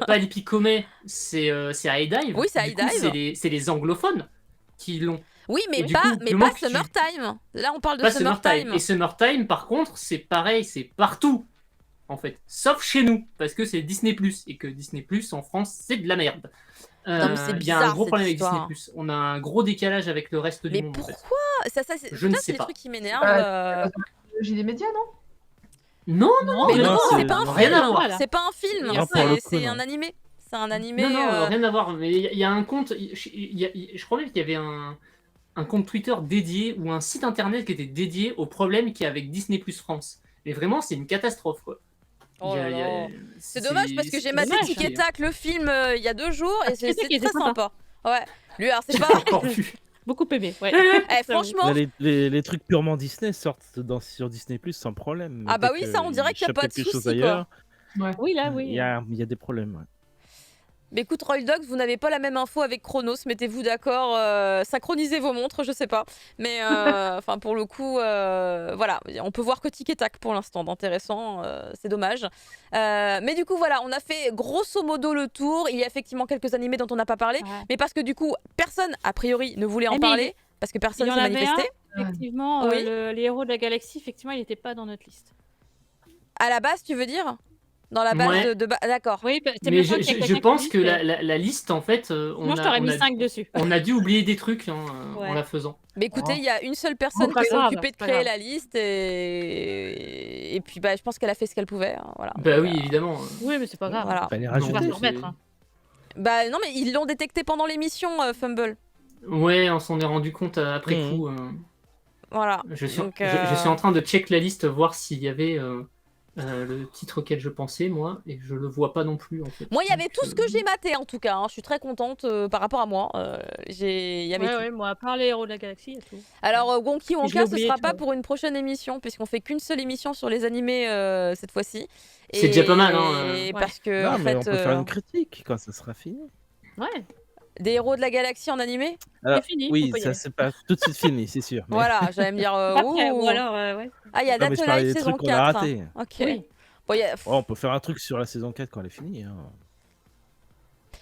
Paddy Picomay, c'est High Dive. Oui, c'est Du High coup, Dive. c'est les anglophones qui l'ont. Oui, mais Et du pas, coup, mais le pas moment que tu- Summertime. Là, on parle de Pas Summertime. Summertime. Et Summertime, par contre, c'est pareil, c'est partout. En fait, sauf chez nous, parce que c'est Disney+, et que Disney+, en France, c'est de la merde. Non, mais c'est Il y a un bizarre, gros cette problème avec histoire. Disney+. On a un gros décalage avec le reste du Mais monde. en fait. pourquoi ça, Je ne putain, sais c'est les pas. trucs qui m'énervent. J'ai des médias, non? Non, Mais non, non, c'est- c'est pas un rien film. à voir. Voilà. C'est pas un film. Non, pour le coup, C'est non. un animé. C'est un animé. non, rien à voir. Mais il y a un compte, je crois même qu'il y avait un compte Twitter dédié ou un site internet qui était dédié aux problèmes qu'il y a avec Disney+ France. Mais vraiment, c'est une catastrophe, quoi. Oh là Il y a- là. C'est dommage parce que j'ai maté dommage. Tic et Tac le film il y a 2 jours et Tic et c'est Tac, il très était sympa. Ouais. Lui, alors c'est J'ai pas. pas encore vu. Beaucoup aimé, ouais. Eh, franchement. Là, les trucs purement Disney sortent sur Disney Plus sans problème. Ah bah Dès oui, ça, on que dirait ils qu'il y a chopent pas de quelque chose souci, quoi. ailleurs, Oui, là, il oui. y a des problèmes. Ouais. Mais écoute, Royal Dogs, vous n'avez pas la même info avec Chronos. Mettez-vous d'accord, synchronisez vos montres, je sais pas. Mais enfin, pour le coup, voilà, on peut voir que Tic et Tac pour l'instant, d'intéressant, c'est dommage. Mais du coup, voilà, on a fait grosso modo le tour. Il y a effectivement quelques animés dont on n'a pas parlé, Ouais. mais parce que du coup, personne, a priori, ne voulait en Eh, mais parler, parce que personne il y en s'est avait manifesté. Effectivement, Oui. les héros de la galaxie, effectivement, il n'était pas dans notre liste. À la base, tu veux dire? Dans la base Ouais. D'accord. Oui, t'aimes Mais bien je, pas qu'il y ait je quelqu'un qui pense dise que la liste, en fait, Moi, je t'aurais mis 5 dessus. on a dû oublier des trucs hein, Ouais. en la faisant. Mais écoutez, Oh. il y a une seule personne pas qui s'est grave, occupée de pas créer grave. la liste et puis bah, je pense qu'elle a fait ce qu'elle pouvait. Hein, voilà. Bah Donc, oui, évidemment. Oui, mais c'est pas grave. Voilà. Fallait Non, On va rajouter. se remettre. Hein. Bah non, mais ils l'ont détecté pendant l'émission, Fumble. Ouais, on s'en est rendu compte après Mhm. coup. Voilà. Je suis, Donc, je suis en train de check la liste, voir s'il y avait le titre auquel je pensais, moi, et je le vois pas non plus, en fait. Moi, il y avait Donc, tout ce que j'ai maté, en tout cas. Hein. Je suis très contente par rapport à moi. Il y avait tout. Ouais, moi, à part les héros de la galaxie, il y a tout. Alors, Gonki l'ai Wonka, ce oublié, sera tu pas vois. pour une prochaine émission, puisqu'on fait qu'une seule émission sur les animés cette fois-ci. C'est déjà pas mal, hein, Et Ouais. parce que, Non, en mais fait, on peut faire une critique quand ça sera fini. Ouais, des héros de la galaxie en animé. Alors, fini, on oui, peut y ça aller. c'est pas tout de suite fini, c'est sûr. Mais... Voilà, j'allais me dire. Après, ou ouh. alors, ouais. Ah, il y a Non, mais je parlais Life des saison trucs qu'on a 4. ratés. Ok. Oui. Bon, Oh, on peut faire un truc sur la saison 4 quand elle est finie. Hein.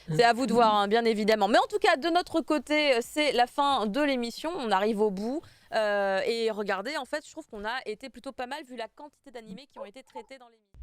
c'est à vous de voir, hein, bien évidemment. Mais en tout cas, de notre côté, c'est la fin de l'émission. On arrive au bout. Et regardez, en fait, je trouve qu'on a été plutôt pas mal vu la quantité d'animés qui ont été traités dans l'émission.